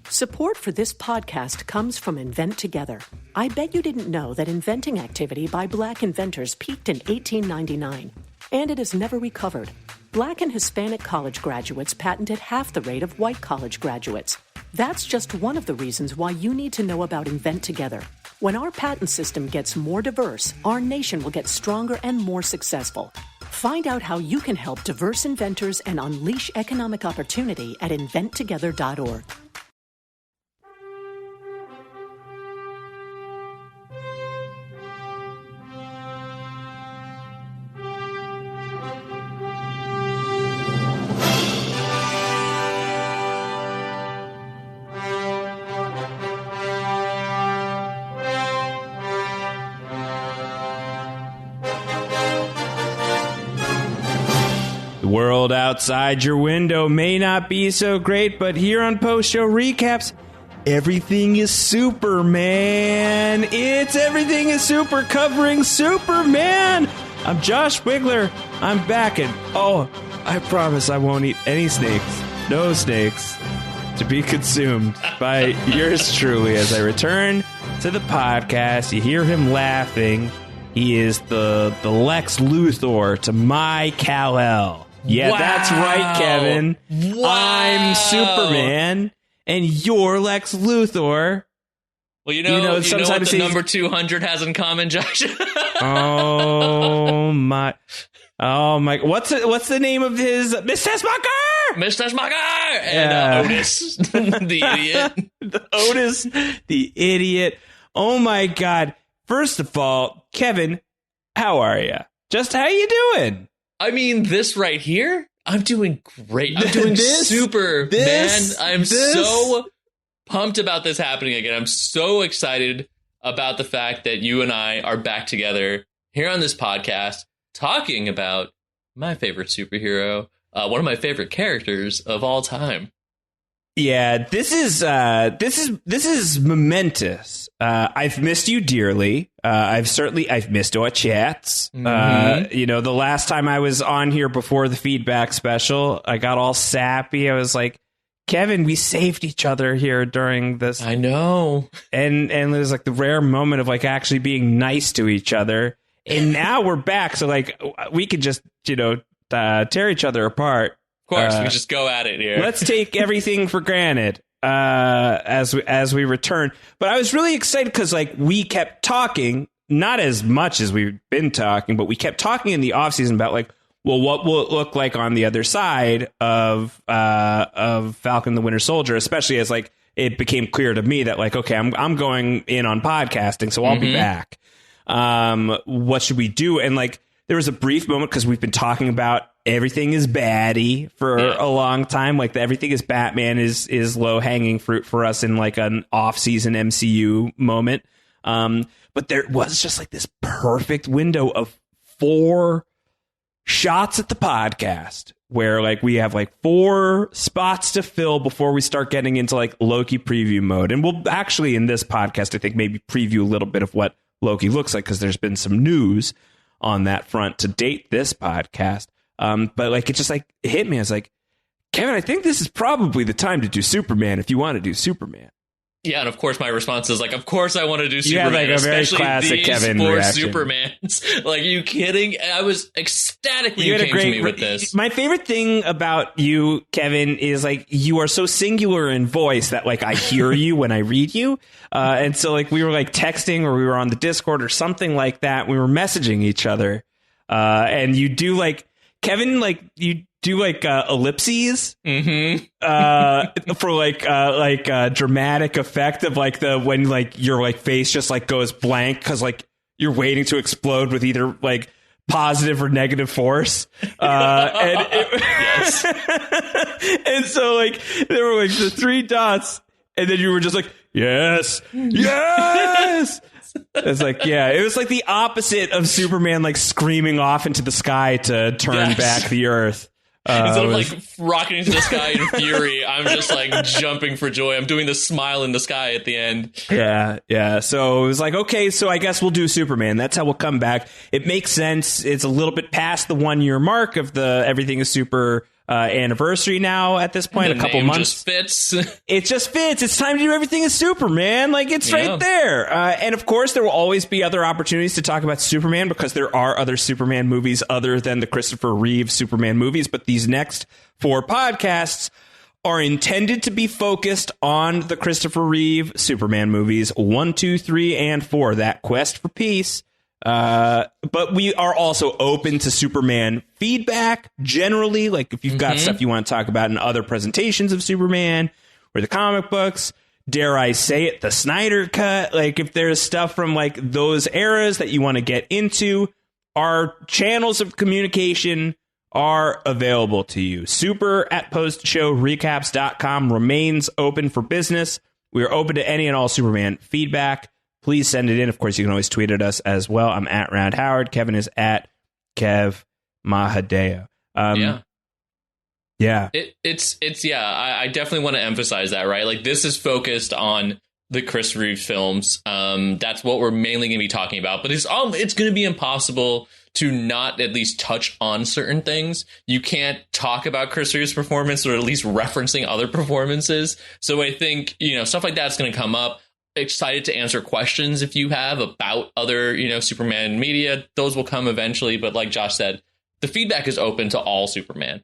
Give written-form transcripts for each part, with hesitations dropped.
Support for this podcast comes from Invent Together. I bet you didn't know that inventing activity by Black inventors peaked in 1899, and it has never recovered. Black and Hispanic college graduates patented half the rate of white college graduates. That's just one of the reasons why you need to know about Invent Together. When our patent system gets more diverse, our nation will get stronger and more successful. Find out how you can help diverse inventors and unleash economic opportunity at inventtogether.org. The world outside your window may not be so great, but here on Post Show Recaps, everything is Superman. It's Everything is Super, covering Superman. I'm Josh Wigler. I'm back, and I promise I won't eat any snakes. No snakes to be consumed by yours truly as I return to the podcast. You hear him laughing. He is the Lex Luthor to my Kal-El. Yeah, wow. That's right, Kevin. Wow. I'm Superman, and you're Lex Luthor. Well, you know what the number 200 has in common, Josh? Oh my! What's the name of his Mr. Smucker? Mr. Smucker and Otis, the idiot. Otis, the idiot. Oh my God! First of all, Kevin, how are you? Just how you doing? I mean, this right here, I'm doing great. I'm doing super, man. I'm so pumped about this happening again. I'm so excited about the fact that you and I are back together here on this podcast talking about my favorite superhero, one of my favorite characters of all time. Yeah, this is momentous. I've missed you dearly. I've missed our chats. Mm-hmm. The last time I was on here before the feedback special, I got all sappy. I was like, Kevin, we saved each other here during this. I know. And there's like the rare moment of like actually being nice to each other. And now we're back. So like we could just, tear each other apart. Of course, we just go at it here. Let's take everything for granted as we return. But I was really excited because like we kept talking, not as much as we've been talking, but we kept talking in the offseason about like, well, what will it look like on the other side of Falcon the Winter Soldier, especially as like it became clear to me that like, okay, I'm going in on podcasting, so I'll be back. What should we do? And like there was a brief moment because we've been talking about everything is baddie for a long time. Like the everything is Batman is low hanging fruit for us in like an off season MCU moment. But there was just like this perfect window of 4 shots at the podcast where like we have like 4 spots to fill before we start getting into like Loki preview mode. And we'll actually in this podcast, I think maybe preview a little bit of what Loki looks like because there's been some news on that front to date this podcast. But like it just like hit me. I was like, Kevin, I think this is probably the time to do Superman if you want to do Superman. Yeah, and of course my response is like, of course I want to do Superman, like a very especially classic these Kevin 4 reaction. Supermans. Like, are you kidding? I was ecstatic when you came to me with this. My favorite thing about you, Kevin, is like you are so singular in voice that like I hear you when I read you. And so like we were like texting or we were on the Discord or something like that. We were messaging each other. And you do like Kevin, like you do like ellipses for like dramatic effect of like the when like your like face just like goes blank because like you're waiting to explode with either like positive or negative force. Yes. And so like there were like the 3 dots and then you were just like, yes. It's like, yeah, it was like the opposite of Superman like screaming off into the sky to turn back the earth. Instead of like rocketing into the sky in fury, I'm just like jumping for joy. I'm doing the smile in the sky at the end. Yeah. So it was like, okay, so I guess we'll do Superman. That's how we'll come back. It makes sense. It's a little bit past the 1-year mark of the Everything is Super anniversary now at this point, the a couple name months. Just fits. It just fits. It's time to do everything as Superman. Like, it's right there. And of course, there will always be other opportunities to talk about Superman because there are other Superman movies other than the Christopher Reeve Superman movies. But these next 4 podcasts are intended to be focused on the Christopher Reeve Superman movies 1, 2, 3, and 4. That Quest for Peace. But we are also open to Superman feedback generally. Like, if you've got stuff you want to talk about in other presentations of Superman or the comic books, dare I say it, the Snyder Cut. Like, if there's stuff from like those eras that you want to get into, our channels of communication are available to you. super@postshowrecaps.com remains open for business. We are open to any and all Superman feedback. Please send it in. Of course, you can always tweet at us as well. I'm at Round Howard. Kevin is at Kev Mahadeo. Yeah. I definitely want to emphasize that, right? Like, this is focused on the Chris Reeves films. That's what we're mainly going to be talking about. But it's going to be impossible to not at least touch on certain things. You can't talk about Chris Reeves' performance or at least referencing other performances. So I think, stuff like that's going to come up. Excited to answer questions if you have about other, Superman media. Those will come eventually. But like Josh said, the feedback is open to all Superman.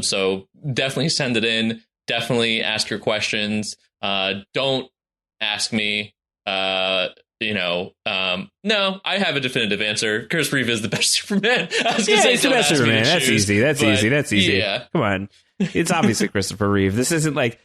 So definitely send it in. Definitely ask your questions. Don't ask me, no, I have a definitive answer. Chris Reeve is the best Superman. I was going to say, it's the best Superman. That's easy. That's easy. Yeah. Come on. It's obviously Christopher Reeve. This isn't like,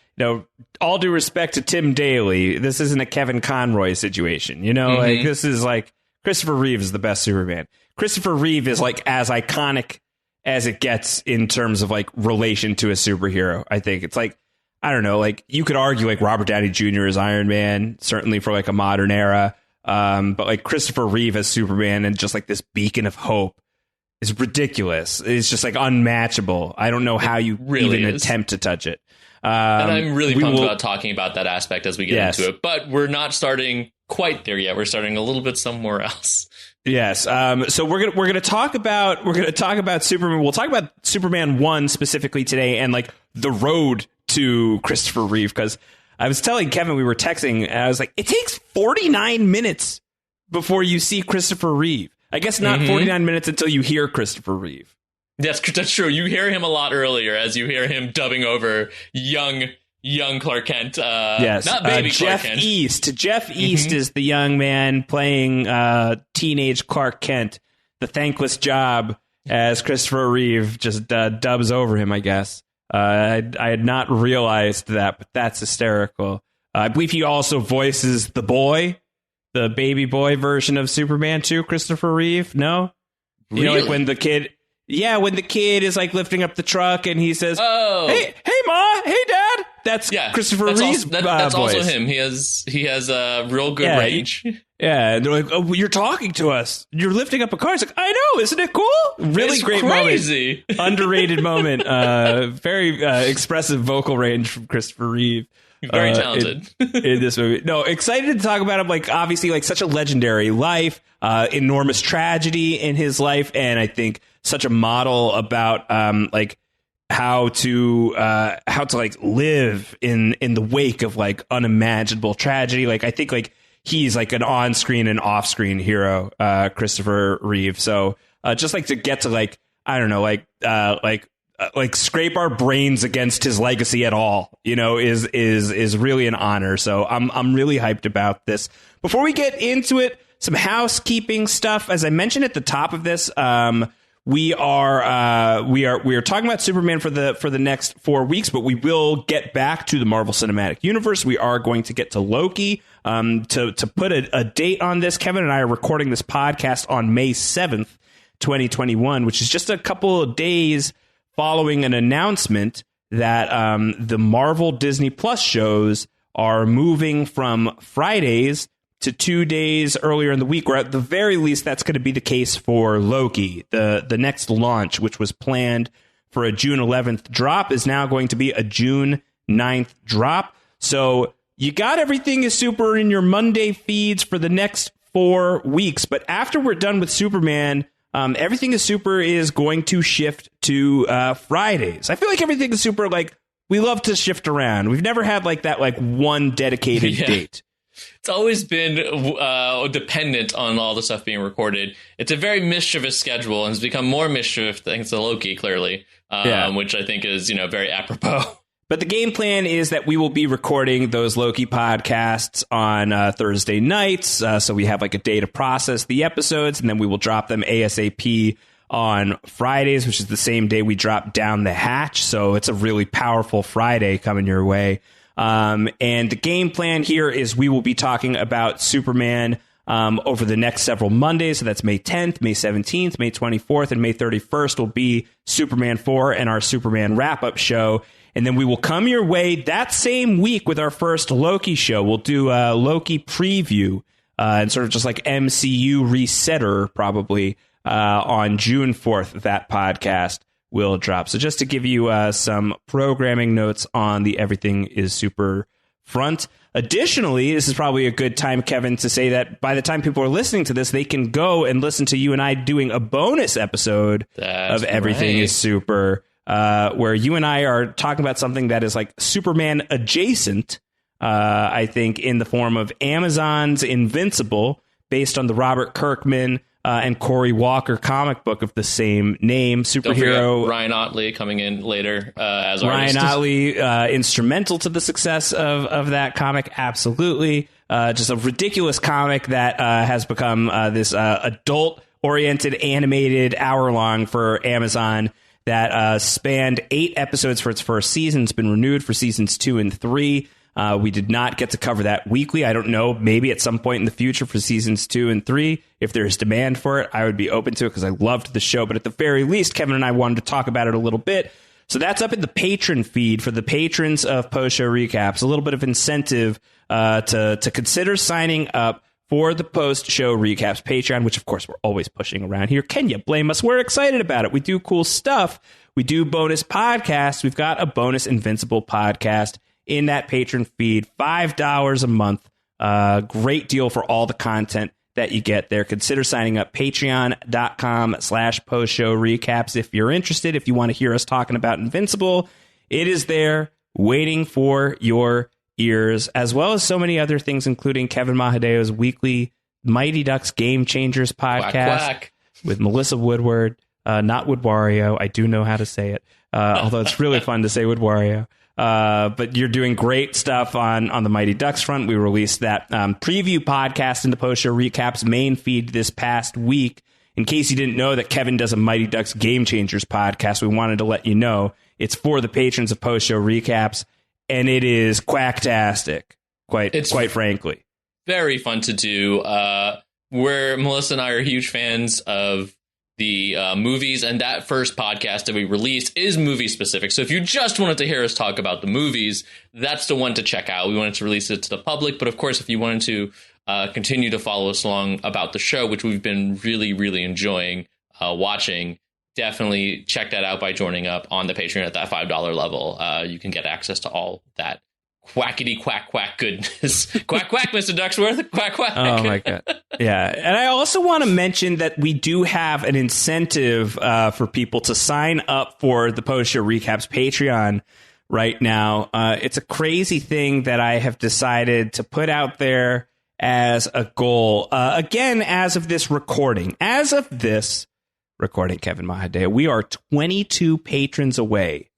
all due respect to Tim Daly, this isn't a Kevin Conroy situation. Like, this is like Christopher Reeve is the best Superman. Christopher Reeve is like as iconic as it gets in terms of like relation to a superhero. I think it's like, I don't know, like you could argue like Robert Downey Jr. as Iron Man, certainly for like a modern era. But like Christopher Reeve as Superman and just like this beacon of hope is ridiculous. It's just like unmatchable. I don't know how you really even attempt to touch it. And I'm really pumped about talking about that aspect as we get into it. But we're not starting quite there yet. We're starting a little bit somewhere else. Yes. So we're gonna talk about Superman. We'll talk about Superman 1 specifically today, and like the road to Christopher Reeve, because I was telling Kevin, we were texting, and I was like, it takes 49 minutes before you see Christopher Reeve. I guess not 49 minutes until you hear Christopher Reeve. That's true. You hear him a lot earlier as you hear him dubbing over young Clark Kent. Yes. Not baby Jeff Clark Kent. East. Jeff East is the young man playing teenage Clark Kent. The thankless job as Christopher Reeve just dubs over him, I guess. I had not realized that, but that's hysterical. I believe he also voices the boy, the baby boy version of Superman 2, Christopher Reeve. No? Really? Like when the kid is like lifting up the truck and he says, "Oh, hey, Ma, hey, Dad." That's Christopher Reeve's that's voice. also him. He has a real good range. And they're like, "Oh, you're talking to us. You're lifting up a car." It's like, "I know, isn't it cool?" Really it's great crazy. moment, underrated moment. Very expressive vocal range from Christopher Reeve. Very talented in this movie. No, excited to talk about him. Like, obviously, like such a legendary life, enormous tragedy in his life, and I think such a model about like how to like live in the wake of like unimaginable tragedy. Like, I think like he's like an on-screen and off-screen hero, Christopher Reeve. So just like to get to like, I don't know, like scrape our brains against his legacy at all, is really an honor. So I'm really hyped about this. Before we get into it, some housekeeping stuff. As I mentioned at the top of this, we are talking about Superman for the next 4 weeks, but we will get back to the Marvel Cinematic Universe. We are going to get to Loki. To put a date on this, Kevin and I are recording this podcast on May 7th, 2021, which is just a couple of days following an announcement that the Marvel Disney Plus shows are moving from Fridays to 2 days earlier in the week, or at the very least, that's going to be the case for Loki. The next launch, which was planned for a June 11th drop, is now going to be a June 9th drop. So you got everything is super in your Monday feeds for the next 4 weeks. But after we're done with Superman, Everything is Super is going to shift to Fridays. I feel like Everything is Super, like, we love to shift around. We've never had like that, like one dedicated date. It's always been dependent on all the stuff being recorded. It's a very mischievous schedule and has become more mischievous thanks to Loki, clearly, which I think is, very apropos. But the game plan is that we will be recording those Loki podcasts on Thursday nights. So we have like a day to process the episodes, and then we will drop them ASAP on Fridays, which is the same day we drop Down the Hatch. So it's a really powerful Friday coming your way. And the game plan here is we will be talking about Superman over the next several Mondays. So that's May 10th, May 17th, May 24th, and May 31st will be Superman 4 and our Superman wrap-up show. And then we will come your way that same week with our first Loki show. We'll do a Loki preview and sort of just like MCU resetter probably on June 4th. That podcast will drop. So just to give you some programming notes on the Everything is Super front. Additionally, this is probably a good time, Kevin, to say that by the time people are listening to this, they can go and listen to you and I doing a bonus episode of Everything is Super. Where you and I are talking about something that is like Superman adjacent, I think, in the form of Amazon's Invincible, based on the Robert Kirkman and Cory Walker comic book of the same name. Superhero Ryan Ottley coming in later as Ryan artist. Ottley, instrumental to the success of that comic. Absolutely. Just a ridiculous comic that has become this adult-oriented animated hour-long for Amazon that spanned 8 episodes for its first season. It's been renewed for seasons 2 and 3. We did not get to cover that weekly. I don't know, maybe at some point in the future for seasons 2 and 3, if there's demand for it, I would be open to it because I loved the show. But at the very least, Kevin and I wanted to talk about it a little bit. So that's up in the patron feed for the patrons of Post Show Recaps. A little bit of incentive to consider signing up for the Post Show Recaps Patreon, which, of course, we're always pushing around here. Can you blame us? We're excited about it. We do cool stuff. We do bonus podcasts. We've got a bonus Invincible podcast in that patron feed, $5 a month. Great deal for all the content that you get there. Consider signing up, patreon.com/Post Show Recaps. If you're interested, if you want to hear us talking about Invincible, it is there waiting for your ears, as well as so many other things, including Kevin Mahadeo's weekly Mighty Ducks Game Changers podcast quack, quack. with Melissa Woodward, not Woodwario. I do know how to say it, although it's really fun to say Woodwario. But you're doing great stuff on the Mighty Ducks front. We released that preview podcast in the Post Show Recaps main feed this past week. In case you didn't know that Kevin does a Mighty Ducks Game Changers podcast, we wanted to let you know it's for the patrons of Post Show Recaps. And it is quacktastic, quite frankly. Very fun to do. Where Melissa and I are huge fans of the movies, and that first podcast that we released is movie specific. So if you just wanted to hear us talk about the movies, that's the one to check out. We wanted to release it to the public. But of course, if you wanted to continue to follow us along about the show, which we've been really, really enjoying watching, definitely check that out by joining up on the Patreon at that $5 level. You can get access to all that quackity quack quack goodness. Quack quack, Mr. Ducksworth. Quack quack. Oh my god. Yeah. And I also want to mention that we do have an incentive for people to sign up for the Post Show Recaps Patreon right now. It's a crazy thing that I have decided to put out there as a goal. Again, as of this recording, Kevin Mahadeo, we are 22 patrons away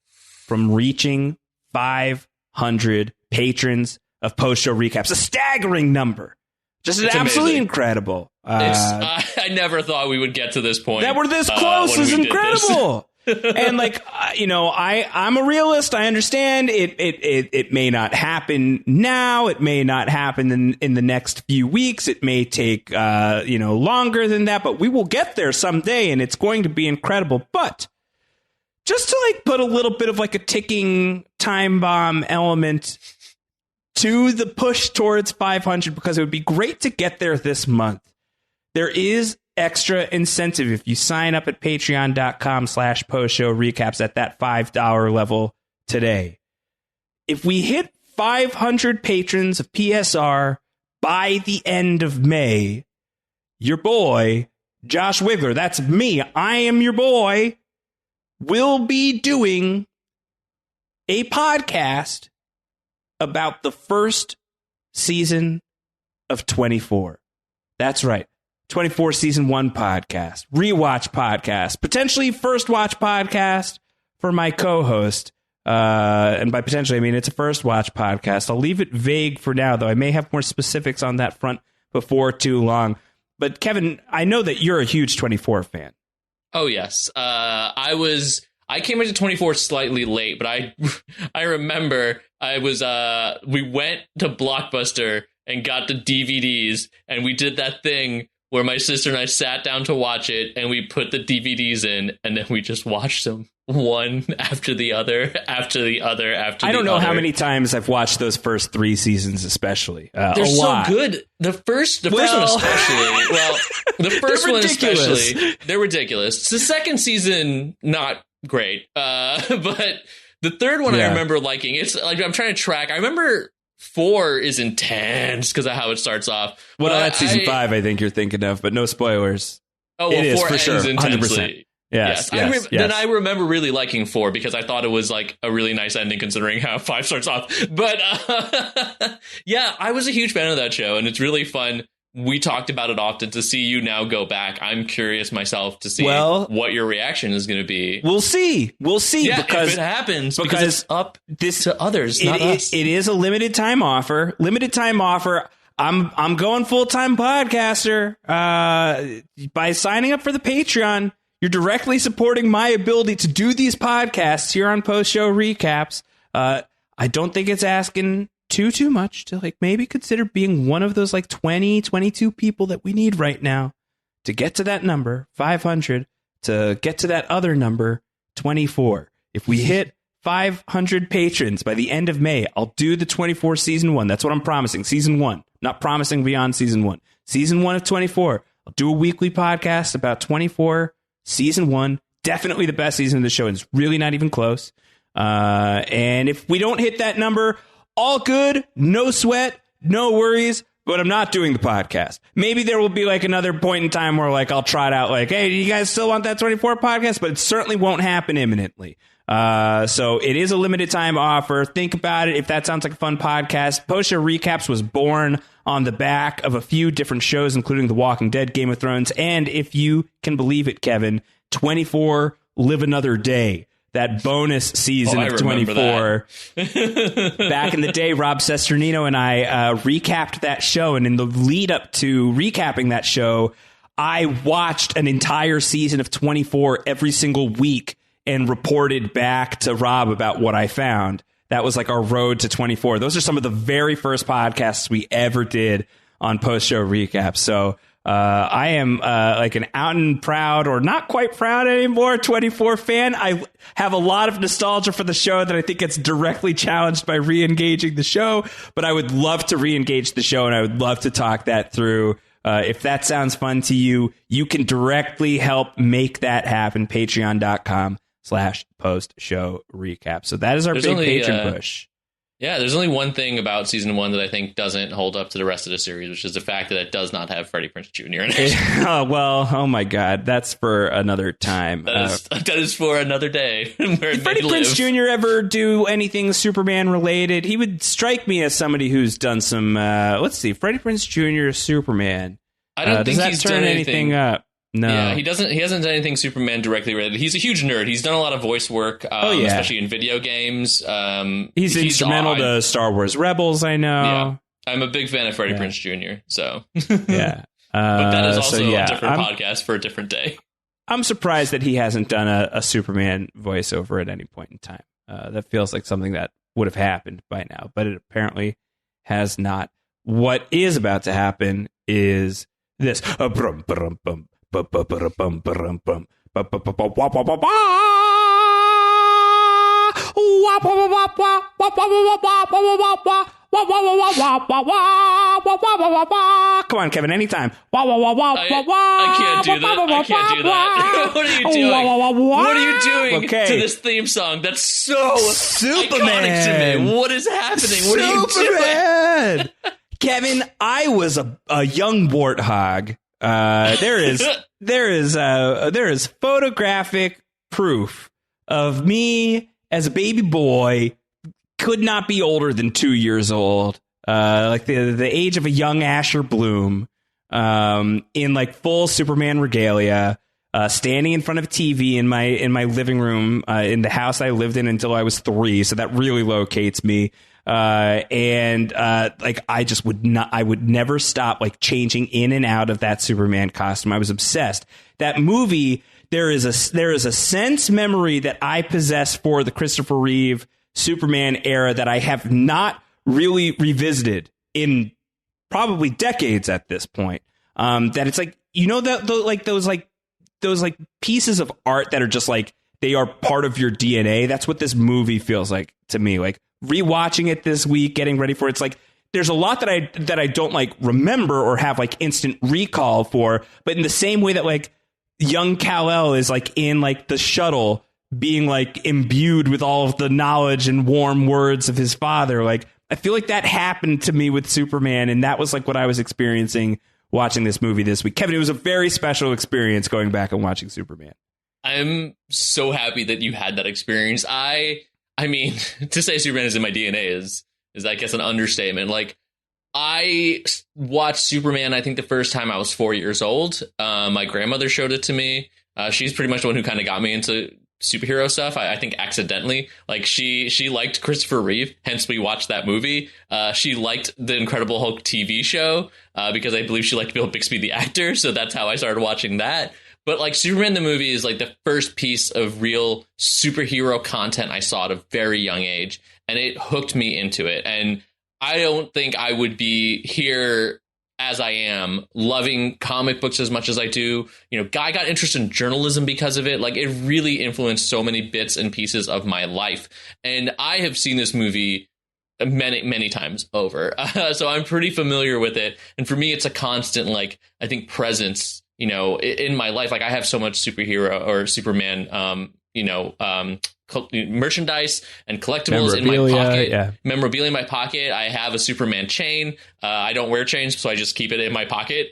from reaching 500 patrons of Post Show Recaps. A staggering number. It's absolutely amazing. Incredible. I never thought we would get to this point. That we're this close is incredible. And I'm a realist. I understand it may not happen now. It may not happen in the next few weeks. It may take longer than that, but we will get there someday, and it's going to be incredible. But just to put a little bit of a ticking time bomb element to the push towards 500, because it would be great to get there this month. There is extra incentive if you sign up at patreon.com/Post Show Recaps at that $5 level today. If we hit 500 patrons of PSR by the end of May, your boy Josh Wigler, that's me, I am your boy, will be doing a podcast about the first season of 24. That's right. 24 season 1 podcast, rewatch podcast, potentially first watch podcast for my co-host. And by potentially, I mean it's a first watch podcast. I'll leave it vague for now, though I may have more specifics on that front before too long. But Kevin, I know that you're a huge 24 fan. Oh, yes. I came into 24 slightly late, but I remember we went to Blockbuster and got the DVDs, and we did that thing where my sister and I sat down to watch it, and we put the DVDs in, and then we just watched them one after the other, after the other, after the other. I don't know how many times I've watched those first 3 seasons, especially. They're so good. The first one especially. Well, the first one especially. They're ridiculous. The second season, not great. But the third one I remember liking. It's like I'm trying to track. I remember 4 is intense because of how it starts off. Well, that's season 5, I think you're thinking of, but no spoilers. Oh, well, it 4 is, for ends sure, intensely. 100%. Yes. Then I remember really liking 4 because I thought it was like a really nice ending considering how 5 starts off. But yeah, I was a huge fan of that show, and it's really fun. We talked about it often. To see you now go back, I'm curious myself to see what your reaction is going to be. We'll see. Yeah, because if it happens, because it's up to others, not us. It is a limited time offer. I'm going full-time podcaster. By signing up for the Patreon, you're directly supporting my ability to do these podcasts here on Post Show Recaps. I don't think it's asking too much to like maybe consider being one of those like 22 people that we need right now to get to that number 500, to get to that other number 24. If we hit 500 patrons by the end of May, I'll do the 24 season 1. That's what I'm promising. Season 1, not promising beyond season 1. Season 1 of 24. I'll do a weekly podcast about 24. Season 1, definitely the best season of the show. It's really not even close. And if we don't hit that number, all good, no sweat, no worries, but I'm not doing the podcast. Maybe there will be like another point in time where like I'll trot out like, hey, do you guys still want that 24 podcast? But it certainly won't happen imminently. So it is a limited time offer. Think about it. If that sounds like a fun podcast, Post Show Recaps was born on the back of a few different shows, including The Walking Dead, Game of Thrones, and if you can believe it, Kevin, 24 Live Another Day. That bonus season of 24. Back in the day, Rob Sesternino and I recapped that show. And in the lead up to recapping that show, I watched an entire season of 24 every single week and reported back to Rob about what I found. That was like our road to 24. Those are some of the very first podcasts we ever did on Post Show Recaps. So I am like an out and proud, or not quite proud anymore, 24 fan. I have a lot of nostalgia for the show that I think gets directly challenged by re-engaging the show, but I would love to re-engage the show, and I would love to talk that through. If that sounds fun to you, you can directly help make that happen. Patreon.com/post show recap. So that is our big patron push. Yeah, there's only one thing about season 1 that I think doesn't hold up to the rest of the series, which is the fact that it does not have Freddie Prinze Jr. in it. Oh my God, that's for another time. That is for another day. Did Freddie Prinze Jr. ever do anything Superman related? He would strike me as somebody who's done some. Let's see, Freddie Prinze Jr. Superman. I don't think he's done anything up. No, yeah, he doesn't. He hasn't done anything Superman directly related. He's a huge nerd. He's done a lot of voice work, especially in video games. He's instrumental to Star Wars Rebels. I know. Yeah, I'm a big fan of Freddie Prinze Jr. So yeah, but that is also a different podcast for a different day. I'm surprised that he hasn't done a Superman voiceover at any point in time. That feels like something that would have happened by now, but it apparently has not. What is about to happen is this. Come on, Kevin, anytime. I can't do that. What are you doing? What are you doing to this theme song? That's so iconic to me. What is happening? What are you doing? Kevin, I was a young warthog there is photographic proof of me as a baby boy, could not be older than 2 years old, like the age of a young Asher Bloom, in like full Superman regalia, standing in front of a TV in my living room in the house I lived in until I was 3. So that really locates me. Like I would never stop like changing in and out of that Superman costume. I was obsessed. That movie, there is a sense memory that I possess for the Christopher Reeve Superman era that I have not really revisited in probably decades at this point. That it's like, you know, those pieces of art that are just like, they are part of your DNA. That's what this movie feels like to me. Like rewatching it this week, getting ready for it, it's like there's a lot that I don't like remember or have like instant recall for. But in the same way that like young Kal-El is like in like the shuttle being like imbued with all of the knowledge and warm words of his father, like I feel like that happened to me with Superman, and that was like what I was experiencing watching this movie this week. Kevin, it was a very special experience going back and watching Superman. I'm so happy that you had that experience. I mean, to say Superman is in my DNA is I guess an understatement. Like, I watched Superman, I think the first time I was 4 years old. My grandmother showed it to me. She's pretty much the one who kind of got me into superhero stuff. I think accidentally. Like she liked Christopher Reeve, hence we watched that movie. She liked the Incredible Hulk TV show because I believe she liked Bill Bixby the actor, so that's how I started watching that. But like Superman the movie is like the first piece of real superhero content I saw at a very young age, and it hooked me into it. And I don't think I would be here as I am, loving comic books as much as I do. You know, I got interested in journalism because of it. Like, it really influenced so many bits and pieces of my life. And I have seen this movie many, many times over. So I'm pretty familiar with it. And for me, it's a constant, like, I think presence, you know, in my life. Like, I have so much superhero or Superman, merchandise and collectibles in my pocket, memorabilia in my pocket. I have a Superman chain. I don't wear chains, so I just keep it in my pocket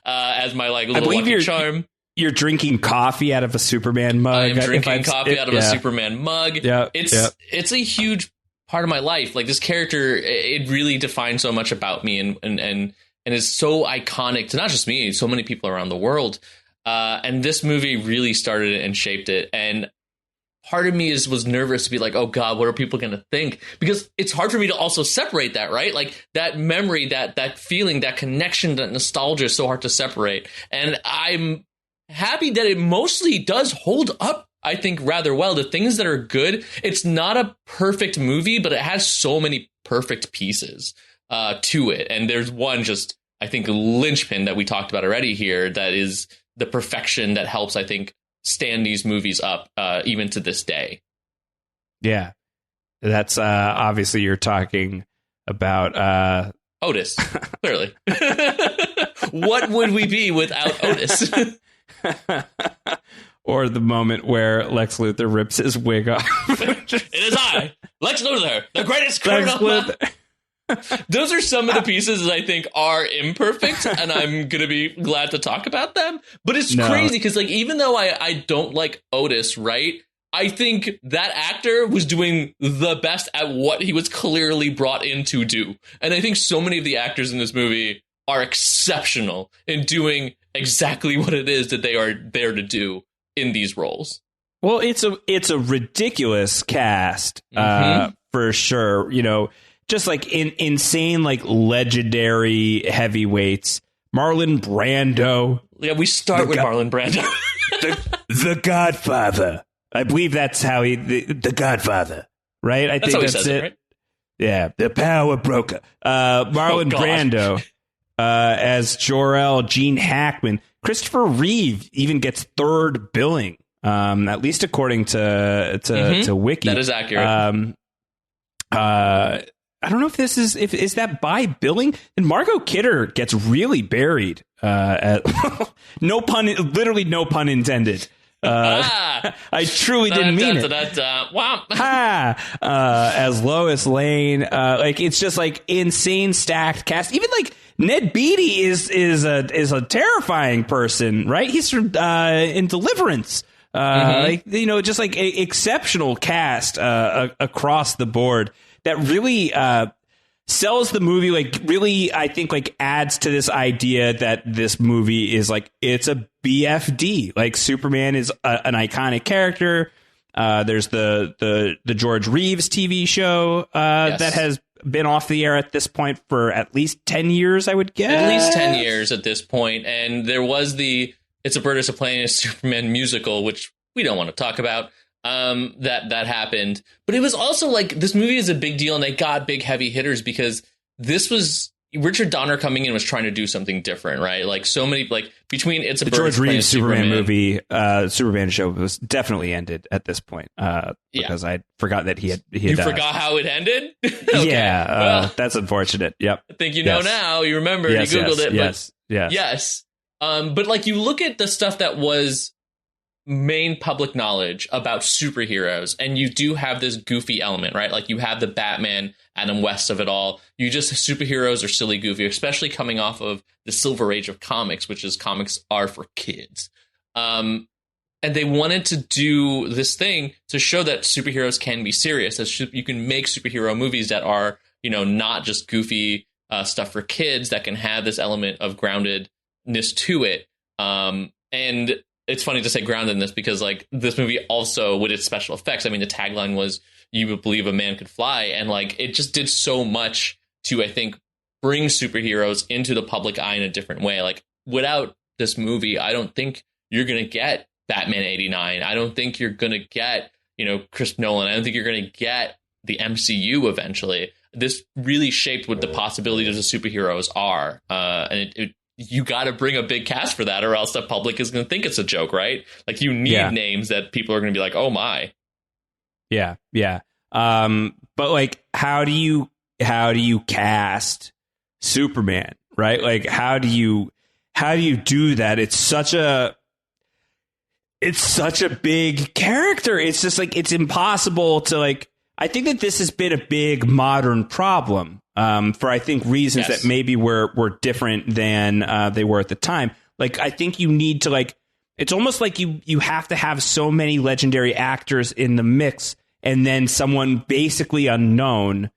as my like little lucky charm. You're drinking coffee out of a Superman mug. I am drinking coffee out of a Superman mug. Yeah, it's a huge part of my life. Like, this character, it really defines so much about me and is so iconic to not just me, so many people around the world. And this movie really started it and shaped it. And part of me was nervous to be like, oh God, what are people going to think? Because it's hard for me to also separate that, right? Like, that memory, that feeling, that connection, that nostalgia is so hard to separate. And I'm happy that it mostly does hold up, I think, rather well. The things that are good, it's not a perfect movie, but it has so many perfect pieces to it. And there's one just, I think, linchpin that we talked about already here that is the perfection that helps, I think, stand these movies up even to this day. Yeah, that's obviously you're talking about Otis. Clearly. What would we be without Otis? Or the moment where Lex Luthor rips his wig off. It is I, Lex Luthor, the greatest criminal. Those are some of the pieces that I think are imperfect, and I'm going to be glad to talk about them. But it's crazy because, like, even though I don't like Otis, right, I think that actor was doing the best at what he was clearly brought in to do. And I think so many of the actors in this movie are exceptional in doing exactly what it is that they are there to do in these roles. Well, it's a ridiculous cast, for sure. You know, just like insane, like legendary heavyweights. Marlon Brando. Yeah, we start with Marlon Brando. the Godfather. I believe that's how the Godfather, right? I think that's it. Right? Yeah, the power broker. Marlon Brando as Jor-El, Gene Hackman. Christopher Reeve even gets third billing, at least according to Wiki. That is accurate. I don't know if this is that by billing. And Margot Kidder gets really buried. Literally no pun intended. I truly didn't mean it. As Lois Lane, like it's just like insane stacked cast. Even like Ned Beatty is a terrifying person, right? He's from in Deliverance. Like, you know, just like a exceptional cast across the board that really sells the movie, like really, I think, like adds to this idea that this movie is like, it's a BFD. Like Superman is an iconic character. There's the George Reeves TV show that has been off the air at this point for at least 10 years, I would guess. At least 10 years at this point. And there was the It's a Bird Is a Plane is Superman musical, which we don't want to talk about. That happened. But it was also like, this movie is a big deal and they got big heavy hitters because this was Richard Donner coming in was trying to do something different, right? Like so many, like between It's a Bird George Reeves Superman movie, Superman show was definitely ended at this point because I forgot that he had You forgot how it ended? Okay. Yeah, well, that's unfortunate. Yep. I think you know now. You remember. Yes, you Googled it. Yes. But like you look at the stuff that was main public knowledge about superheroes, and you do have this goofy element, right? Like you have the Batman, Adam West of it all. You just superheroes are silly goofy, especially coming off of the Silver Age of comics, which is comics are for kids. And they wanted to do this thing to show that superheroes can be serious. That you can make superhero movies that are, you know, not just goofy stuff for kids, that can have this element of groundedness to it. And it's funny to say groundedness because like this movie also with its special effects, I mean, the tagline was "You would believe a man could fly." And like, it just did so much to, I think, bring superheroes into the public eye in a different way. Like without this movie, I don't think you're going to get Batman 89. I don't think you're going to get, you know, Chris Nolan. I don't think you're going to get the MCU eventually. This really shaped what the possibilities of superheroes are. And you got to bring a big cast for that or else the public is going to think it's a joke, right? Like you need names that people are going to be like, oh my. Yeah. But like, how do you cast Superman, right? Like, how do you do that? It's such a big character. It's just like, it's impossible to like, I think that this has been a big modern problem for, I think, reasons that maybe were different than they were at the time. Like, I think you need to like, it's almost like you have to have so many legendary actors in the mix and then someone basically unknown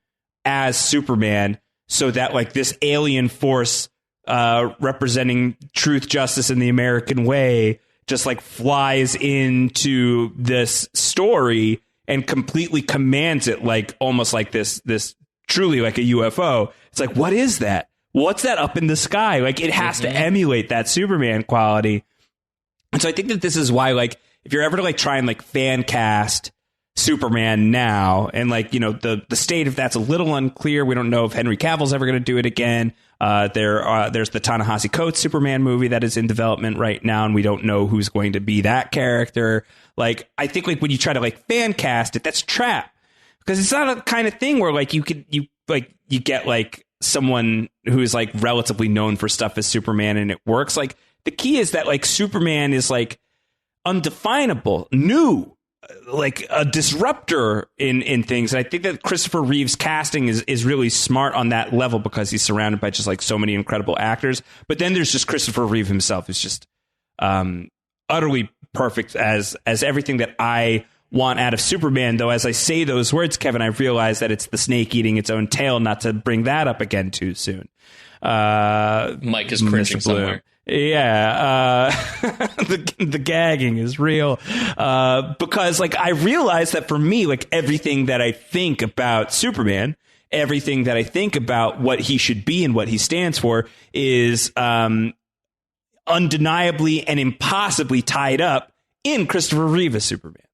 as Superman so that like this alien force representing truth, justice, and the American way just like flies into this story and completely commands it, like almost like this truly like a UFO. It's like, what is that? What's that up in the sky? Like it has to emulate that Superman quality. And so I think that this is why, like, if you're ever to like try and like fan cast Superman now, and like, you know, the state of that's a little unclear. We don't know if Henry Cavill's ever going to do it again. There's the Ta-Nehisi Coates Superman movie that is in development right now, and we don't know who's going to be that character. Like, I think like when you try to like fan cast it, that's a trap because it's not a kind of thing where like you get like someone who's like relatively known for stuff as Superman and it works. Like the key is that like Superman is like undefinable, new, like a disruptor in things. And I think that Christopher Reeve's casting is really smart on that level because he's surrounded by just like so many incredible actors. But then there's just Christopher Reeve himself who's just utterly perfect as everything that I want out of Superman. Though, as I say those words, Kevin, I realize that it's the snake eating its own tail, not to bring that up again too soon. Mike is cringing somewhere. Yeah, the gagging is real because like I realize that for me, like everything that I think about Superman, everything that I think about what he should be and what he stands for is undeniably and impossibly tied up in Christopher Reeve as Superman.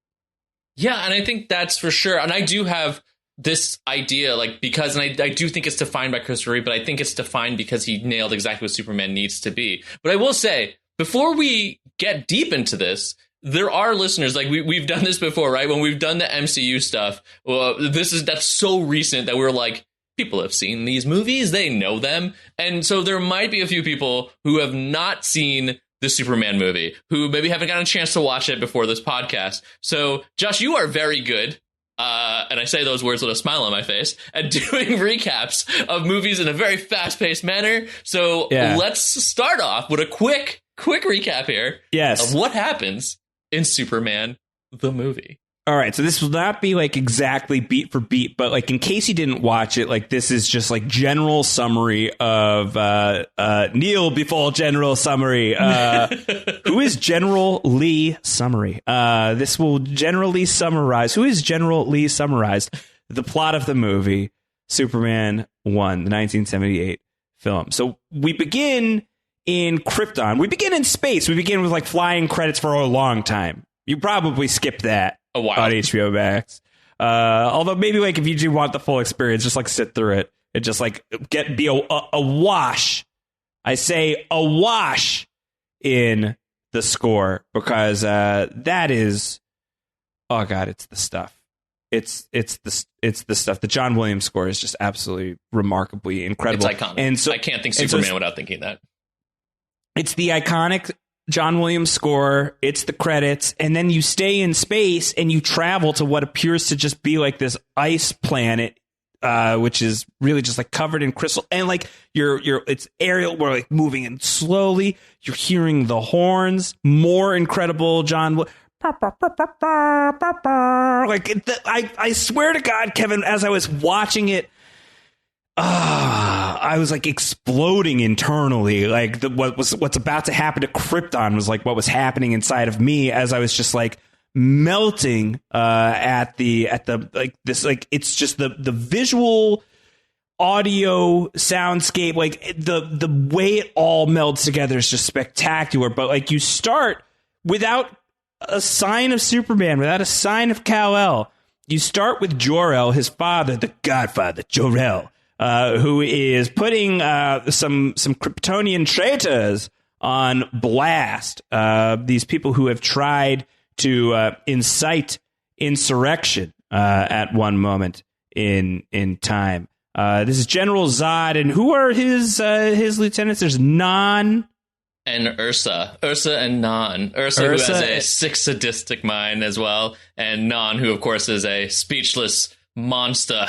Yeah, and I think that's for sure. And I do have this idea, like, because, and I do think it's defined by Christopher Reeve, but I think it's defined because he nailed exactly what Superman needs to be. But I will say, before we get deep into this, there are listeners, like we've done this before, right? When we've done the MCU stuff, well, that's so recent that we're like, people have seen these movies, they know them. And so there might be a few people who have not seen the Superman movie, who maybe haven't gotten a chance to watch it before this podcast. So, Josh, you are very good. And I say those words with a smile on my face, at doing recaps of movies in a very fast-paced manner. So let's start off with a quick recap here of what happens in Superman, the movie. All right, so this will not be like exactly beat for beat, but like in case you didn't watch it, like this is just like general summary of Neil before general summary. Who is General Lee Summary? This will generally summarize. Who is General Lee summarized? The plot of the movie Superman 1, the 1978 film. So we begin in Krypton. We begin in space. We begin with like flying credits for a long time. You probably skipped that. A while. On HBO Max. Although maybe like if you do want the full experience, just like sit through it and just like be a wash. I say a wash in the score, because that is, oh God, it's the stuff. It's the stuff. The John Williams score is just absolutely remarkably incredible. It's iconic. And so I can't think Superman without thinking that. It's the iconic John Williams score, it's the credits, and then you stay in space and you travel to what appears to just be like this ice planet, which is really just like covered in crystal, and like it's aerial, we're like moving in slowly, you're hearing the horns, more incredible John like I swear to God, Kevin, as I was watching it, I was like exploding internally. Like what's about to happen to Krypton was like what was happening inside of me as I was just like melting at the like this, like it's just the visual, audio, soundscape, like the way it all melds together is just spectacular. But like you start without a sign of Superman, without a sign of Kal-El. You start with Jor-El, his father, the Godfather, Jor-El. Who is putting some Kryptonian traitors on blast. These people who have tried to incite insurrection at one moment in time. This is General Zod, and who are his lieutenants? There's Non and Ursa and Non. Ursa, who has a sick sadistic mind as well, and Non, who of course is a speechless monster.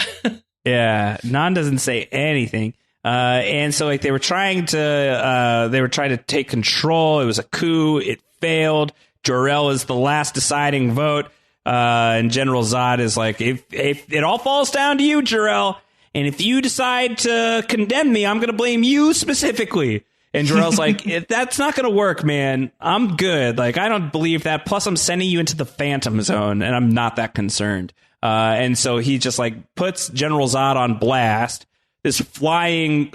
Yeah, Non doesn't say anything, and so like they were trying to take control. It was a coup. It failed. Jor-El is the last deciding vote, and General Zod is like, if it all falls down to you, Jor-El, and if you decide to condemn me, I'm going to blame you specifically. And Jor-El's like, that's not going to work, man. I'm good. Like, I don't believe that. Plus, I'm sending you into the Phantom Zone, and I'm not that concerned. And so he just like puts General Zod on blast. This flying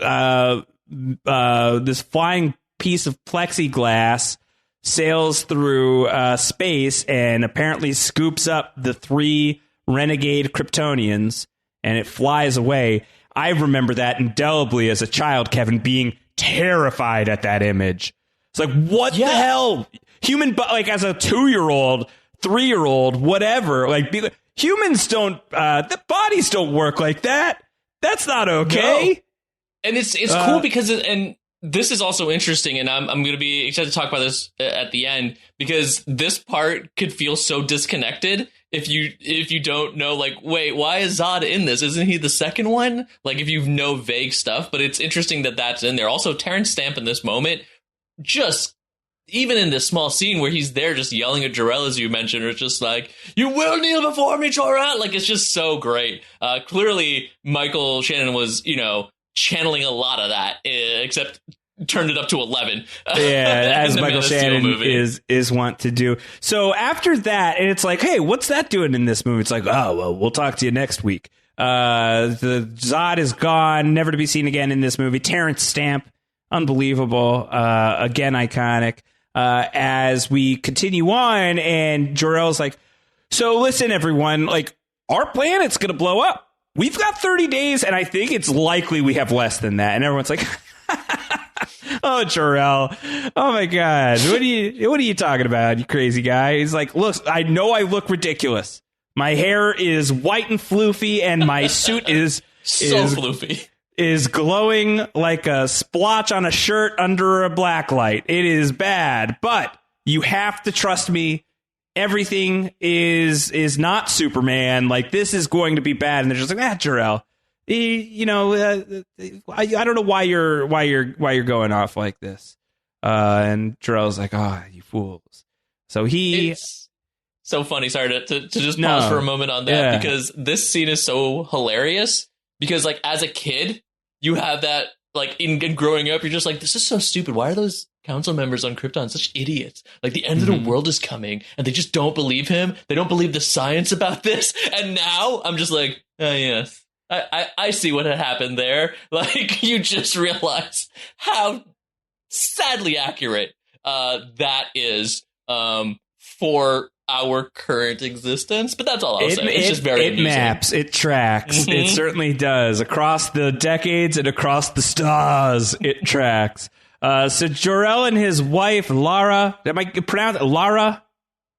piece of plexiglass sails through space and apparently scoops up the 3 renegade Kryptonians, and it flies away. I remember that indelibly as a child, Kevin, being terrified at that image. It's like, what the hell? Like as a 2-year-old, 3-year-old, whatever, like humans don't, the bodies don't work like that. That's not okay. No. And it's cool because, and this is also interesting, and I'm going to be excited to talk about this at the end, because this part could feel so disconnected if you don't know, like, wait, why is Zod in this? Isn't he the second one? Like, if you know vague stuff, but it's interesting that that's in there. Also, Terrence Stamp in this moment, just even in this small scene where he's there just yelling at Jor-El, as you mentioned, it's just like, you will kneel before me, Jor-El. Like, it's just so great. Clearly, Michael Shannon was, channeling a lot of that, except turned it up to 11. Yeah, as Michael Shannon is wont to do. So after that, and it's like, hey, what's that doing in this movie? It's like, oh, well, we'll talk to you next week. The Zod is gone, never to be seen again in this movie. Terrence Stamp, unbelievable, again iconic. As we continue on, and Jor-El's like, so listen, everyone, like, our planet's gonna blow up. We've got 30 days, and I think it's likely we have less than that. And everyone's like, oh, Jor-El, oh my God, what are you talking about, you crazy guy? He's like, look, I know I look ridiculous. My hair is white and floofy, and my suit is floofy. is glowing like a splotch on a shirt under a black light. It is bad, but you have to trust me. Everything is not Superman. Like, this is going to be bad. And they're just like, Jor-El, I don't know why you're going off like this. And Jor-El's like, you fools. So it's so funny. Sorry to just pause for a moment on that, because this scene is so hilarious. Because, like, as a kid, you have that, like, in growing up, you're just like, this is so stupid. Why are those council members on Krypton such idiots? Like, the end of the world is coming, and they just don't believe him. They don't believe the science about this. And now I'm just like, yes, I see what had happened there. Like, you just realize how sadly accurate that is for our current existence. But that's all I'll say. It's just very amusing. It maps, it tracks. It certainly does. Across the decades and across the stars, it tracks. So Jor-El and his wife, Lara, am I pronounce it Lara?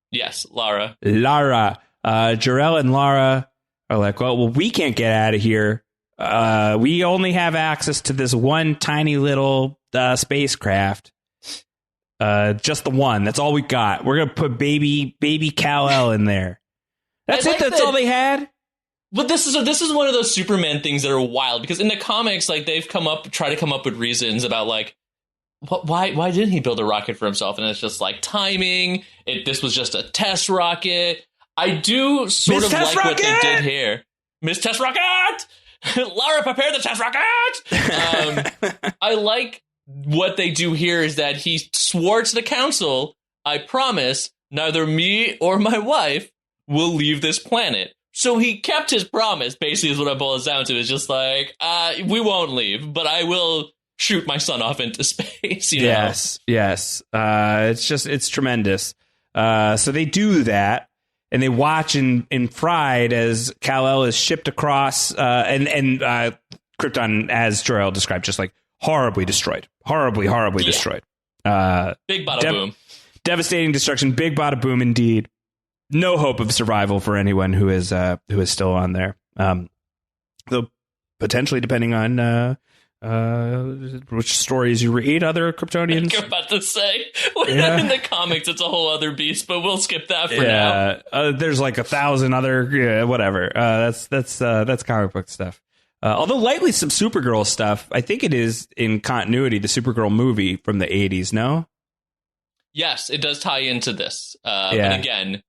Yes, Lara. Lara. Jor-El and Lara are like, well, we can't get out of here. We only have access to this one tiny little spacecraft. Just the one. That's all we got. We're gonna put baby Kal-El in there. That's it. That's all they had. But this is one of those Superman things that are wild, because in the comics, like, they've try to come up with reasons about, like, why didn't he build a rocket for himself? And it's just like timing. This was just a test rocket. I do sort of like what they did here. Miss Test Rocket! Lara, prepare the test rocket! I like what they do here is that he swore to the council, I promise neither me or my wife will leave this planet. So he kept his promise, basically, is what I boil it down to. It's just like, we won't leave, but I will shoot my son off into space. Yes. It's tremendous. So they do that, and they watch in pride as Kal-El is shipped across, and Krypton, as Jor-El described, just like horribly destroyed. Horribly destroyed. Big bada boom. Devastating destruction. Big bada boom indeed. No hope of survival for anyone who is still on there. Though potentially, depending on which stories you read, other Kryptonians. I'm about to say, in the comics, it's a whole other beast, but we'll skip that for now. There's like 1,000 other whatever. That's comic book stuff. Although lightly some Supergirl stuff, I think it is in continuity, the Supergirl movie from the 80s, no? Yes, it does tie into this. But again,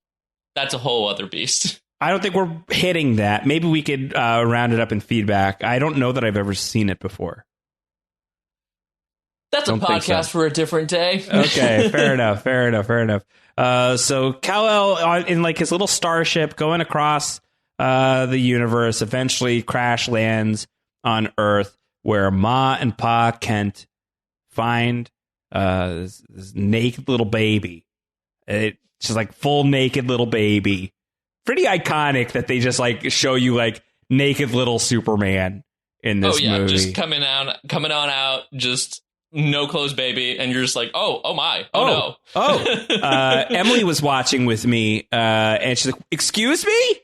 that's a whole other beast. I don't think we're hitting that. Maybe we could round it up in feedback. I don't know that I've ever seen it before. That's a podcast for a different day. Okay, fair enough. So Kal-El in like his little starship going across the universe eventually crash lands on Earth, where Ma and Pa Kent find this naked little baby. It's just like full naked little baby. Pretty iconic that they just like show you like naked little Superman in this movie. Just coming on out, just no clothes baby, and you're just like, oh my, no. Emily was watching with me, and she's like, excuse me?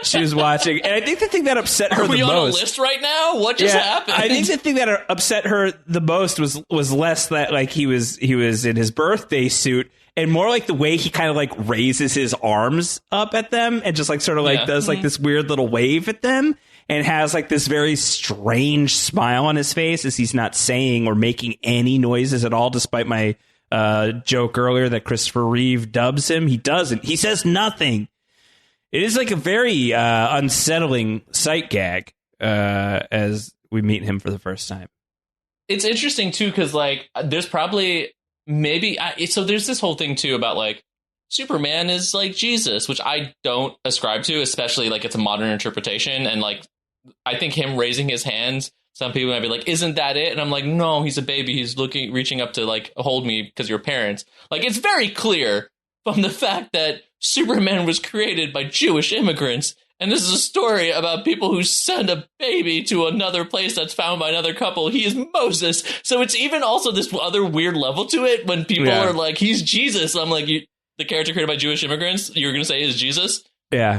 She was watching, and I think the thing that upset her the most... Are we on a list right now? What just happened? I think the thing that upset her the most was less that like he was in his birthday suit, and more like the way he kind of like raises his arms up at them and just like sort of like does like this weird little wave at them, and has like this very strange smile on his face as he's not saying or making any noises at all, despite my joke earlier that Christopher Reeve dubs him. He doesn't. He says nothing. It is like a very unsettling sight gag as we meet him for the first time. It's interesting, too, because like there's probably so there's this whole thing, too, about like Superman is like Jesus, which I don't ascribe to, especially like it's a modern interpretation. And like I think him raising his hands, some people might be like, isn't that it? And I'm like, no, he's a baby. He's reaching up to like hold me because you're parents. Like, it's very clear from the fact that Superman was created by Jewish immigrants. And this is a story about people who send a baby to another place that's found by another couple. He is Moses. So it's even also this other weird level to it when people are like, he's Jesus. I'm like, the character created by Jewish immigrants, you're going to say is Jesus? Yeah.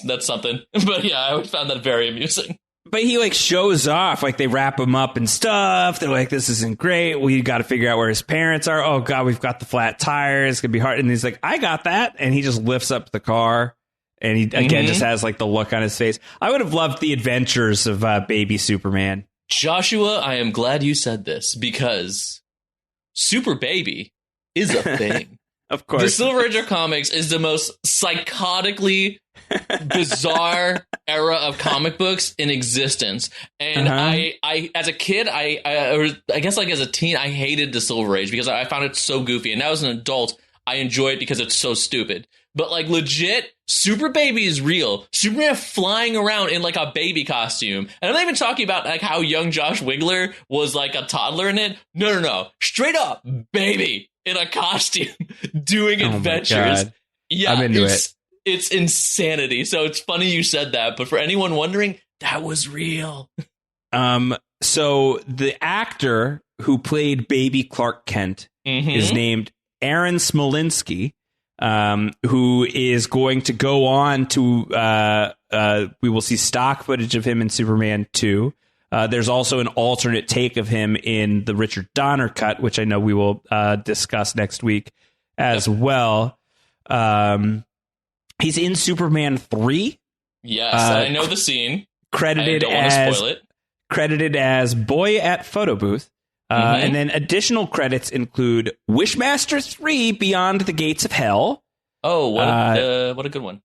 That's something. But yeah, I always found that very amusing. But he like shows off, like they wrap him up and stuff. They're like, this isn't great. We got to figure out where his parents are. Oh God, we've got the flat tires. It's gonna be hard. And he's like, I got that. And he just lifts up the car. And he again just has like the look on his face. I would have loved the adventures of baby Superman. Joshua, I am glad you said this because Super Baby is a thing. Of course. The Silver Age of comics is the most psychotically bizarre era of comic books in existence. And I as a kid, I guess like as a teen, I hated the Silver Age because I found it so goofy. And now as an adult, I enjoy it because it's so stupid. But like legit, Super Baby is real. Superman flying around in like a baby costume. And I'm not even talking about like how young Josh Wigler was like a toddler in it. No. Straight up baby in a costume doing adventures. Yeah, I'm into it. It's insanity. So it's funny you said that. But for anyone wondering, that was real. So the actor who played baby Clark Kent is named Aaron Smolinski. Who is going to go on to, we will see stock footage of him in Superman 2. There's also an alternate take of him in the Richard Donner cut, which I know we will discuss next week as well. He's in Superman 3. Yes, I know the scene. Credited as boy at photo booth. And then additional credits include Wishmaster 3 Beyond the Gates of Hell. Oh, what a good one.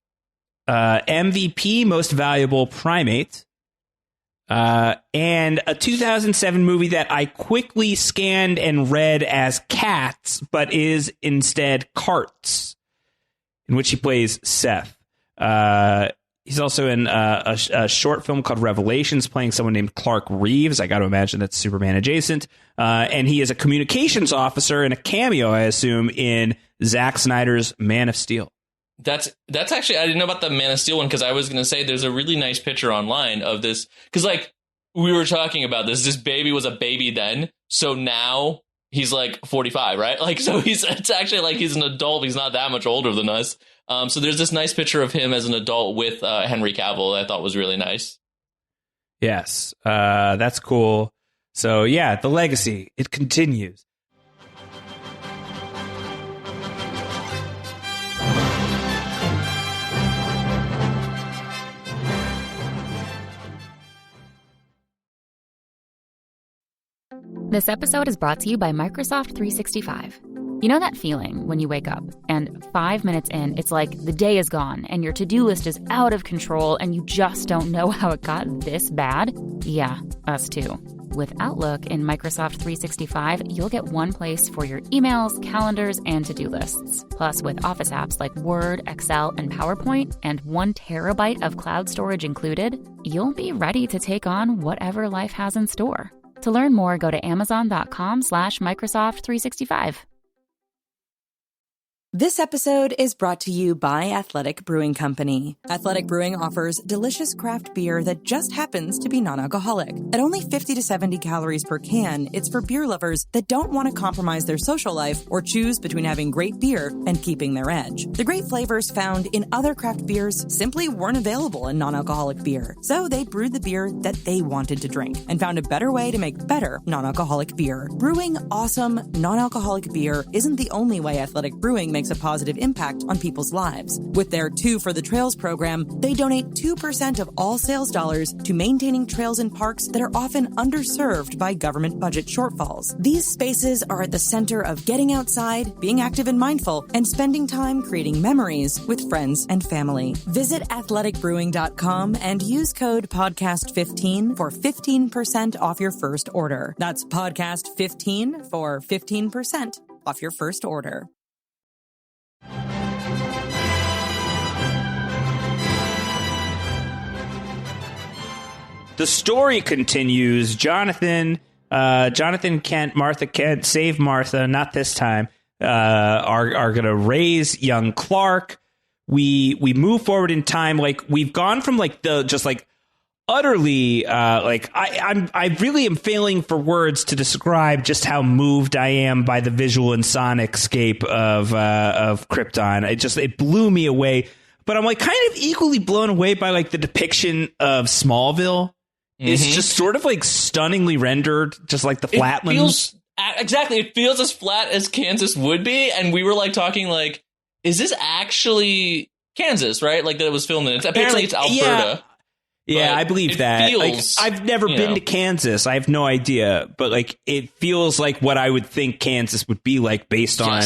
MVP Most Valuable Primate. And a 2007 movie that I quickly scanned and read as Cats, but is instead Carts, in which he plays Seth. He's also in a short film called Revelations, playing someone named Clark Reeves. I got to imagine that's Superman adjacent. And he is a communications officer in a cameo, I assume, in Zack Snyder's Man of Steel. That's actually, I didn't know about the Man of Steel one because I was going to say there's a really nice picture online of this. Because like we were talking about this baby was a baby then. So now he's like 45, right? Like, so it's actually like he's an adult. He's not that much older than us. So there's this nice picture of him as an adult with Henry Cavill that I thought was really nice. Yes, that's cool. So, yeah, the legacy, it continues. This episode is brought to you by Microsoft 365. You know that feeling when you wake up and 5 minutes in, it's like the day is gone and your to-do list is out of control and you just don't know how it got this bad? Yeah, us too. With Outlook in Microsoft 365, you'll get one place for your emails, calendars, and to-do lists. Plus, with Office apps like Word, Excel, and PowerPoint, and 1 terabyte of cloud storage included, you'll be ready to take on whatever life has in store. To learn more, go to amazon.com/Microsoft 365. This episode is brought to you by Athletic Brewing Company. Athletic Brewing offers delicious craft beer that just happens to be non-alcoholic. At only 50 to 70 calories per can, it's for beer lovers that don't want to compromise their social life or choose between having great beer and keeping their edge. The great flavors found in other craft beers simply weren't available in non-alcoholic beer. So they brewed the beer that they wanted to drink and found a better way to make better non-alcoholic beer. Brewing awesome non-alcoholic beer isn't the only way Athletic Brewing makes a positive impact on people's lives. With their 2 for the Trails program, they donate 2% of all sales dollars to maintaining trails and parks that are often underserved by government budget shortfalls. These spaces are at the center of getting outside, being active and mindful, and spending time creating memories with friends and family. Visit athleticbrewing.com and use code podcast15 for 15% off your first order. That's podcast15 for 15% off your first order. The story continues. Jonathan Kent, Martha Kent, save Martha, not this time, are going to raise young Clark. We move forward in time. Like, we've gone from like the just like utterly I really am failing for words to describe just how moved I am by the visual and sonic scape of Krypton. It blew me away. But I'm like kind of equally blown away by like the depiction of Smallville is just sort of like stunningly rendered, just like the flatlands. Exactly. It feels as flat as Kansas would be. And we were like talking like, is this actually Kansas, right? Like that it was filmed in. Apparently it's Alberta. Yeah, I believe that. Feels, like, I've never been to Kansas. I have no idea. But like, it feels like what I would think Kansas would be like based on,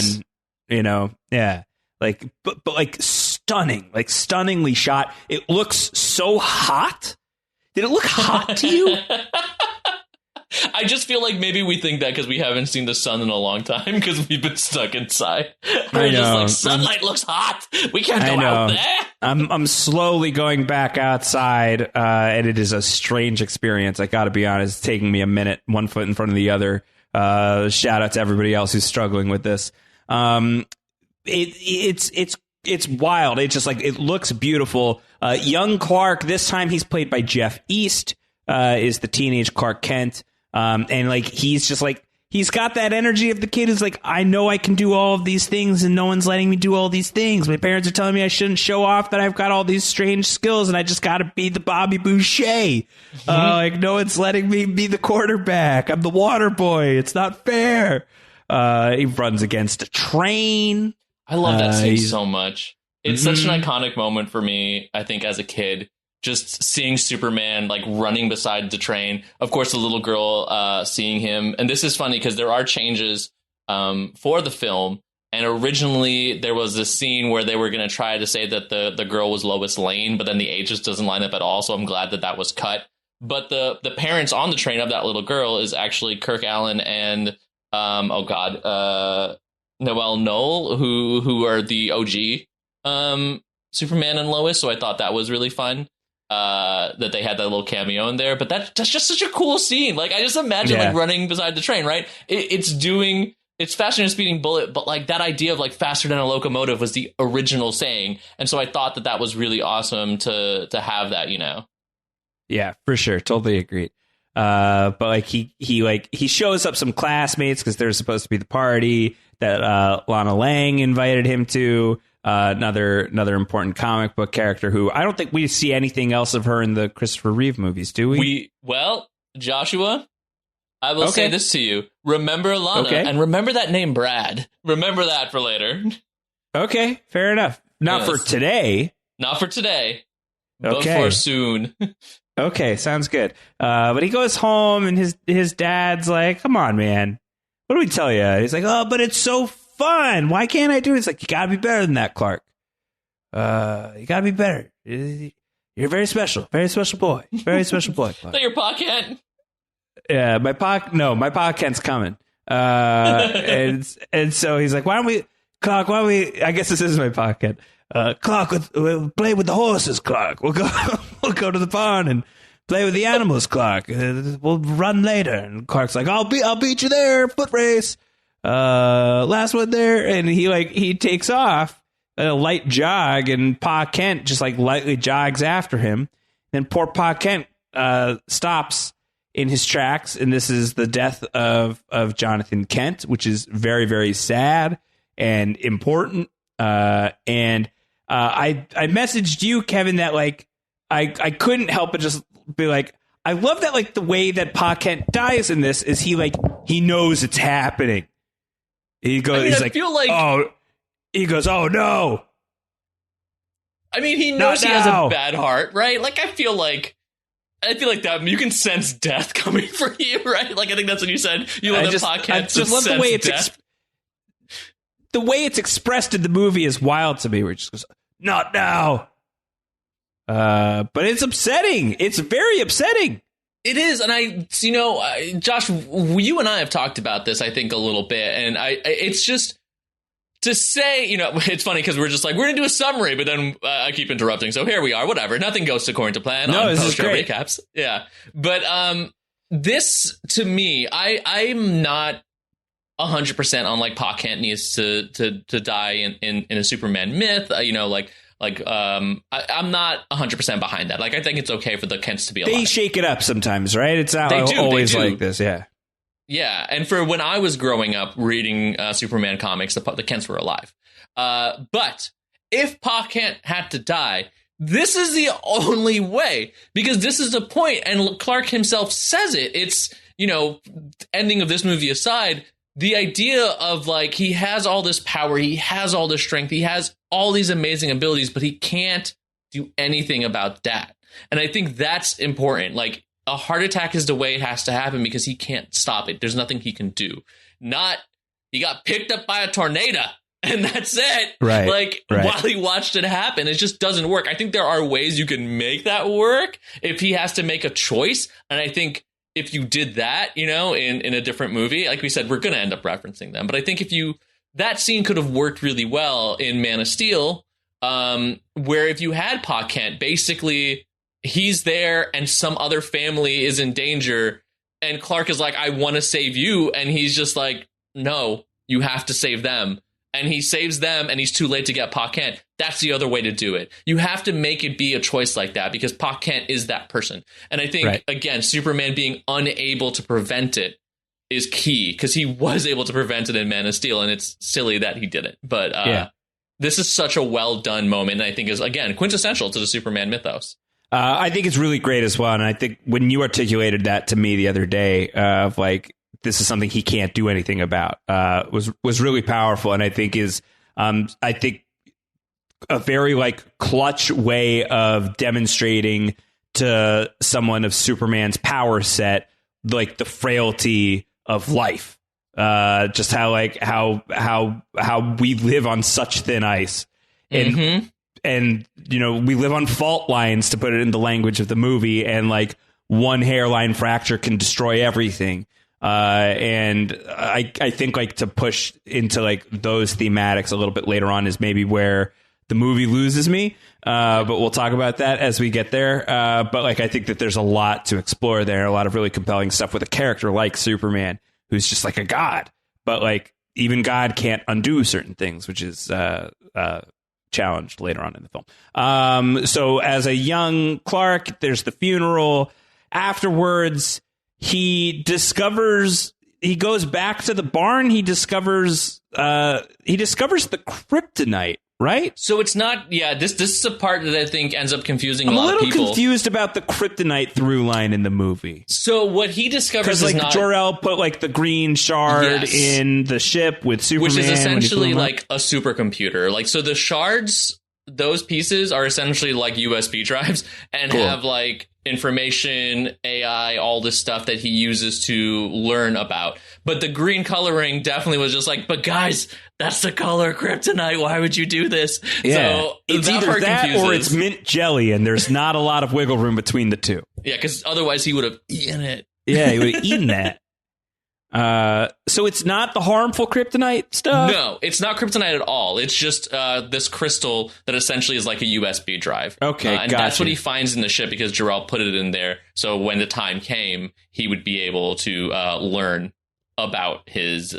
like, but like stunning, like stunningly shot. It looks so hot. Did it look hot to you? I just feel like maybe we think that because we haven't seen the sun in a long time because we've been stuck inside. We're just like, sunlight looks hot. We can't go out there. I'm slowly going back outside, and it is a strange experience. I got to be honest, it's taking me a minute, one foot in front of the other. Shout out to everybody else who's struggling with this. It's wild. It's just like, it looks beautiful. Young Clark, this time he's played by Jeff East, is the teenage Clark Kent. And like, he's just like, he's got that energy of the kid who's like, I know I can do all of these things and no one's letting me do all these things. My parents are telling me I shouldn't show off that I've got all these strange skills and I just got to be the Bobby Boucher. Like, no one's letting me be the quarterback. I'm the water boy. It's not fair. He runs against a train. I love that scene so much. It's such an iconic moment for me, I think, as a kid. Just seeing Superman like running beside the train. Of course, the little girl seeing him. And this is funny because there are changes for the film. And originally there was this scene where they were going to try to say that the girl was Lois Lane, but then the age just doesn't line up at all. So I'm glad that was cut. But the parents on the train of that little girl is actually Kirk Allen and Noel Knoll, who are the OG Superman and Lois. So I thought that was really fun. That they had that little cameo in there, but that's just such a cool scene. Like, I just imagine like running beside the train, right? It's faster than a speeding bullet, but like that idea of like faster than a locomotive was the original saying, and so I thought that was really awesome to have that, Yeah, for sure, totally agreed. But like he shows up some classmates because they're supposed to be the party that Lana Lang invited him to. Another important comic book character who I don't think we see anything else of her in the Christopher Reeve movies, do we? Well, Joshua, I will say this to you. Remember Lana and remember that name Brad. Remember that for later. Okay, fair enough. Not for today. Not for today. But for soon. Okay, sounds good. But he goes home and his dad's like, come on, man. What do we tell you? He's like, oh, but it's so fun. Why can't I do it? It's like, you gotta be better than that, Clark. You gotta be better. You're very special boy. Very special boy. Is that your Pa Kent? Yeah, my Pa Kent's coming. And so he's like, Clark, I guess this is my Pa Kent. Clark, we'll play with the horses, Clark. We'll go to the barn and play with the animals, Clark. We'll run later. And Clark's like, I'll beat you there, foot race. Last one there, and he takes off at a light jog, and Pa Kent just like lightly jogs after him. Then poor Pa Kent stops in his tracks, and this is the death of Jonathan Kent, which is very, very sad and important. And I messaged you, Kevin, that like I couldn't help but just be like, I love that like the way that Pa Kent dies in this is he knows it's happening. He goes, he goes, oh no. I mean, he knows he has a bad heart, right? Like, I feel like that you can sense death coming for you, right? Like, I think that's what you said. You love the podcast. I just love the way it's the way it's expressed in the movie is wild to me. Where it just goes, not now. But it's upsetting. It's very upsetting. It is, and Josh, you and I have talked about this, I think, a little bit, and it's just to say, it's funny because we're just like, we're going to do a summary, but then I keep interrupting, so here we are, whatever, nothing goes according to plan on post-show recaps. Yeah, but this, to me, I'm not 100% on, like, Pa Kent needs to die in a Superman myth, I'm not 100% behind that. Like, I think it's okay for the Kents to be alive. They shake it up sometimes, right? It's not always like this, yeah. Yeah, and for when I was growing up reading Superman comics, the Kents were alive. But if Pa Kent had to die, this is the only way, because this is the point, and Clark himself says it. It's, ending of this movie aside, the idea of like, he has all this power, he has all this strength, he has all these amazing abilities, but he can't do anything about that. And I think that's important. Like, a heart attack is the way it has to happen because he can't stop it. There's nothing he can do. Not, he got picked up by a tornado and that's it. Right. Like, while he watched it happen, it just doesn't work. I think there are ways you can make that work if he has to make a choice. And I think if you did that, in a different movie, like we said, we're going to end up referencing them. But I think that scene could have worked really well in Man of Steel, where if you had Pa Kent, basically he's there and some other family is in danger and Clark is like, I want to save you. And he's just like, no, you have to save them. And he saves them and he's too late to get Pa Kent. That's the other way to do it. You have to make it be a choice like that because Pa Kent is that person. And I think, again, Superman being unable to prevent it is key because he was able to prevent it in Man of Steel. And it's silly that he didn't. But this is such a well done moment. And I think is, again, quintessential to the Superman mythos. I think it's really great as well. And I think when you articulated that to me the other day of like, this is something he can't do anything about, was really powerful. And I think is a very like clutch way of demonstrating to someone of Superman's power set, like the frailty of life, just how we live on such thin ice. And, we live on fault lines, to put it in the language of the movie. And like one hairline fracture can destroy everything. And I think like to push into like those thematics a little bit later on is maybe where the movie loses me. But we'll talk about that as we get there. But like, I think that there's a lot to explore there. A lot of really compelling stuff with a character like Superman, who's just like a god. But like even God can't undo certain things, which is challenged later on in the film. So as a young Clark, there's the funeral. Afterwards, he goes back to the barn. He discovers the kryptonite, right? So it's not, this is a part that I think ends up confusing a lot of people. I'm a little confused about the kryptonite through line in the movie. So what he discovers is not... Jor-El put like the green shard in the ship with Superman. Which is essentially like a supercomputer. Like, so the shards, those pieces are essentially like USB drives and have like information, AI, all this stuff that he uses to learn about. But the green coloring definitely was just like, but guys, that's the color kryptonite. Why would you do this? Yeah. So it's either that or it's mint jelly, and there's not a lot of wiggle room between the two. Yeah, because otherwise he would have eaten it. Yeah, he would have eaten that. So it's not the harmful kryptonite stuff? No, it's not kryptonite at all. It's just this crystal that essentially is like a USB drive. Okay, and that's what he finds in the ship because Jor-El put it in there. So when the time came, he would be able to learn about his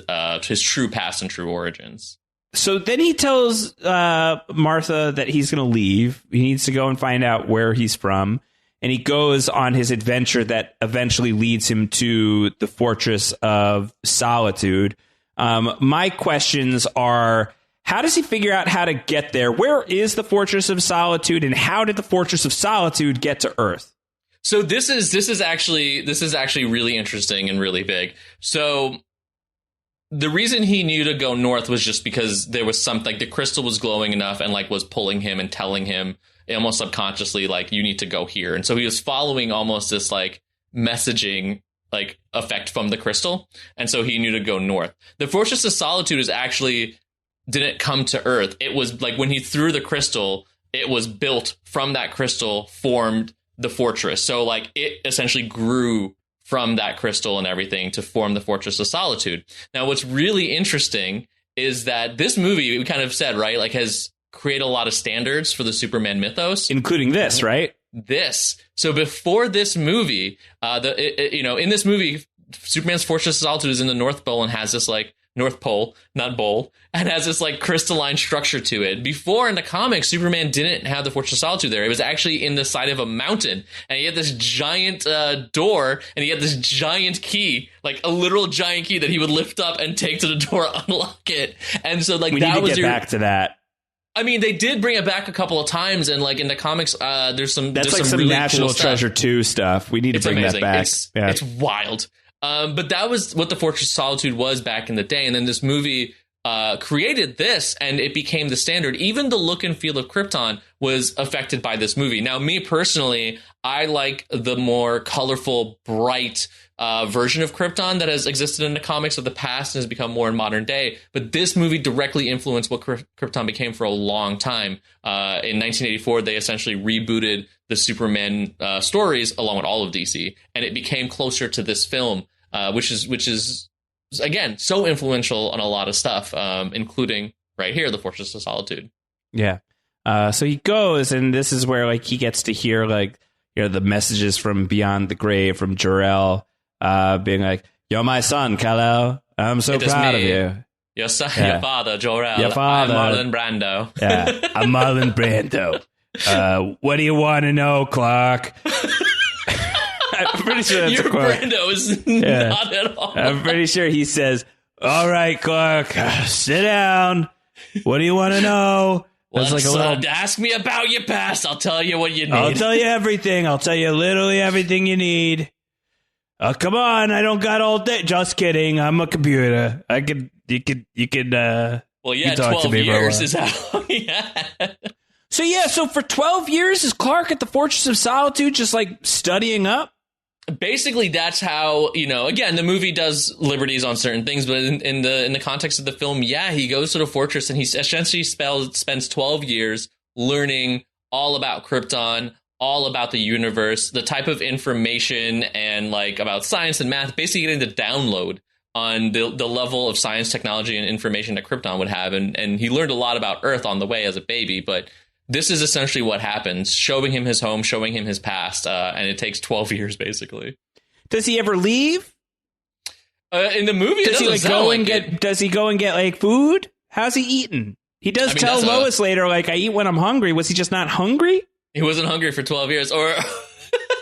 true past and true origins. So then he tells Martha that he's going to leave. He needs to go and find out where he's from. And he goes on his adventure that eventually leads him to the Fortress of Solitude. My questions are, how does he figure out how to get there? Where is the Fortress of Solitude? And how did the Fortress of Solitude get to Earth? So this is actually really interesting and really big. So the reason he knew to go north was just because there was something, like the crystal was glowing enough and like was pulling him and telling him almost subconsciously, like, you need to go here. And so he was following almost this like messaging like effect from the crystal. And so he knew to go north. The Fortress of Solitude is actually didn't come to Earth. It was like when he threw the crystal, it was built from that crystal, formed the fortress. So like it essentially grew from that crystal and everything to form the Fortress of Solitude. Now, what's really interesting is that this movie, we kind of said, right, like has created a lot of standards for the Superman mythos, including this, right? This. So before this movie, in this movie, Superman's Fortress of Solitude is in the North Pole and has this like North Pole, not bowl, and has this like crystalline structure to it. Before in the comics, Superman didn't have the Fortress of Solitude there. It was actually in the side of a mountain, and he had this giant door, and he had this giant key, like a literal giant key that he would lift up and take to the door, unlock it. And so like we need to get back to that. I mean, they did bring it back a couple of times, and like in the comics, there's some really National cool Treasure 2 stuff. We need to bring amazing. that back. It's wild. But that was what the Fortress of Solitude was back in the day, and then this movie created this, and it became the standard. Even the look and feel of Krypton was affected by this movie. Now, me personally, I like the more colorful, bright version of Krypton that has existed in the comics of the past and has become more in modern day. But this movie directly influenced what Krypton became for a long time. In 1984, they essentially rebooted the Superman stories along with all of DC, and it became closer to this film, which is again so influential on a lot of stuff, including right here, the Fortress of Solitude. Yeah. So he goes, and this is where like he gets to hear like the messages from beyond the grave from Jor-El. Being like, "You're my son, Kal-El. I'm so proud of you. Your son, your father, Jor-El. Your father, I'm Marlon Brando. Yeah, I'm Marlon Brando. What do you want to know, Clark?" I'm pretty sure that's your a quote. Brando is not at all. I'm pretty sure he says, "All right, Clark, sit down. What do you want to know?" Let's like a little. Ask me about your past. I'll tell you what you need. I'll tell you everything. I'll tell you literally everything you need. Come on, I don't got all day. Just kidding. I'm a computer. You could. Well, yeah, 12 years is how. Yeah. So for 12 years, is Clark at the Fortress of Solitude just like studying up? Basically, that's how, again, the movie does liberties on certain things, but in the context of the film, yeah, he goes to the fortress and he essentially spends 12 years learning all about Krypton, all about the universe, the type of information and like about science and math, basically getting the download on the level of science, technology, and information that Krypton would have. And he learned a lot about Earth on the way as a baby, but this is essentially what happens, showing him his home, showing him his past, and it takes 12 years, basically. Does he ever leave? In the movie, does he go and get like food? How's he eating? He does tell Lois later, like, I eat when I'm hungry. Was he just not hungry? He wasn't hungry for 12 years, or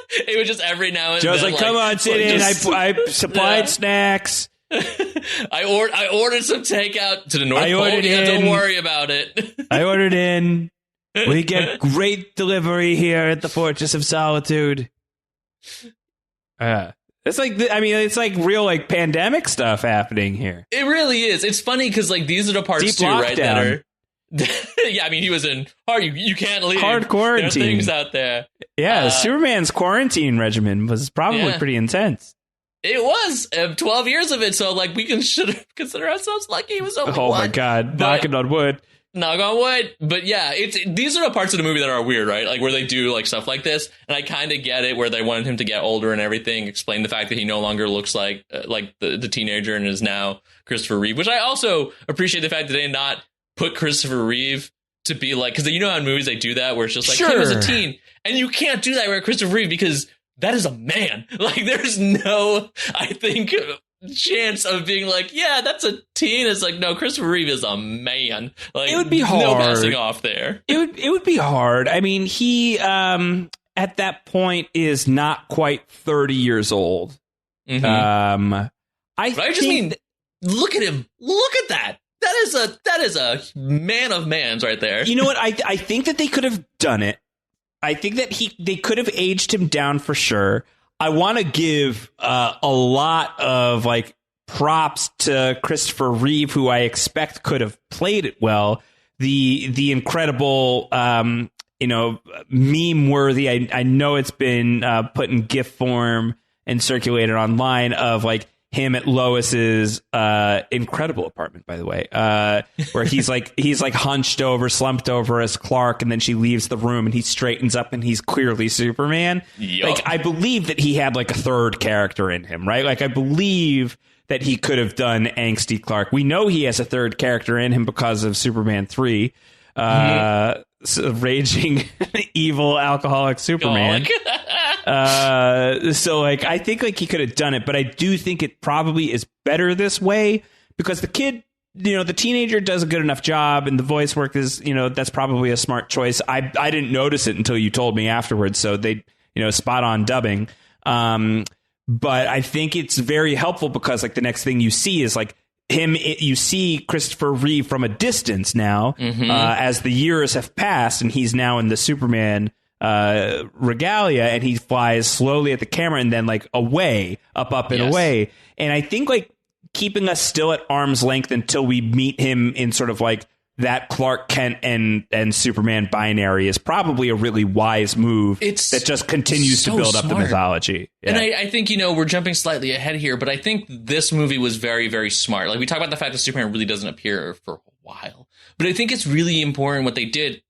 it was just every now and then. Joe's like, come on, sit in. I supplied snacks. I ordered some takeout to the North Pole. Don't worry about it. I ordered in. We get great delivery here at the Fortress of Solitude. It's like, it's like real like pandemic stuff happening here. It really is. It's funny because like these are the parts Deep too, lockdown. right? That are. Yeah, I mean, he was in hard. You can't leave. Hard quarantine. There are things out there. Yeah, Superman's quarantine regimen was probably pretty intense. It was 12 years of it, so like we should consider ourselves lucky. It was only one. My God, knocking on wood. Knock on wood. But yeah, these are the parts of the movie that are weird, right? Like where they do like stuff like this, and I kind of get it, where they wanted him to get older and everything. Explain the fact that he no longer looks like the teenager and is now Christopher Reeve, which I also appreciate the fact that they did not put Christopher Reeve to be like, because how in movies they do that where it's just like him as a teen, and you can't do that with Christopher Reeve because that is a man. Like there's no, I think, chance of being like, yeah, that's a teen. It's like, no, Christopher Reeve is a man. Like it would be hard. No passing off there. It would be hard. I mean, he at that point is not quite 30 years old. Mm-hmm. I just mean, look at him. Look at that. That is a man of mans right there. You know what? I think that they could have done it. I think that they could have aged him down for sure. I want to give a lot of like props to Christopher Reeve, who I expect could have played it well. The incredible, meme worthy. I know it's been put in GIF form and circulated online of like him at Lois's incredible apartment, by the way, where he's like hunched over, slumped over as Clark, and then she leaves the room and he straightens up and he's clearly Superman. Yep. Like I believe that he had like a third character in him, right? Like I believe that he could have done angsty Clark. We know he has a third character in him because of Superman 3. Raging evil alcoholic Superman. So like I think like he could have done it, but I do think it probably is better this way because the kid, the teenager does a good enough job and the voice work is, that's probably a smart choice. I didn't notice it until you told me afterwards, so they, spot on dubbing. But I think it's very helpful because like the next thing you see is like you see Christopher Reeve from a distance now, as the years have passed, and he's now in the Superman regalia, and he flies slowly at the camera and then like away, up and away. And I think like keeping us still at arm's length until we meet him in sort of like that Clark Kent and Superman binary is probably a really wise move. That just continues to build up the mythology. Yeah. And I think, we're jumping slightly ahead here, but I think this movie was very, very smart. Like we talk about the fact that Superman really doesn't appear for a while, but I think it's really important what they did,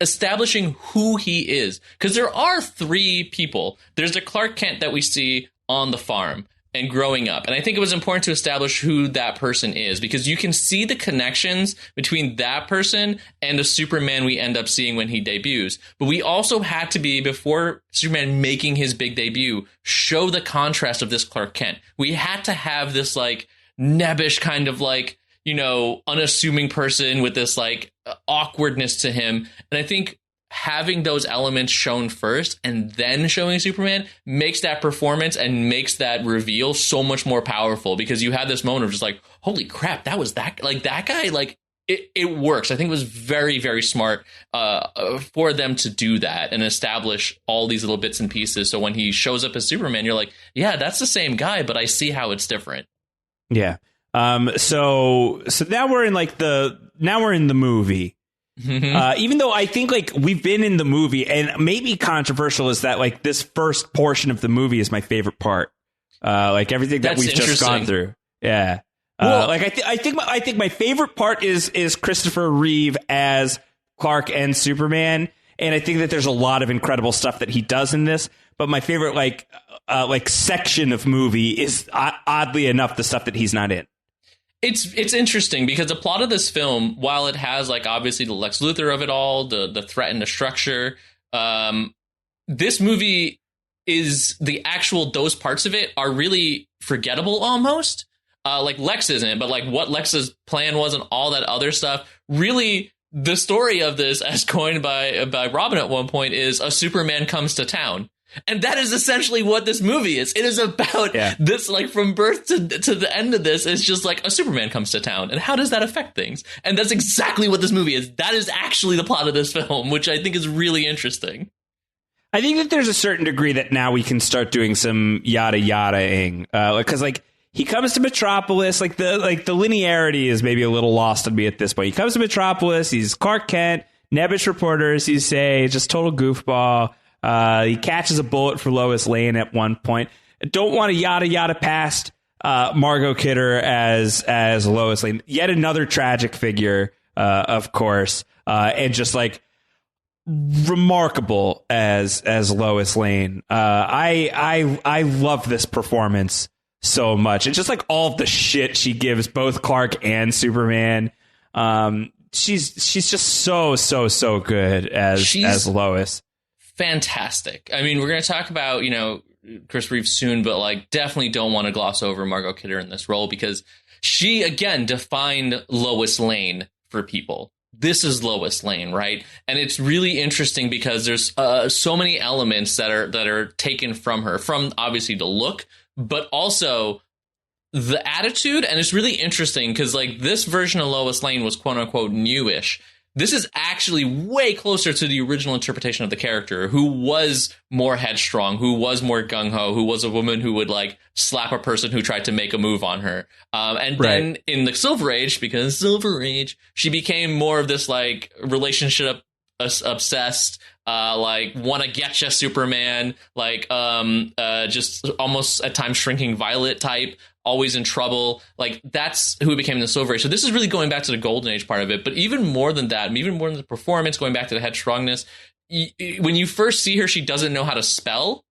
establishing who he is. Because there are three people. There's the Clark Kent that we see on the farm and growing up. And I think it was important to establish who that person is, because you can see the connections between that person and the Superman we end up seeing when he debuts. But we also had to be, before Superman making his big debut, show the contrast of this Clark Kent. We had to have this like nebbish kind of like, unassuming person with this like awkwardness to him. And I think having those elements shown first and then showing Superman makes that performance and makes that reveal so much more powerful, because you had this moment of just like, holy crap, that was that guy. Like it works. I think it was very, very smart for them to do that and establish all these little bits and pieces. So when he shows up as Superman, you're like, yeah, that's the same guy, but I see how it's different. Yeah. So now we're in the movie. Even though I think like we've been in the movie, and maybe controversial is that like this first portion of the movie is my favorite part. Like everything that we've just gone through. Yeah. Well, like I think my favorite part is Christopher Reeve as Clark and Superman. And I think that there's a lot of incredible stuff that he does in this. But my favorite like section of movie is oddly enough the stuff that he's not in. It's interesting because the plot of this film, while it has like obviously the Lex Luthor of it all, the threat and the structure, this movie is those parts of it are really forgettable almost. Like Lex isn't, but like what Lex's plan was and all that other stuff. Really, the story of this, as coined by Robin at one point, is a Superman comes to town. And that is essentially what this movie is. It is about this, like from birth to the end of this, it's just like a Superman comes to town. And how does that affect things? And that's exactly what this movie is. That is actually the plot of this film, which I think is really interesting. I think that there's a certain degree that now we can start doing some yada yada-ing. Because like he comes to Metropolis, like the linearity is maybe a little lost on me at this point. He comes to Metropolis, he's Clark Kent, nebbish reporters, you say, just total goofball. He catches a bullet for Lois Lane at one point. Don't want to yada yada past Margot Kidder as Lois Lane. Yet another tragic figure, of course, and just like remarkable as Lois Lane. I love this performance so much. It's just like all of the shit she gives both Clark and Superman. She's just so good as Lois. Fantastic. I mean, we're going to talk about, Chris Reeve soon, but like definitely don't want to gloss over Margot Kidder in this role, because she, again, defined Lois Lane for people. This is Lois Lane, right? And it's really interesting because there's so many elements that are taken from her, from obviously the look, but also the attitude. And it's really interesting because like this version of Lois Lane was quote unquote newish. This is actually way closer to the original interpretation of the character, who was more headstrong, who was more gung-ho, who was a woman who would like slap a person who tried to make a move on her. Then in the Silver Age, because Silver Age, she became more of this like relationship obsessed, like wanna getcha Superman, like just almost at times shrinking Violet type, always in trouble. Like that's who became the Silver Age. So this is really going back to the Golden Age part of it. But even more than that, even more than the performance, going back to the headstrongness, when you first see her, she doesn't know how to spell.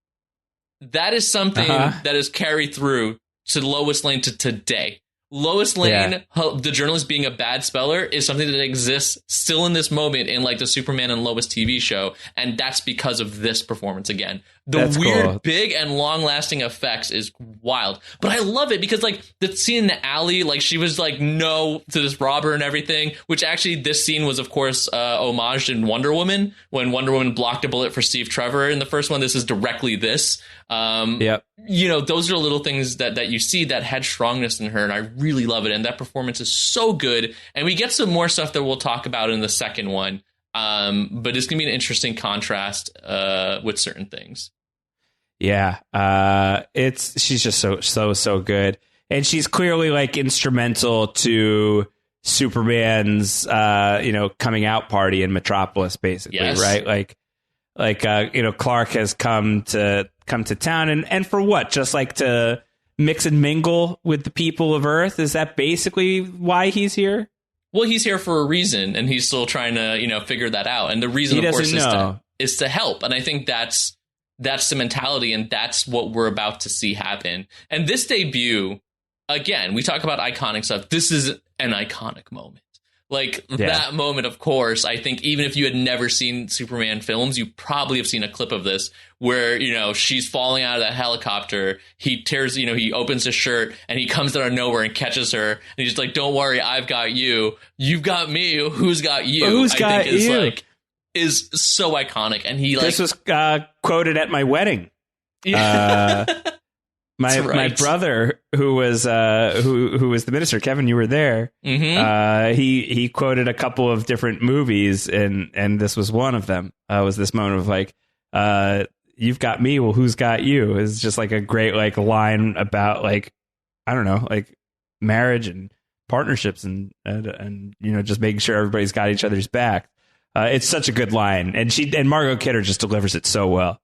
That is something that is carried through to Lois Lane to today. Lois Lane, the journalist being a bad speller, is something that exists still in this moment in like the Superman and Lois TV show. And that's because of this performance again. The weird, cool. big and long lasting effects is wild. But I love it because like the scene in the alley, like she was like no to this robber and everything, which actually this scene was, of course, homaged in Wonder Woman when Wonder Woman blocked a bullet for Steve Trevor in the first one. This is directly this. Yep. You know, those are little things that you see that had strongness in her. And I really love it. And that performance is so good. And we get some more stuff that we'll talk about in the second one. But it's going to be an interesting contrast with certain things. Yeah. She's just so good. And she's clearly like instrumental to Superman's, coming out party in Metropolis, basically. Yes. Right. Like, Clark has come to town and for what? Just like to mix and mingle with the people of Earth. Is that basically why he's here? Well, he's here for a reason, and he's still trying to, figure that out. And the reason, of course, is to help. And I think that's the mentality, and that's what we're about to see happen. And this debut, again, we talk about iconic stuff. This is an iconic moment. Like that moment, of course, I think even if you had never seen Superman films, you probably have seen a clip of this where, she's falling out of that helicopter. He tears, he opens his shirt and he comes out of nowhere and catches her. And he's just like, don't worry, I've got you. You've got me. Who's got you? I think is so iconic. And this was quoted at my wedding. My brother, who was the minister, Kevin, you were there. Mm-hmm. He quoted a couple of different movies, and this was one of them. Was this moment of like, "You've got me, well, who's got you?" Is just like a great like line about like, I don't know, like marriage and partnerships and just making sure everybody's got each other's back. It's such a good line, and Margot Kidder just delivers it so well.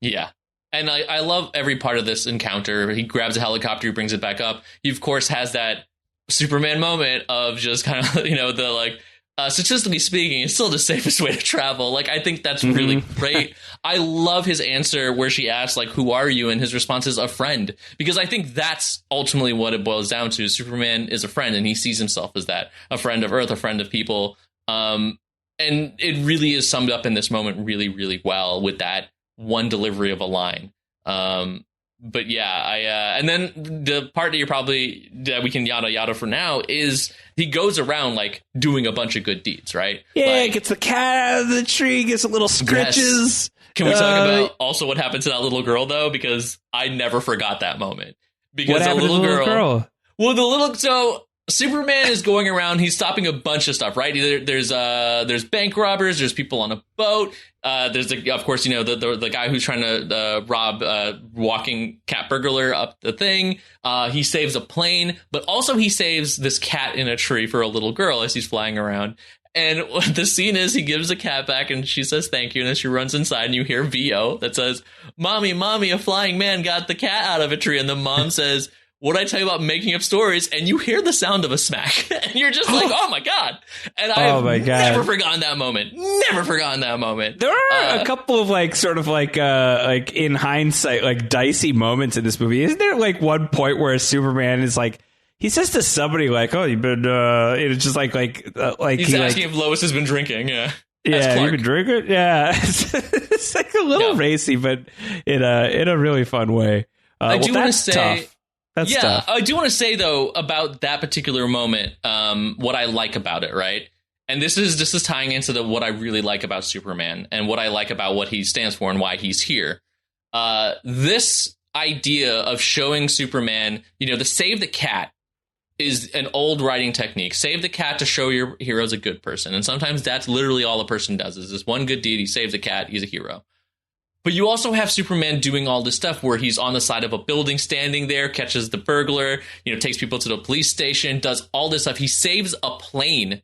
Yeah. And I love every part of this encounter. He grabs a helicopter, he brings it back up. He, of course, has that Superman moment of just kind of, the like, statistically speaking, it's still the safest way to travel. Like, I think that's really great. I love his answer where she asks, like, who are you? And his response is a friend. Because I think that's ultimately what it boils down to. Superman is a friend, and he sees himself as that, a friend of Earth, a friend of people. And it really is summed up in this moment really, really well with that one delivery of a line. But yeah, and then the part that we can yada for now is he goes around like doing a bunch of good deeds, right? Yeah, like, gets the cat out of the tree, gets a little scritches. Yes. Can we talk about also what happened to that little girl though? Because I never forgot that moment. Because what happened to the little girl? Well, so Superman is going around. He's stopping a bunch of stuff, right? There's bank robbers. There's people on a boat. There's of course, the guy who's trying to rob walking cat burglar up the thing. He saves a plane, but also he saves this cat in a tree for a little girl as he's flying around. And the scene is he gives the cat back and she says thank you. And then she runs inside and you hear VO that says, Mommy, a flying man got the cat out of a tree. And the mom says, what'd I tell you about making up stories? And you hear the sound of a smack. And you're just like, oh, my God. And I've never forgotten that moment. Never forgotten that moment. There are a couple of like sort of like in hindsight, like dicey moments in this movie. Isn't there like one point where Superman is like, he says to somebody like, oh, you've been, it's just like he's asking if Lois has been drinking. Yeah. Yeah, you've been drinking? Yeah. It's like a little racy, but in a really fun way. I do want to say... Tough. That's tough. I do want to say, though, about that particular moment, what I like about it, right? And this is tying into what I really like about Superman and what I like about what he stands for and why he's here. This idea of showing Superman, the save the cat is an old writing technique. Save the cat to show your hero's a good person. And sometimes that's literally all a person does is this one good deed. He saves a cat. He's a hero. But you also have Superman doing all this stuff where he's on the side of a building standing there, catches the burglar, takes people to the police station, does all this stuff. He saves a plane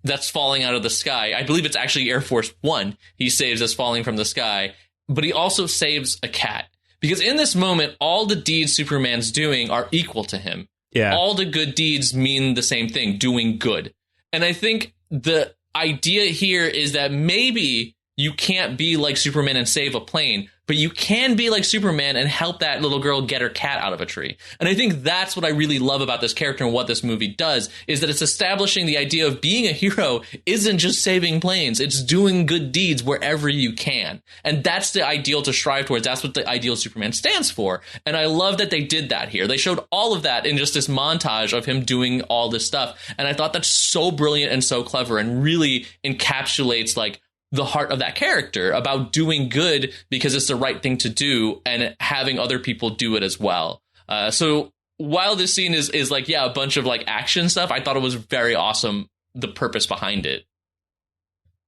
that's falling out of the sky. I believe it's actually Air Force One he saves that's falling from the sky. But he also saves a cat. Because in this moment, all the deeds Superman's doing are equal to him. Yeah. All the good deeds mean the same thing, doing good. And I think the idea here is that maybe you can't be like Superman and save a plane, but you can be like Superman and help that little girl get her cat out of a tree. And I think that's what I really love about this character and what this movie does, is that it's establishing the idea of being a hero isn't just saving planes. It's doing good deeds wherever you can. And that's the ideal to strive towards. That's what the ideal Superman stands for. And I love that they did that here. They showed all of that in just this montage of him doing all this stuff. And I thought that's so brilliant and so clever and really encapsulates like the heart of that character about doing good because it's the right thing to do and having other people do it as well. So while this scene is like, yeah, a bunch of like action stuff, I thought it was very awesome, the purpose behind it.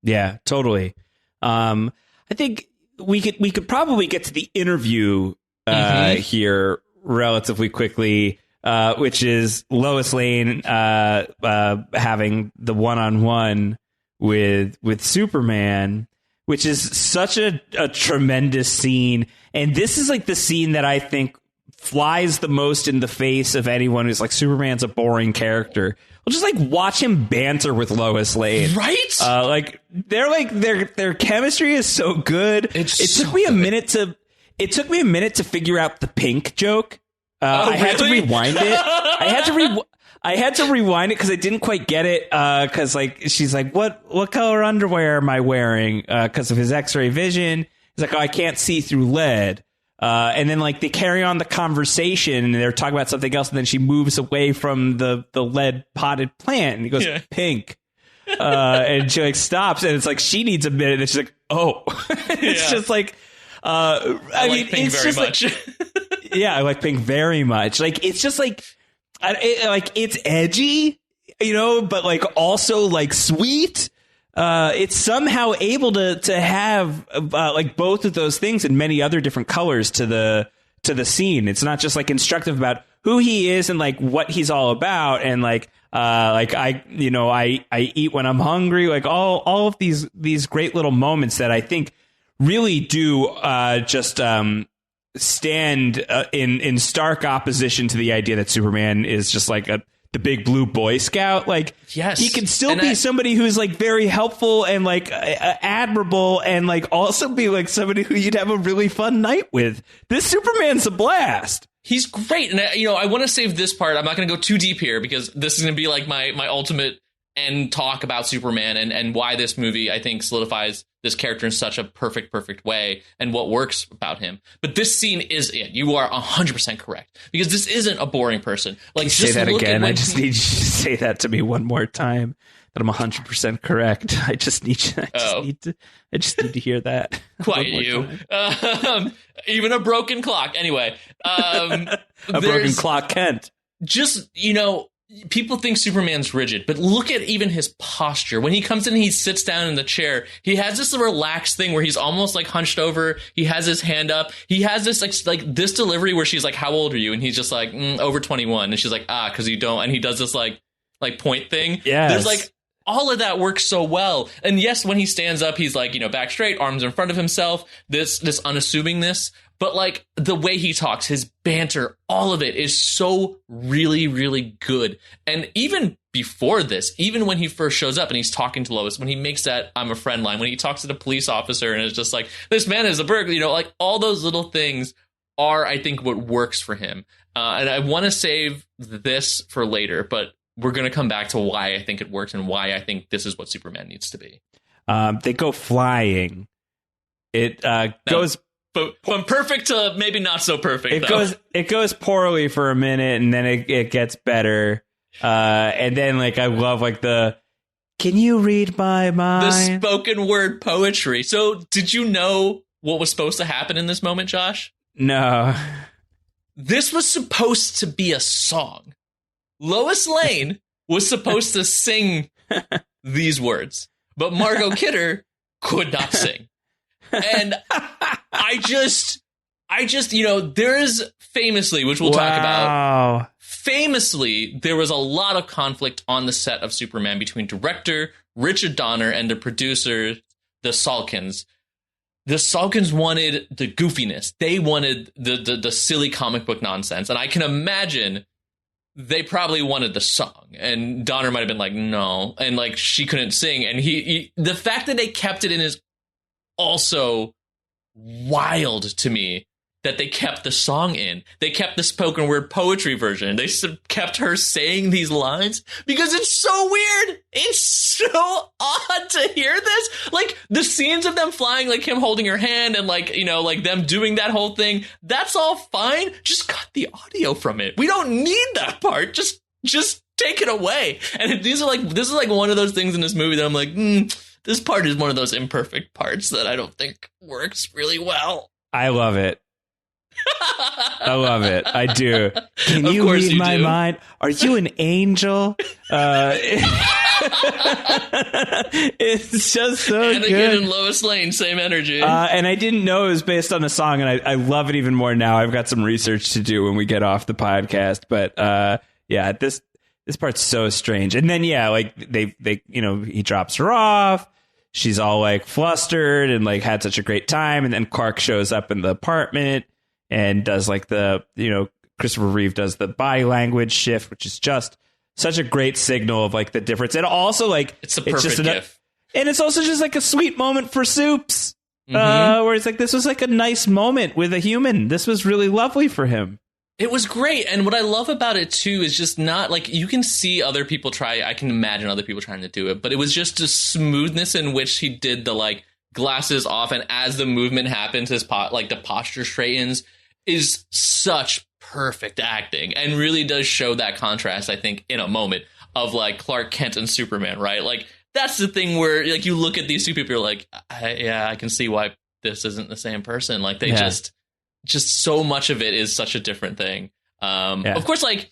Yeah, totally. I think we could probably get to the interview here relatively quickly, which is Lois Lane having the one-on-one with Superman, which is such a tremendous scene. And this is like the scene that I think flies the most in the face of anyone who's like, Superman's a boring character. Well, just like watch him banter with Lois Lane. Right? Like their chemistry is so good. It took me a minute to figure out the pink joke. I had to rewind it. I had to rewind it because I didn't quite get it. Because like she's like, what color underwear am I wearing? Because of his X-ray vision. He's like, oh, I can't see through lead. And then like they carry on the conversation and they're talking about something else. And then she moves away from the lead potted plant and he goes, pink. And she like stops and it's like she needs a minute. And she's like, oh, it's just like, I mean, pink it's very just much. Like, yeah, I like pink very much. Like, it's just like, it's edgy, you know, but like also like sweet. It's somehow able to have like both of those things in many other different colors to the scene. It's not just like instructive about who he is and like what he's all about and like I eat when I'm hungry, like all of these great little moments that I think really do just stand in stark opposition to the idea that Superman is just like the big blue Boy Scout. Like, yes, he can still be somebody who's like very helpful and like admirable and like also be like somebody who you'd have a really fun night with. This Superman's a blast. He's great. And I want to save this part. I'm not going to go too deep here because this is going to be like my ultimate end talk about Superman and why this movie, I think, solidifies this character in such a perfect way and what works about him. But this scene is it. You are 100% correct because this isn't a boring person. Like, say that again. I just need you to say that to me one more time. That I'm 100% correct. I just need to hear that. Quiet you. Even a broken clock. Anyway, a broken clock, Kent. Just, people think Superman's rigid, but look at even his posture. When he comes in and he sits down in the chair, he has this relaxed thing where he's almost like hunched over. He has his hand up. He has this like this delivery where she's like, how old are you? And he's just like, over 21. And she's like, because you don't. And he does this like point thing. Yeah. There's like all of that works so well. And yes, when he stands up, he's like, back straight, arms in front of himself, this unassumingness. But like the way he talks, his banter, all of it is so really, really good. And even before this, even when he first shows up and he's talking to Lois, when he makes that I'm a friend line, when he talks to the police officer and it's just like, this man is a burglar, like all those little things are, I think, what works for him. And I want to save this for later, but we're going to come back to why I think it works and why I think this is what Superman needs to be. They go flying. It goes... But from perfect to maybe not so perfect. It goes poorly for a minute and then it gets better. And then like I love like can you read my mind? The spoken word poetry. So did you know what was supposed to happen in this moment, Josh? No. This was supposed to be a song. Lois Lane was supposed to sing these words, but Margot Kidder could not sing. And I just, there is famously, which we'll talk about, famously, there was a lot of conflict on the set of Superman between director Richard Donner and the producer, the Salkinds. The Salkinds wanted the goofiness. They wanted the silly comic book nonsense. And I can imagine they probably wanted the song. And Donner might have been like, no. And like, she couldn't sing. And he the fact that they kept it in his also wild to me that they kept the song in. They kept the spoken word poetry version. They kept her saying these lines because it's so weird. It's so odd to hear this. Like the scenes of them flying, like him holding her hand and like, you know, like them doing that whole thing. That's all fine. Just cut the audio from it. We don't need that part. Just take it away. And this is like one of those things in this movie that I'm like, this part is one of those imperfect parts that I don't think works really well. I love it. I love it. I do. Can you read my mind? Are you an angel? It's just so Anakin good. and Lois Lane, same energy. And I didn't know it was based on a song, and I love it even more now. I've got some research to do when we get off the podcast, but yeah, this part's so strange. And then like they you know, he drops her off. She's all like flustered and like had such a great time, and then Clark shows up in the apartment and does like the, you know, Christopher Reeve does the body language shift, which is just such a great signal of like the difference. And also like it's a perfect gif. And it's also just like a sweet moment for Soups, where it's like, this was like a nice moment with a human. This was really lovely for him. It was great. And what I love about it, too, is just not like you can see other people try. I can imagine other people trying to do it. But it was just a smoothness in which he did the like glasses off. And as the movement happens, like the posture straightens is such perfect acting and really does show that contrast, I think, in a moment of like Clark Kent and Superman. Right. Like that's the thing where like you look at these two people, you're like, I can see why this isn't the same person. Like they just so much of it is such a different thing. Of course, like,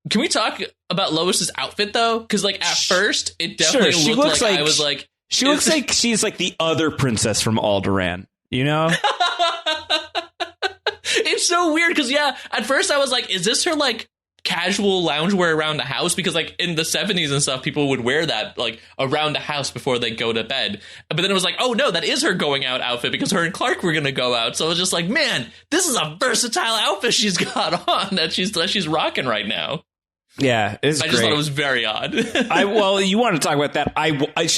can we talk about Lois's outfit, though? Because, like, at first, it definitely looked like I was like... She looks like she's like the other princess from Alderaan, you know? It's so weird because, at first I was like, is this her, like, casual loungewear around the house? Because, like, in the 70s and stuff, people would wear that, like, around the house before they go to bed. But then it was like, oh, no, that is her going out outfit because her and Clark were going to go out. So I was just like, man, this is a versatile outfit she's got on that she's rocking right now. Yeah, it's I just thought it was very odd. Well, you want to talk about that. I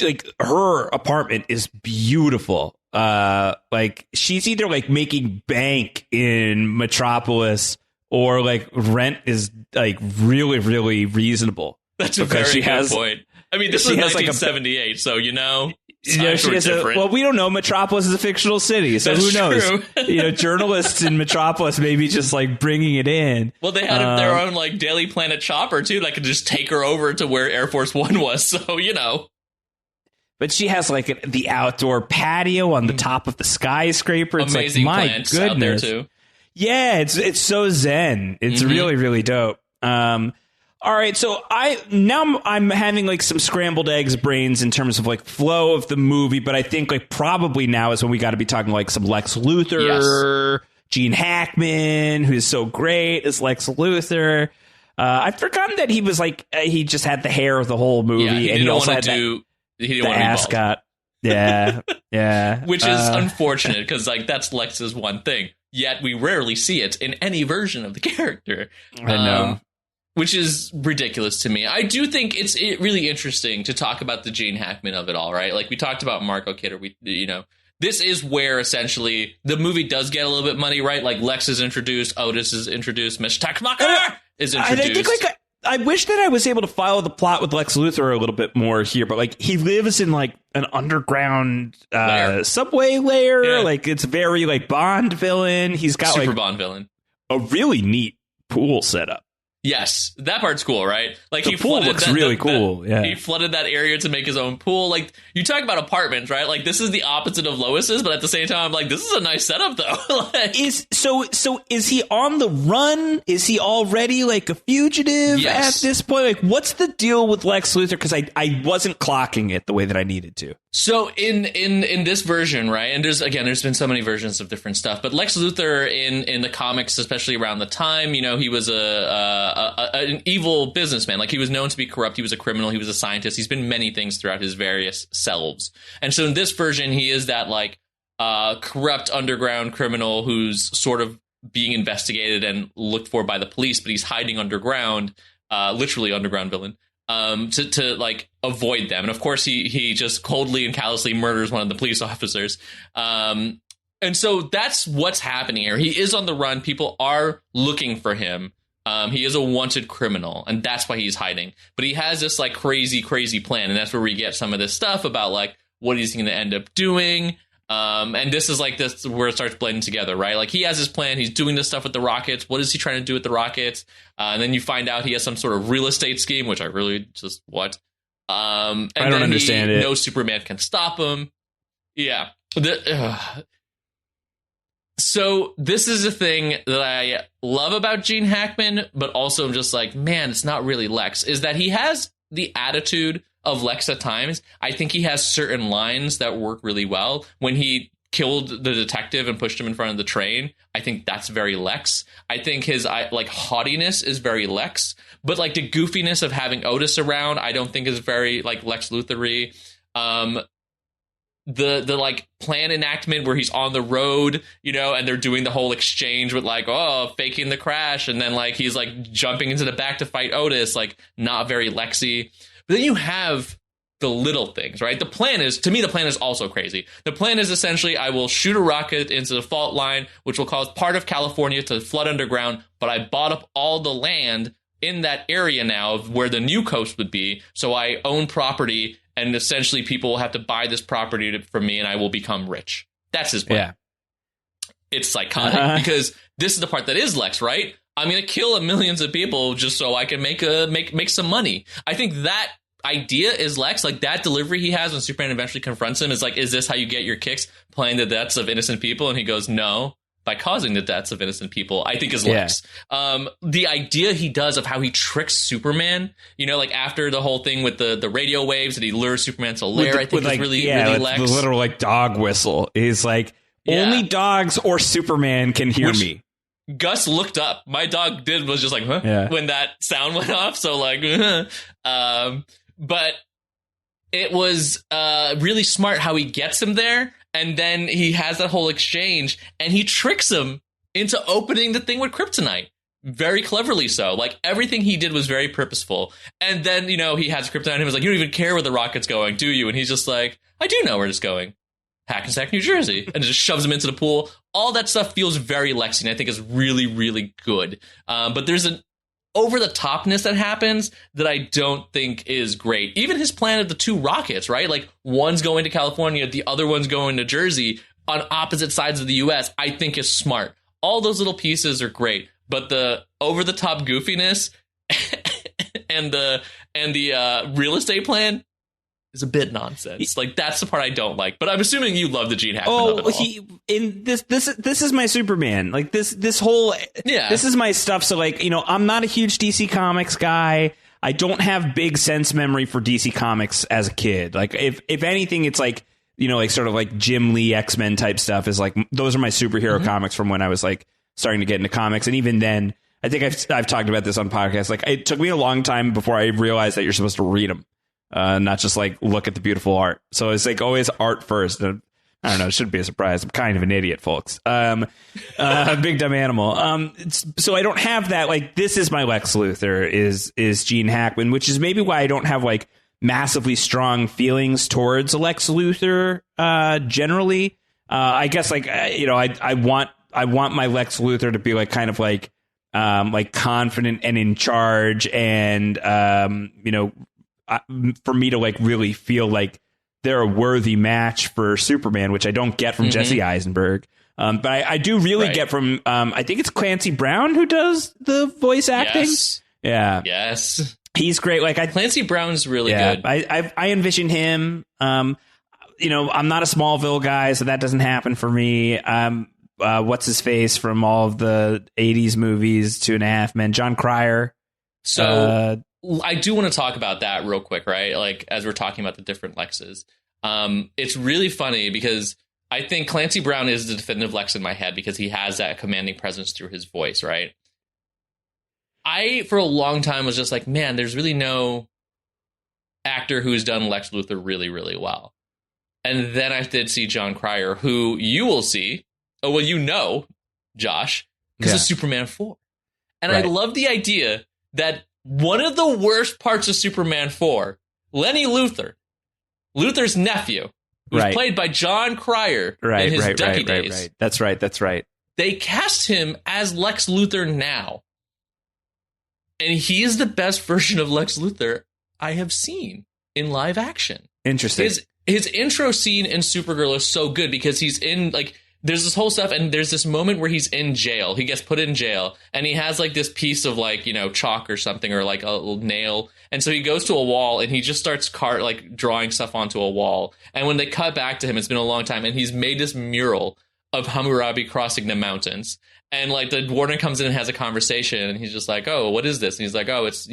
like her apartment is beautiful. Like she's either like making bank in Metropolis or like rent is like really, really reasonable. That's a very good point. I mean, this was 1978, like so, you know, well, we don't know. Metropolis is a fictional city, so That's who knows? True. You know, journalists in Metropolis maybe just like bringing it in. Well, they had their own like Daily Planet chopper too that could just take her over to where Air Force One was. So, you know. But she has like the outdoor patio on the top of the skyscraper. It's amazing like, my plants goodness. out there too. Yeah, it's so zen. It's really, really dope. All right, so I'm having like some scrambled eggs brains in terms of like flow of the movie, but I think like probably now is when we got to be talking like some Lex Luthor, Gene Hackman, who's so great as Lex Luthor. I've forgotten that he was like he just had the hair of the whole movie, and he also had the ascot. Yeah, yeah, which is unfortunate because like that's Lex's one thing. Yet we rarely see it in any version of the character. I know. Which is ridiculous to me. I do think it's really interesting to talk about the Gene Hackman of it all, right? Like we talked about Margot Kidder. This is where essentially the movie does get a little bit money, right? Like Lex is introduced, Otis is introduced, Mish Takmaka is introduced. I think like I wish that I was able to follow the plot with Lex Luthor a little bit more here, but like he lives in like an underground subway layer. Yeah. Like it's very like Bond villain. He's got super like Bond villain. A really neat pool setup. Yes, that part's cool, right? Like the pool looks really cool. Yeah, he flooded that area to make his own pool. Like you talk about apartments, right? Like this is the opposite of Lois's, but at the same time, I'm like, this is a nice setup, though. Like, so is he on the run? Is he already like a fugitive at this point? Like, what's the deal with Lex Luthor? Because I wasn't clocking it the way that I needed to. So in this version, right? And there's been so many versions of different stuff, but Lex Luthor in the comics, especially around the time, you know, he was an evil businessman. Like he was known to be corrupt. He was a criminal. He was a scientist. He's been many things throughout his various selves. And so in this version, he is that like corrupt underground criminal who's sort of being investigated and looked for by the police, but he's hiding underground, literally underground villain. to like avoid them. And of course, he just coldly and callously murders one of the police officers. And so that's what's happening here. He is on the run. People are looking for him. He is a wanted criminal, and that's why he's hiding. But he has this like crazy plan, and that's where we get some of this stuff about like what he's going to end up doing. And this is like this where it starts blending together, right? Like he has his plan. He's doing this stuff with the Rockets. What is he trying to do with the Rockets? And then you find out he has some sort of real estate scheme, which I really just what? And I don't understand it. No Superman can stop him. Yeah. So this is a thing that I love about Gene Hackman, but also I'm just like, man, it's not really Lex, is that he has the attitude of Lex at times. I think he has certain lines that work really well. When he killed the detective and pushed him in front of the train, I think that's very Lex. I think his like haughtiness is very Lex, but like the goofiness of having Otis around, I don't think is very like Lex Luthor-y. The like plan enactment where he's on the road, you know, and they're doing the whole exchange with like, oh, faking the crash, and then like he's like jumping into the back to fight Otis, like not very Lexy. But then you have the little things, right? The plan is, to me, the plan is also crazy. The plan is essentially, I will shoot a rocket into the fault line, which will cause part of California to flood underground, but I bought up all the land in that area now of where the new coast would be, so I own property, and essentially people will have to buy this property from me, and I will become rich. That's his plan. Yeah. It's psychotic because this is the part that is Lex, right? I'm going to kill millions of people just so I can make some money. I think that idea is Lex. Like that delivery he has when Superman eventually confronts him is like, is this how you get your kicks? Playing the deaths of innocent people? And he goes, no, by causing the deaths of innocent people, I think is Lex. The idea he does of how he tricks Superman, you know, like after the whole thing with the radio waves and he lures Superman to lair, I think is really Lex. The literal like dog whistle is like, only dogs or Superman can hear me. Gus looked up. My dog was just like, huh? Yeah. When that sound went off. So like, but it was really smart how he gets him there. And then he has that whole exchange and he tricks him into opening the thing with kryptonite. Very cleverly so. Like everything he did was very purposeful. And then, you know, he has kryptonite and he was like, you don't even care where the rocket's going, do you? And he's just like, I do know where it's going. Hackensack, New Jersey, and just shoves him into the pool. All that stuff feels very Lexi, and I think is really, really good. But there's an over-the-topness that happens that I don't think is great. Even his plan of the two rockets, right? Like, one's going to California, the other one's going to Jersey on opposite sides of the U.S., I think is smart. All those little pieces are great, but the over-the-top goofiness and the real estate plan is a bit nonsense. Like that's the part I don't like. But I'm assuming you love the Gene Hackman. This is my Superman. Like this whole this is my stuff. So like, you know, I'm not a huge DC Comics guy. I don't have big sense memory for DC Comics as a kid. Like if anything, it's like, you know, like sort of like Jim Lee X-Men type stuff is like those are my superhero comics from when I was like starting to get into comics. And even then, I think I've talked about this on podcasts. Like it took me a long time before I realized that you're supposed to read them. Not just like look at the beautiful art. So it's like always art first. I don't know. It shouldn't be a surprise. I'm kind of an idiot, folks. Big dumb animal. So I don't have that. Like this is my Lex Luthor is Gene Hackman, which is maybe why I don't have like massively strong feelings towards Lex Luthor. Generally, I guess like you know I want my Lex Luthor to be like kind of like confident and in charge and you know. For me to like really feel like they're a worthy match for Superman, which I don't get from Jesse Eisenberg. But I do really get from I think it's Clancy Brown who does the voice acting. Yes. Yeah. Yes. He's great. Like Clancy Brown's really good. I envision him. You know, I'm not a Smallville guy, so that doesn't happen for me. What's his face from all of the 80s movies, 2.5 Men, John Cryer. So I do want to talk about that real quick, right? Like, as we're talking about the different Lexes. It's really funny because I think Clancy Brown is the definitive Lex in my head because he has that commanding presence through his voice, right? I, for a long time, was just like, man, there's really no actor who's done Lex Luthor really, really well. And then I did see John Cryer, who you will see, you know, Josh, because of Superman 4. And I love the idea that one of the worst parts of Superman 4, Lenny Luthor, Luthor's nephew, who's played by John Cryer in his Ducky days. Right. That's right. They cast him as Lex Luthor now. And he is the best version of Lex Luthor I have seen in live action. Interesting. His intro scene in Supergirl is so good because he's in, like, there's this whole stuff, and there's this moment where he's in jail. He gets put in jail, and he has, like, this piece of, like, chalk or something, or, like, a little nail. And so he goes to a wall, and he just starts drawing stuff onto a wall. And when they cut back to him, it's been a long time, and he's made this mural of Hammurabi crossing the mountains. And, like, the warden comes in and has a conversation, and he's just like, oh, what is this? And he's like, oh, it's,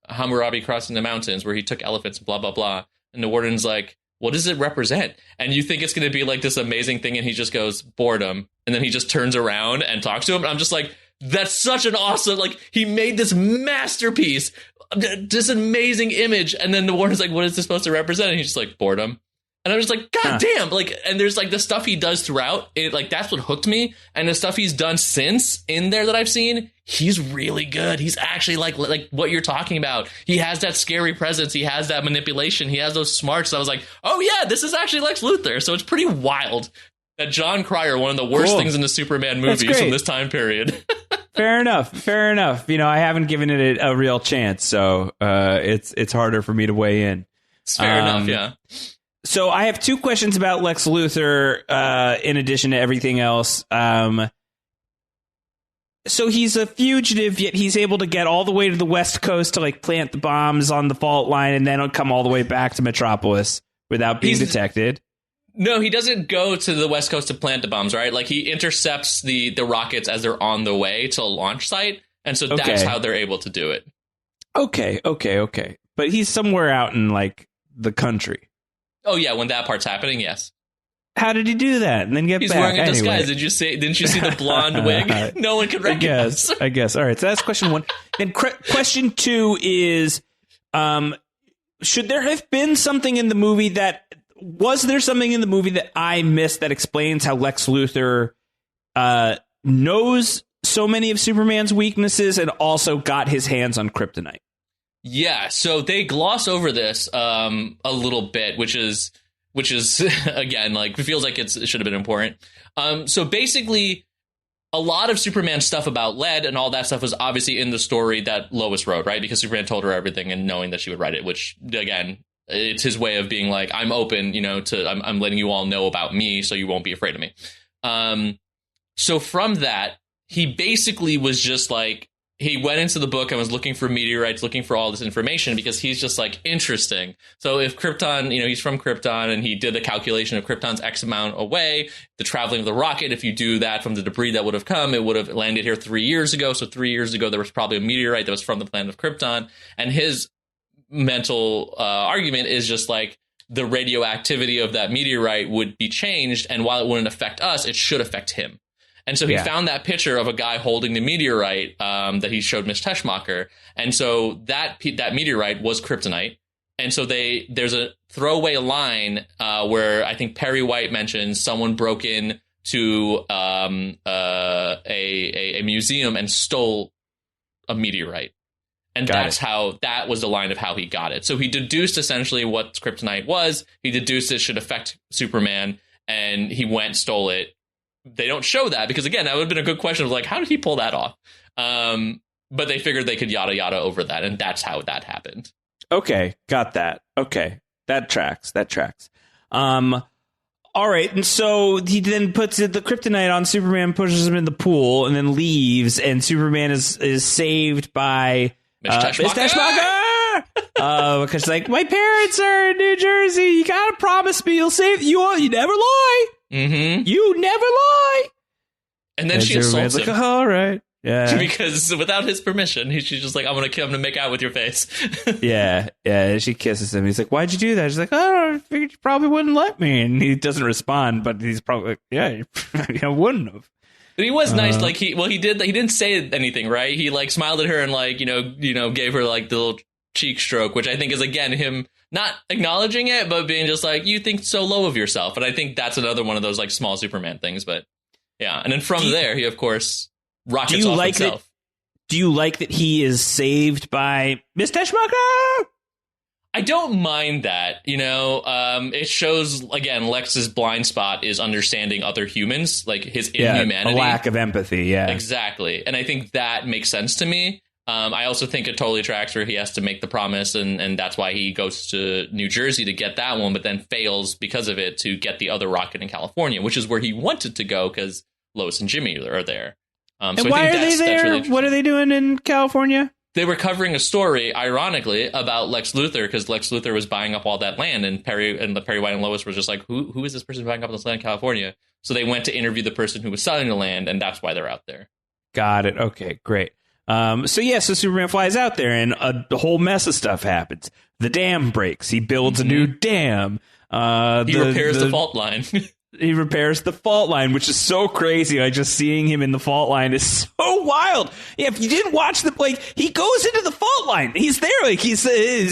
Hammurabi crossing the mountains where he took elephants, blah, blah, blah. And the warden's like, what does it represent? And you think it's going to be like this amazing thing, and he just goes, boredom. And then he just turns around and talks to him. And I'm just like, that's such an awesome, like, he made this masterpiece, this amazing image. And then the warden's like, what is this supposed to represent? And he's just like, boredom. And I was like, God damn, like, and there's like the stuff he does throughout it, like, that's what hooked me. And the stuff he's done since in there that I've seen, he's really good. He's actually like what you're talking about. He has that scary presence. He has that manipulation. He has those smarts. I was like, oh yeah, this is actually Lex Luthor. So it's pretty wild that John Cryer, one of the worst things in the Superman movies from this time period. Fair enough. I haven't given it a real chance, so it's harder for me to weigh in. It's fair enough, yeah. So I have two questions about Lex Luthor, in addition to everything else. So he's a fugitive, yet he's able to get all the way to the West Coast to, like, plant the bombs on the fault line, and then come all the way back to Metropolis without being detected. No, he doesn't go to the West Coast to plant the bombs, right? Like, he intercepts the rockets as they're on the way to a launch site, and so that's how they're able to do it. Okay. But he's somewhere out in, like, the country. Oh, yeah, when that part's happening, yes. How did he do that and then get back? He's wearing a disguise. Didn't you see the blonde wig? No one could recognize. I guess. All right, so that's question one. And question two is, should there have been something in the movie was there something in the movie that I missed that explains how Lex Luthor knows so many of Superman's weaknesses and also got his hands on kryptonite? Yeah, so they gloss over this a little bit, which is again, like, it feels like it should have been important. So basically, a lot of Superman stuff about lead and all that stuff was obviously in the story that Lois wrote, right? Because Superman told her everything and knowing that she would write it, which, again, it's his way of being like, I'm open, I'm letting you all know about me, so you won't be afraid of me. So from that, he basically was just like, he went into the book and was looking for meteorites, looking for all this information because he's just like, interesting. So if Krypton, he's from Krypton, and he did the calculation of Krypton's X amount away, the traveling of the rocket, if you do that from the debris that would have come, it would have landed here 3 years ago. So 3 years ago, there was probably a meteorite that was from the planet of Krypton. And his mental argument is just like, the radioactivity of that meteorite would be changed. And while it wouldn't affect us, it should affect him. And so he found that picture of a guy holding the meteorite that he showed Miss Teschmacher. And so that meteorite was kryptonite. And so there's a throwaway line where I think Perry White mentions someone broke in to a museum and stole a meteorite. And that was the line of how he got it. So he deduced essentially what kryptonite was. He deduced it should affect Superman, and he went, stole it. They don't show that because, again, that would have been a good question of like, how did he pull that off? But they figured they could yada yada over that. And that's how that happened. OK, got that. OK, that tracks. All right. And so he then puts the kryptonite on Superman, pushes him in the pool and then leaves. And Superman is saved by Miss Teschmacher. Because like, my parents are in New Jersey. You got to promise me you'll save you never lie. Mm-hmm. You never lie. And then she assaults him. Like, all right. Yeah. Because without his permission, she's just like, I'm going to make out with your face. Yeah. She kisses him. He's like, why'd you do that? She's like, oh, I figured you probably wouldn't let me. And he doesn't respond, but he's probably like, yeah, you wouldn't have. But he was nice. Like he didn't say anything, right? He like smiled at her and like, gave her like the little cheek stroke, which I think is, again, him not acknowledging it, but being just like, you think so low of yourself. And I think that's another one of those like small Superman things. But yeah. And then from there, he, of course, rockets off himself. do you like that he is saved by Miss Teschmacher? I don't mind that, it shows, again, Lex's blind spot is understanding other humans, like his inhumanity. A lack of empathy, yeah. Exactly. And I think that makes sense to me. I also think it totally tracks where he has to make the promise, and that's why he goes to New Jersey to get that one, but then fails because of it to get the other rocket in California, which is where he wanted to go because Lois and Jimmy are there. And so why are they there? Really, what are they doing in California? They were covering a story, ironically, about Lex Luthor, because Lex Luthor was buying up all that land, and Perry White and Lois were just like, who is this person buying up this land in California? So they went to interview the person who was selling the land, and that's why they're out there. Got it. Okay, great. So Superman flies out there, and a whole mess of stuff happens. The dam breaks. He builds a new dam. He repairs the fault line. He repairs the fault line, which is so crazy. Like, just seeing him in the fault line is so wild. Yeah, if you didn't watch he goes into the fault line. He's there, like he's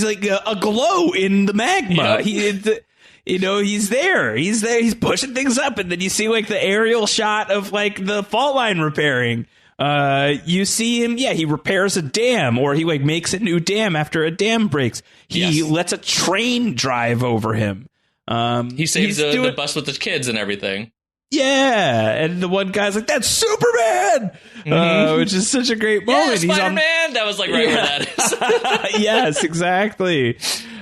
like a glow in the magma. Yep. He's there. He's pushing things up, and then you see like the aerial shot of like the fault line repairing. You see him. Yeah, he repairs a dam, or he like makes a new dam after a dam breaks. He lets a train drive over him. He saves the bus with the kids and everything. Yeah, and the one guy's like, "That's Superman," which is such a great moment. Yeah, Spider-Man. That was like right where that is. Yes, exactly.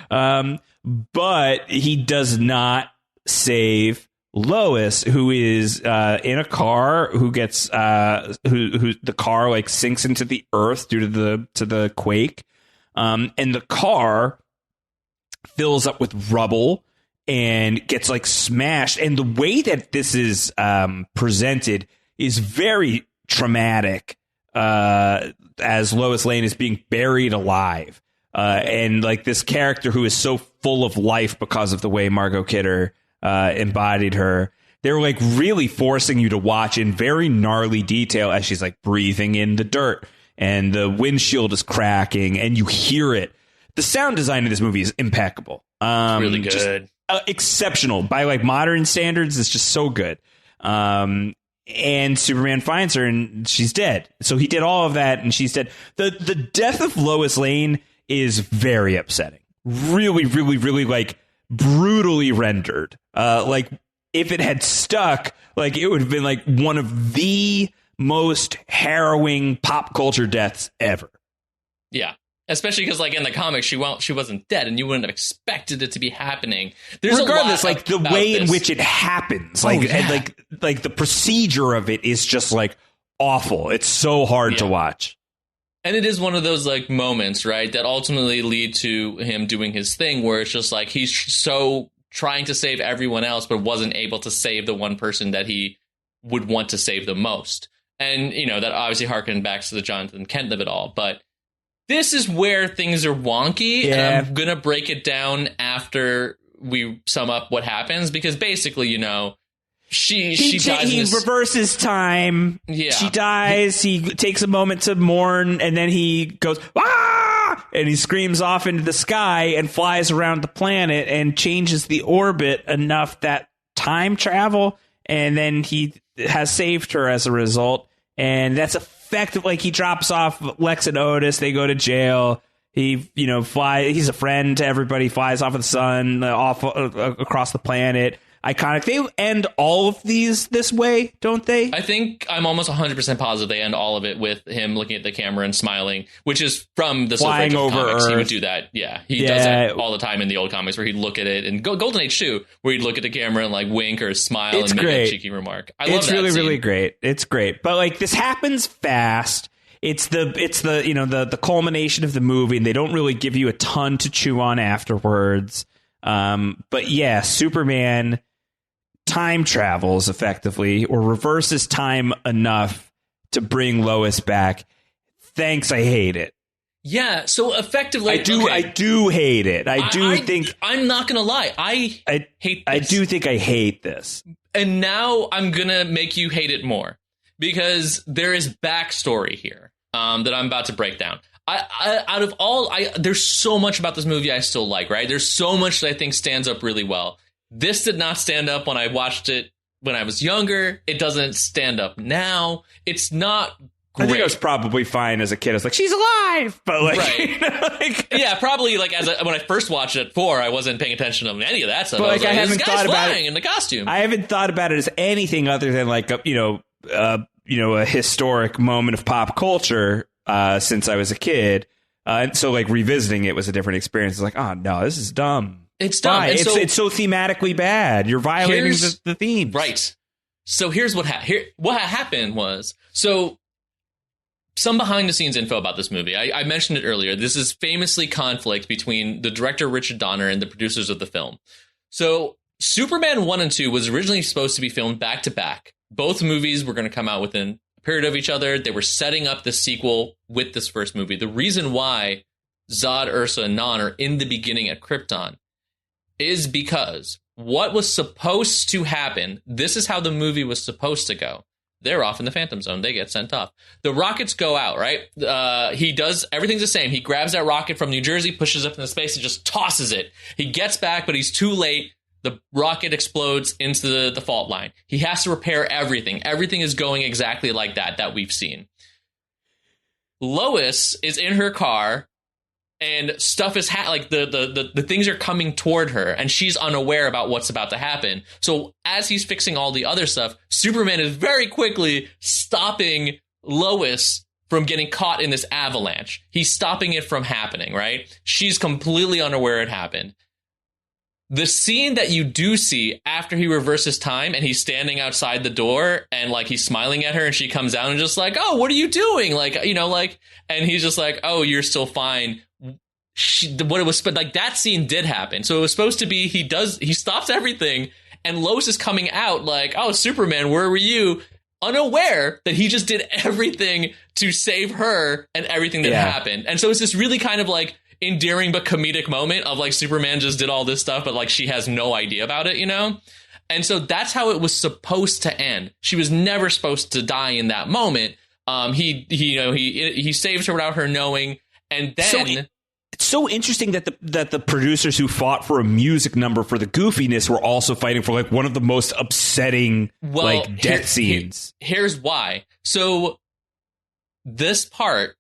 But he does not save Lois, who is in a car, who gets who the car like sinks into the earth due to the quake, and the car fills up with rubble and gets like smashed. And the way that this is presented is very traumatic, as Lois Lane is being buried alive, and like this character who is so full of life because of the way Margot Kidder embodied her. They're like really forcing you to watch in very gnarly detail as she's like breathing in the dirt and the windshield is cracking and you hear it. The sound design of this movie is impeccable. It's really good. Just, exceptional by like modern standards. It's just so good. And Superman finds her and she's dead. So he did all of that and she's dead. The death of Lois Lane is very upsetting. Really, really, really like brutally rendered. Like if it had stuck, like it would have been like one of the most harrowing pop culture deaths ever. Yeah. Especially because, like, in the comics, she wasn't dead, and you wouldn't have expected it to be happening. There's regardless, a lot like the way in which it happens, like like the procedure of it is just like awful. It's so hard to watch. And it is one of those like moments, right, that ultimately lead to him doing his thing, where it's just like he's so trying to save everyone else, but wasn't able to save the one person that he would want to save the most. And that obviously harkened back to the Jonathan Kent of it all, but. This is where things are wonky, and I'm going to break it down after we sum up what happens, because basically, she dies. He reverses time. Yeah. She dies. He takes a moment to mourn, and then he goes, "Ah!" and he screams off into the sky and flies around the planet and changes the orbit enough that time travel, and then he has saved her as a result, and that's effective. Like he drops off Lex and Otis, they go to jail. He, he's a friend to everybody. Flies off of the sun, off across the planet. Iconic. They end all of these this way, don't they? I think I'm almost 100% positive they end all of it with him looking at the camera and smiling, which is from the flying over comics. Earth. He would do that. Yeah, he does that all the time in the old comics, where he'd look at it, and Golden Age too, where he'd look at the camera and like wink or smile and make a cheeky remark. I love that. It's really, scene. really great. It's great, but like this happens fast. It's the culmination of the movie, and they don't really give you a ton to chew on afterwards. But yeah, Superman time travels effectively, or reverses time enough to bring Lois back. Thanks, I hate it. Yeah, so effectively, I do hate it. I think I'm not gonna lie. I hate this. I do think I hate this. And now I'm gonna make you hate it more, because there is backstory here that I'm about to break down. There's so much about this movie I still like, right? There's so much that I think stands up really well. This did not stand up when I watched it when I was younger. It doesn't stand up now. It's not I think I was probably fine as a kid. I was like, she's alive, but like, right. you know, like yeah, probably like when I first watched it at 4, I wasn't paying attention to any of that stuff. But like, I haven't thought about it in the costume. I haven't thought about it as anything other than like a historic moment of pop culture since I was a kid. And so like revisiting it was a different experience. It's like, oh no, this is dumb. It's dumb. It's so thematically bad. You're violating the theme. Right. So here's what happened was, so some behind the scenes info about this movie. I mentioned it earlier. This is famously conflict between the director Richard Donner and the producers of the film. So Superman 1 and 2 was originally supposed to be filmed back to back. Both movies were going to come out within a period of each other. They were setting up the sequel with this first movie. The reason why Zod, Ursa, and Non are in the beginning at Krypton is because what was supposed to happen, this is how the movie was supposed to go. They're off in the Phantom Zone. They get sent off. The rockets go out, right? He does, everything's the same. He grabs that rocket from New Jersey, pushes up into space, and just tosses it. He gets back, but he's too late. The rocket explodes into the fault line. He has to repair everything. Everything is going exactly like that we've seen. Lois is in her car, and stuff is like the things are coming toward her, and she's unaware about what's about to happen. So as he's fixing all the other stuff, Superman is very quickly stopping Lois from getting caught in this avalanche. He's stopping it from happening, right? She's completely unaware it happened. The scene that you do see after he reverses time and he's standing outside the door and like he's smiling at her and she comes out and just like, oh, what are you doing? Like, you know, like, and he's just like, oh, you're still fine. Like that scene did happen. So it was supposed to be, he stops everything and Lois is coming out like, oh, Superman, where were you? Unaware that he just did everything to save her and everything that happened. And so it's this really kind of like endearing but comedic moment of like Superman just did all this stuff, but like she has no idea about it, you know? And so that's how it was supposed to end. She was never supposed to die in that moment. He saves her without her knowing. And then it's so interesting that the producers who fought for a music number for the goofiness were also fighting for like one of the most upsetting death scenes. Here's why. So this part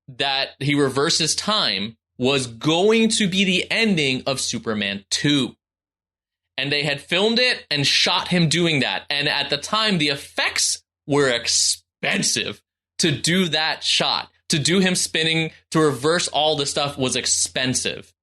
that he reverses time was going to be the ending of Superman 2. And they had filmed it and shot him doing that. And at the time, the effects were expensive to do that shot. To do him spinning, to reverse all the stuff was expensive.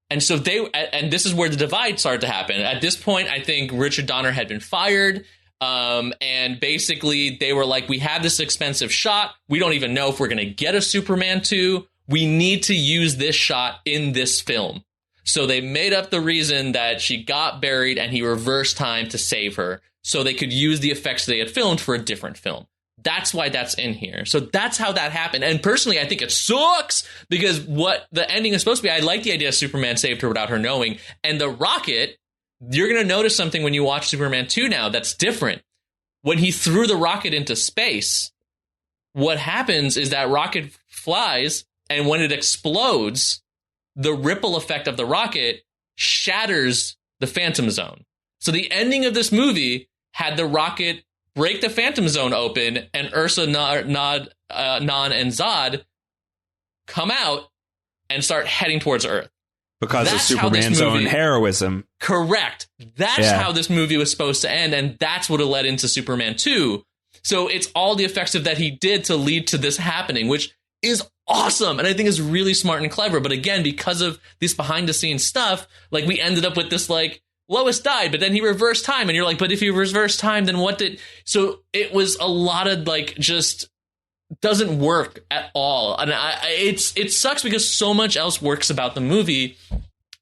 And so and this is where the divide started to happen. At this point, I think Richard Donner had been fired. And basically they were like, we have this expensive shot. We don't even know if we're going to get a Superman 2. We need to use this shot in this film. So they made up the reason that she got buried and he reversed time to save her so they could use the effects they had filmed for a different film. That's why that's in here. So that's how that happened. And personally, I think it sucks because what the ending is supposed to be, I like the idea of Superman saved her without her knowing. And the rocket, you're going to notice something when you watch Superman 2 now that's different. When he threw the rocket into space, what happens is that rocket flies, and when it explodes, the ripple effect of the rocket shatters the Phantom Zone. So the ending of this movie had the rocket break the Phantom Zone open, and Ursa, Non, and Zod come out and start heading towards Earth. Because of Superman's own heroism. Correct. That's how this movie was supposed to end, and that's what it led into Superman 2. So it's all the effects of that he did to lead to this happening, which is awesome, and I think is really smart and clever. But again, because of this behind-the-scenes stuff, like we ended up with this, like, Lois died, but then he reversed time, and you're like, but if he reversed time, then what did... So it was a lot of, like, just... doesn't work at all. And it sucks because so much else works about the movie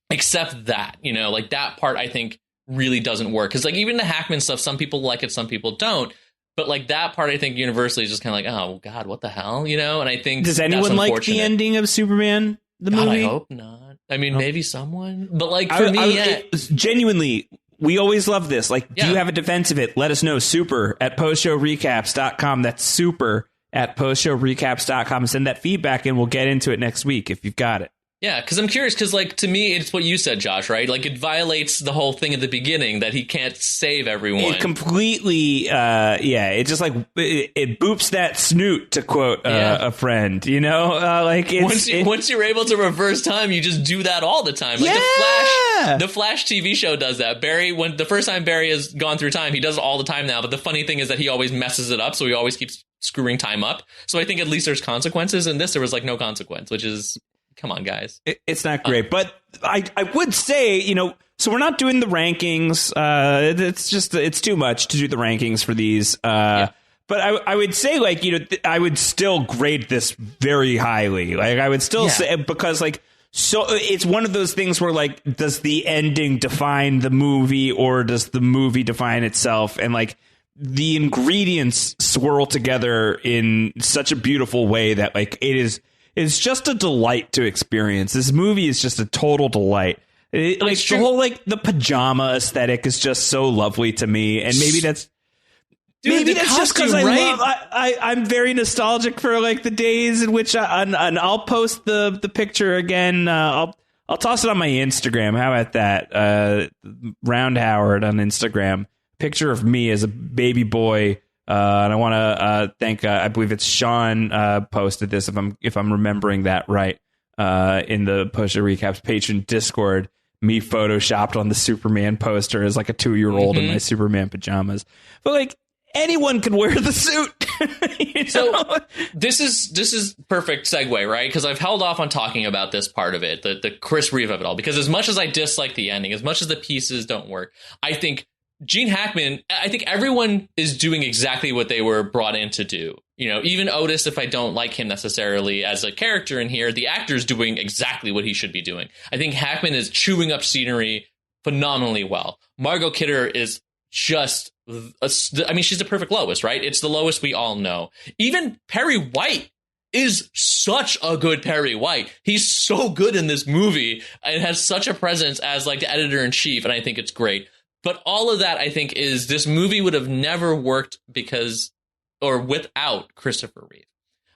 except that, you know, like that part I think really doesn't work. Because like even the Hackman stuff, some people like it, some people don't. But like that part I think universally is just kind of like, oh God, what the hell, you know? And I think does anyone like the ending of Superman the movie? I hope not. I mean, maybe someone, but like for me, genuinely. We always love this. Like, do you have a defense of it? Let us know. Super at postshowrecaps.com. That's super at postshowrecaps.com. Send that feedback and we'll get into it next week if you've got it. Yeah, because I'm curious, because, like, to me, it's what you said, Josh, right? Like, it violates the whole thing at the beginning that he can't save everyone. It completely, it just, like, it boops that snoot, to quote a friend, you know? Like, once you're able to reverse time, you just do that all the time. Like, the Flash TV show does that. Barry, when the first time Barry has gone through time, he does it all the time now, but the funny thing is that he always messes it up, so he always keeps screwing time up. So I think at least there's consequences. In this, there was, like, no consequence, which is... Come on, guys. It's not great, but I would say, you know, so we're not doing the rankings. It's too much to do the rankings for these. But I would say, like, you know, I would still grade this very highly. Like, I would still say, because, like, so it's one of those things where, like, does the ending define the movie or does the movie define itself? And, like, the ingredients swirl together in such a beautiful way that, like, it's just a delight to experience. This movie is just a total delight. Like, the whole, like, the pajama aesthetic is just so lovely to me. And maybe that's... Maybe that's just because I'm very nostalgic for, like, the days in which and I'll post the picture again. I'll toss it on my Instagram. How about that? Round Howard on Instagram. Picture of me as a baby boy. And I want to thank, I believe it's Sean posted this, if I'm remembering that right, in the Post Show Recaps patron Discord. Me photoshopped on the Superman poster as, like, a 2-year-old in my Superman pajamas. But, like, anyone can wear the suit. You know? So this is perfect segue, right? Because I've held off on talking about this part of it, the Chris Reeve of it all, because as much as I dislike the ending, as much as the pieces don't work, I think Gene Hackman, I think everyone is doing exactly what they were brought in to do. You know, even Otis, if I don't like him necessarily as a character in here, the actor's doing exactly what he should be doing. I think Hackman is chewing up scenery phenomenally well. Margot Kidder is just, she's the perfect Lois, right? It's the Lois we all know. Even Perry White is such a good Perry White. He's so good in this movie and has such a presence as, like, the editor-in-chief, and I think it's great. But all of that, I think, is this movie would have never worked without Christopher Reeve.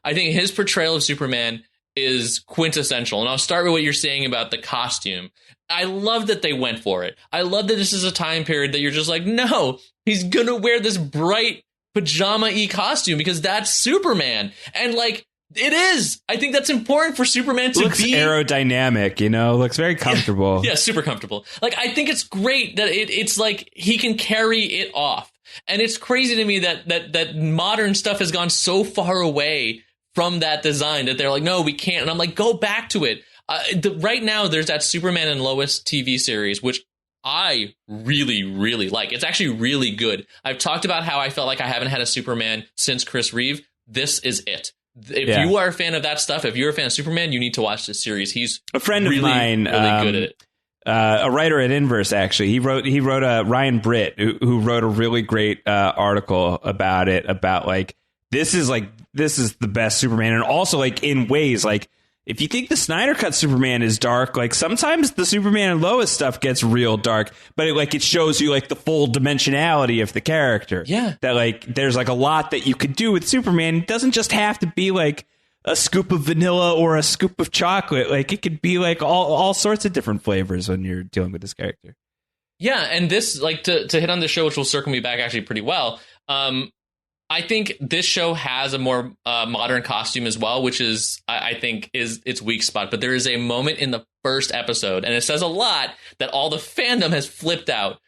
I think his portrayal of Superman is quintessential. And I'll start with what you're saying about the costume. I love that they went for it. I love that this is a time period that you're just like, no, he's going to wear this bright pajama-y costume because that's Superman. And, like, it is. I think that's important for Superman to looks aerodynamic, you know, looks very comfortable. Yeah, super comfortable. Like, I think it's great that it's like he can carry it off. And it's crazy to me that modern stuff has gone so far away from that design that they're like, no, we can't. And I'm like, go back to it. Right now, there's that Superman and Lois TV series, which I really, really like. It's actually really good. I've talked about how I felt like I haven't had a Superman since Chris Reeve. This is it. If you are a fan of that stuff, if you're a fan of Superman, you need to watch this series. He's a friend of mine, really good at it. A writer at Inverse, actually. He wrote Ryan Britt, who wrote a really great article about it, about, like, this is the best Superman. And also, like, in ways, like, if you think the Snyder Cut Superman is dark, like, sometimes the Superman and Lois stuff gets real dark, but it shows you, like, the full dimensionality of the character. Yeah. That, like, there's, like, a lot that you could do with Superman. It doesn't just have to be, like, a scoop of vanilla or a scoop of chocolate. Like, it could be, like, all sorts of different flavors when you're dealing with this character. Yeah, and this, like, to hit on the show, which will circle me back actually pretty well, I think this show has a more modern costume as well, which is, I think, is its weak spot. But there is a moment in the first episode, and it says a lot, that all the fandom has flipped out.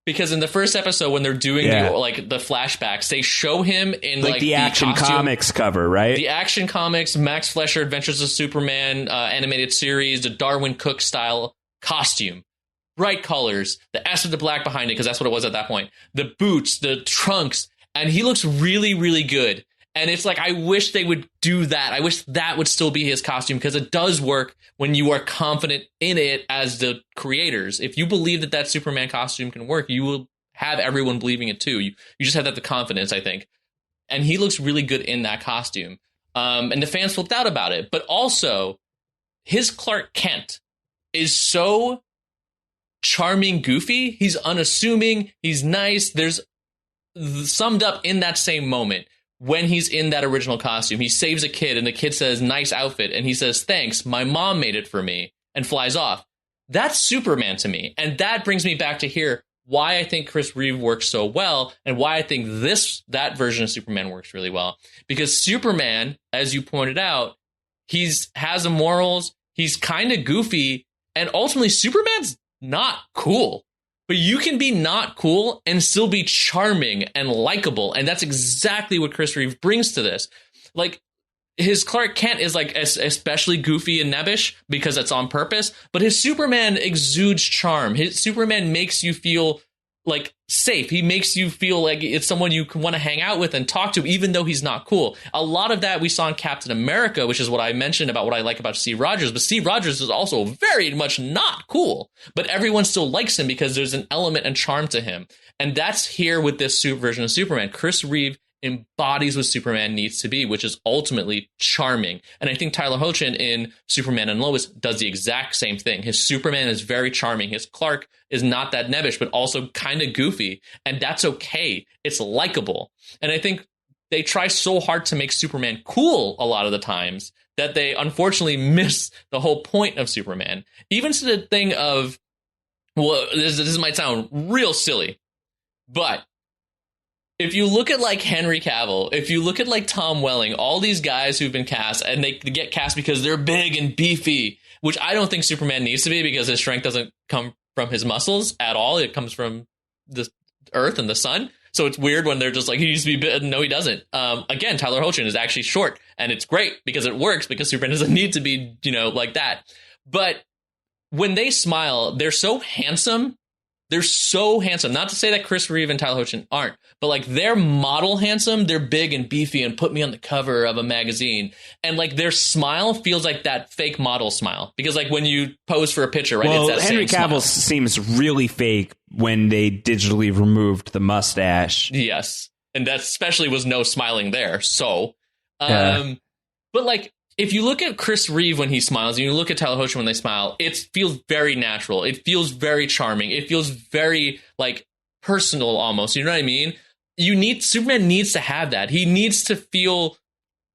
Because in the first episode, when they're doing the flashbacks, they show him in, like the Action Comics cover, right? The Action Comics, Max Fleischer Adventures of Superman animated series, the Darwin Cook style costume. Bright colors, the S with the black behind it, because that's what it was at that point. The boots, the trunks. And he looks really, really good. And it's like, I wish they would do that. I wish that would still be his costume, because it does work when you are confident in it as the creators. If you believe that Superman costume can work, you will have everyone believing it too. You just have the confidence, I think. And he looks really good in that costume. And the fans flipped out about it. But also, his Clark Kent is so charming, goofy. He's unassuming. He's nice. There's summed up in that same moment when he's in that original costume, he saves a kid and the kid says, nice outfit. And he says, thanks, my mom made it for me, and flies off. That's Superman to me. And that brings me back to here why I think Chris Reeve works so well and why I think that version of Superman works really well. Because Superman, as you pointed out, has morals, he's kind of goofy, and ultimately Superman's not cool. But you can be not cool and still be charming and likable. And that's exactly what Chris Reeve brings to this. Like, his Clark Kent is like especially goofy and nebbish because that's on purpose. But his Superman exudes charm. His Superman makes you feel like safe. He makes you feel like it's someone you can want to hang out with and talk to, even though he's not cool. A lot of that we saw in Captain America, which is what I mentioned about what I like about Steve Rogers. But Steve Rogers is also very much not cool, but everyone still likes him because there's an element and charm to him. And that's here with this version of Superman. Chris Reeve embodies what Superman needs to be, which is ultimately charming. And I think Tyler Hoechlin in Superman and Lois does the exact same thing. His Superman is very charming. His Clark is not that nebbish, but also kind of goofy. And that's okay. It's likable. And I think they try so hard to make Superman cool a lot of the times that they unfortunately miss the whole point of Superman. Even to the thing of, well, this might sound real silly, but if you look at like Henry Cavill, if you look at like Tom Welling, all these guys who've been cast, and they get cast because they're big and beefy, which I don't think Superman needs to be because his strength doesn't come from his muscles at all. It comes from the earth and the sun. So it's weird when they're just like, he needs to be big. No, he doesn't. Again, Tyler Hoechlin is actually short, and it's great because it works because Superman doesn't need to be, like that. But when they smile, they're so handsome. They're so handsome. Not to say that Chris Reeve and Tyler Hoechlin aren't, but like they're model handsome. They're big and beefy and put me on the cover of a magazine. And like their smile feels like that fake model smile because like when you pose for a picture, right? Well, it's that Henry same Cavill smile. seems really fake when they digitally removed the mustache. Yes. And that especially was no smiling there. So, but like, if you look at Chris Reeve when he smiles and you look at Tyler Hoechlin when they smile, it feels very natural. It feels very charming. It feels very like personal almost. You know what I mean? Superman needs to have that. He needs to feel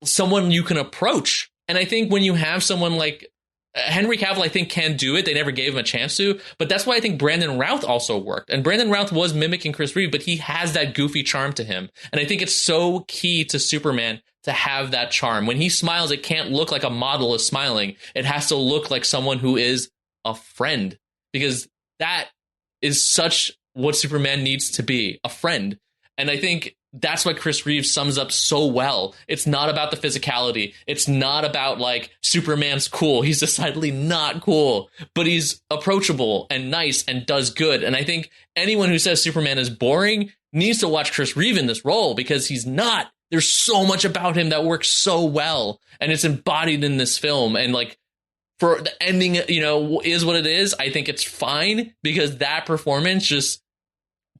someone you can approach. And I think when you have someone like Henry Cavill, I think can do it. They never gave him a chance to. But that's why I think Brandon Routh also worked. And Brandon Routh was mimicking Chris Reeve, but he has that goofy charm to him. And I think it's so key to Superman to have that charm. When he smiles, it can't look like a model is smiling. It has to look like someone who is a friend, because that is such what Superman needs to be, a friend. And I think that's what Chris Reeve sums up so well. It's not about the physicality. It's not about like Superman's cool. He's decidedly not cool, but he's approachable and nice and does good. And I think anyone who says Superman is boring needs to watch Chris Reeve in this role because he's not. There's so much about him that works so well, and it's embodied in this film. And like for the ending, is what it is. I think it's fine because that performance just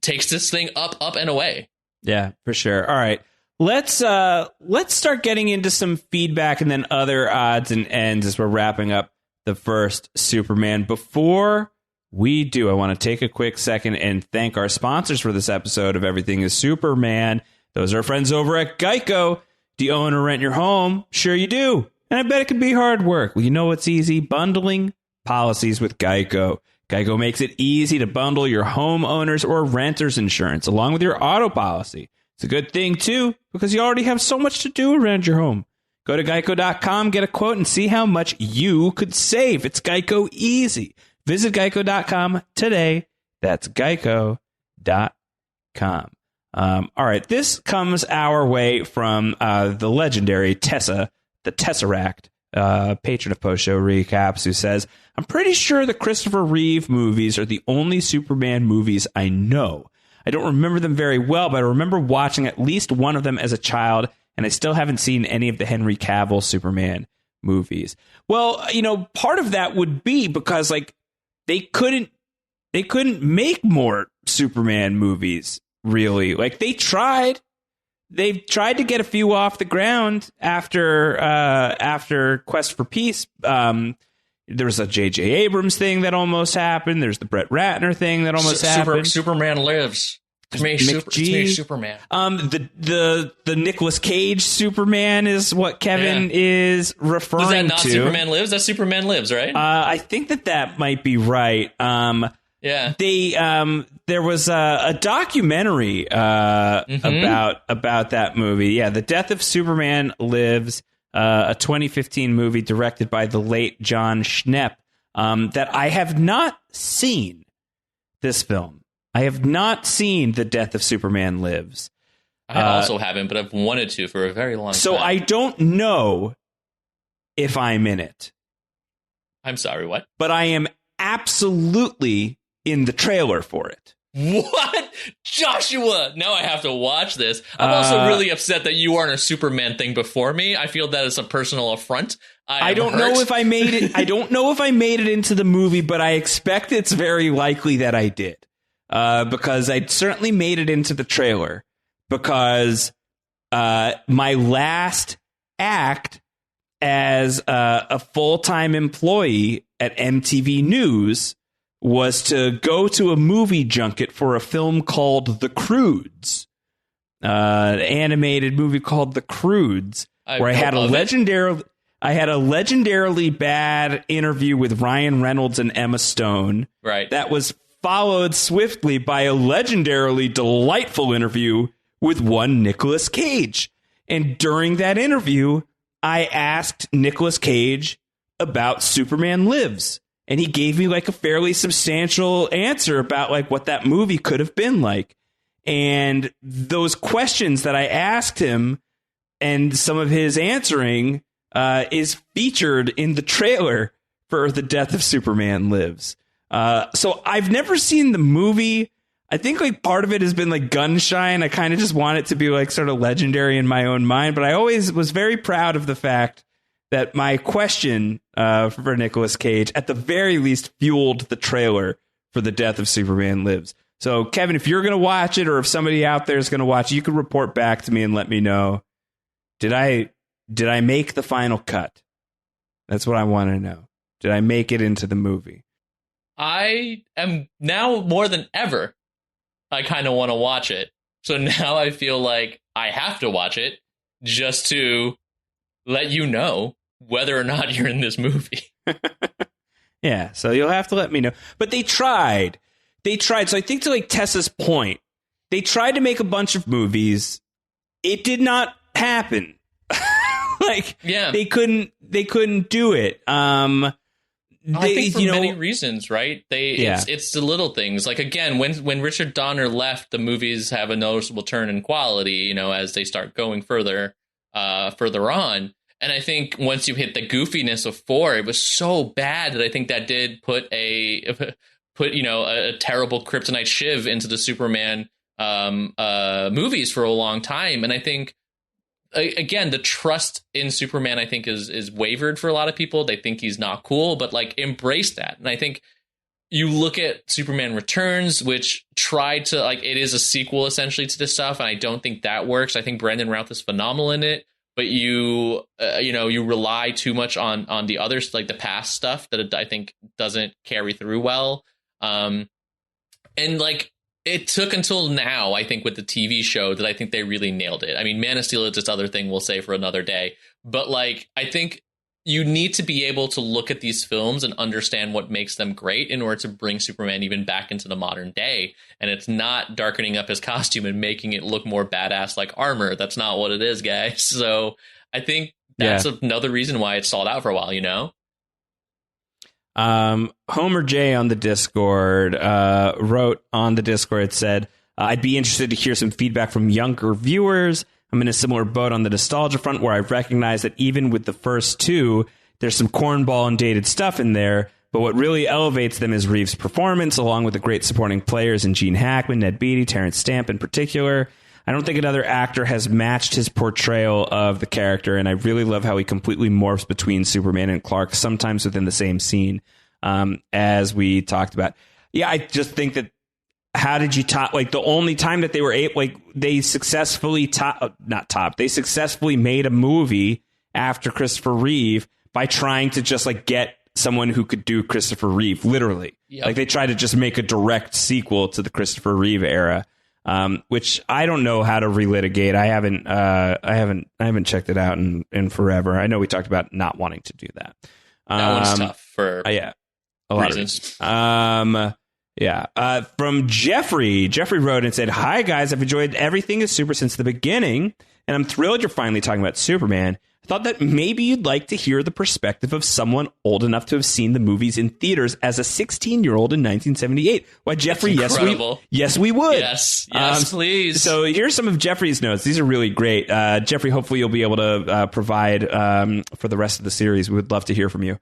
takes this thing up and away. Yeah, for sure. All right. Let's start getting into some feedback and then other odds and ends as we're wrapping up the first Superman. Before we do, I want to take a quick second and thank our sponsors for this episode of Everything is Superman. Those are our friends over at Geico. Do you own or rent your home? Sure you do. And I bet it can be hard work. Well, you know what's easy? Bundling policies with Geico. Geico makes it easy to bundle your homeowners or renters insurance along with your auto policy. It's a good thing, too, because you already have so much to do around your home. Go to geico.com, get a quote, and see how much you could save. It's Geico easy. Visit geico.com today. That's geico.com. All right, this comes our way from the legendary Tessa, the Tesseract, patron of Post Show Recaps, who says, I'm pretty sure the Christopher Reeve movies are the only Superman movies I know. I don't remember them very well, but I remember watching at least one of them as a child, and I still haven't seen any of the Henry Cavill Superman movies. Well, part of that would be because like they couldn't make more Superman movies. Really, like they've tried to get a few off the ground after Quest for Peace. There was a J.J. Abrams thing that almost happened. There's the Brett Ratner thing that almost happened. Superman Lives. Superman. The Nicolas Cage Superman is what Kevin is referring to. Is that not Superman Lives? That's Superman Lives, right? I think that might be right. Yeah. There was a documentary about that movie. Yeah, The Death of Superman Lives, a 2015 movie directed by the late John Schnepp, that I have not seen this film. I have not seen The Death of Superman Lives. I also haven't, but I've wanted to for a very long time. So I don't know if I'm in it. I'm sorry, what? But I am absolutely in the trailer for it. What? Joshua! Now I have to watch this. I'm also really upset that you aren't a Superman thing before me. I feel that is a personal affront. I don't know if I made it. I don't know if I made it into the movie, but I expect it's very likely that I did. Because I certainly made it into the trailer. Because my last act as a full-time employee at MTV News was to go to a movie junket for a film called The Croods, an animated movie called The Croods, where I had a legendarily bad interview with Ryan Reynolds and Emma Stone. Right. That was followed swiftly by a legendarily delightful interview with one Nicolas Cage. And during that interview, I asked Nicolas Cage about Superman Lives. And he gave me like a fairly substantial answer about like what that movie could have been like. And those questions that I asked him and some of his answering is featured in the trailer for The Death of Superman Lives. So I've never seen the movie. I think like part of it has been like gun shy, and I kind of just want it to be like sort of legendary in my own mind. But I always was very proud of the fact that my question for Nicolas Cage, at the very least, fueled the trailer for The Death of Superman Lives. So, Kevin, if you're going to watch it, or if somebody out there is going to watch it, you can report back to me and let me know. Did I make the final cut? That's what I want to know. Did I make it into the movie? I am now more than ever. I kind of want to watch it. So now I feel like I have to watch it just to let you know whether or not you're in this movie. Yeah, so you'll have to let me know. But they tried. So I think to like Tessa's point, they tried to make a bunch of movies. It did not happen. They couldn't do it. I think for many reasons, right? It's the little things. Like, again, when Richard Donner left, the movies have a noticeable turn in quality, as they start going further on. And I think once you hit the goofiness of 4, it was so bad that I think that did put a terrible kryptonite shiv into the Superman movies for a long time. And I think, again, the trust in Superman, I think, is wavered for a lot of people. They think he's not cool, but like embrace that. And I think you look at Superman Returns, which tried to it is a sequel essentially to this stuff. And I don't think that works. I think Brandon Routh is phenomenal in it. But you rely too much on the others, like the past stuff that I think doesn't carry through well. And like it took until now, I think, with the TV show that I think they really nailed it. I mean, Man of Steel is this other thing we'll say for another day. But like, I think you need to be able to look at these films and understand what makes them great in order to bring Superman even back into the modern day. And it's not darkening up his costume and making it look more badass like armor. That's not what it is, guys. So I think that's another reason why it stalled out for a while, Homer J on the Discord wrote on the Discord, said, I'd be interested to hear some feedback from younger viewers. I'm in a similar boat on the nostalgia front, where I recognize that even with the first 2, there's some cornball and dated stuff in there. But what really elevates them is Reeves' performance, along with the great supporting players in Gene Hackman, Ned Beatty, Terrence Stamp in particular. I don't think another actor has matched his portrayal of the character, and I really love how he completely morphs between Superman and Clark, sometimes within the same scene, as we talked about. Yeah, I just think that how did you top? Like, the only time that they were able, like, they successfully they successfully made a movie after Christopher Reeve by trying to just like get someone who could do Christopher Reeve, literally. Yep. Like, they tried to just make a direct sequel to the Christopher Reeve era. which I don't know how to relitigate. I haven't checked it out in forever. I know we talked about not wanting to do that. That one's tough for a lot of reasons. From Jeffrey wrote and said, "Hi guys, I've enjoyed Everything is Super since the beginning, and I'm thrilled you're finally talking about Superman. I thought that maybe you'd like to hear the perspective of someone old enough to have seen the movies in theaters as a 16-year-old in 1978. Why, Jeffrey, yes, we would. Yes, please. So here's some of Jeffrey's notes. These are really great. Jeffrey, hopefully you'll be able to provide for the rest of the series. We would love to hear from you.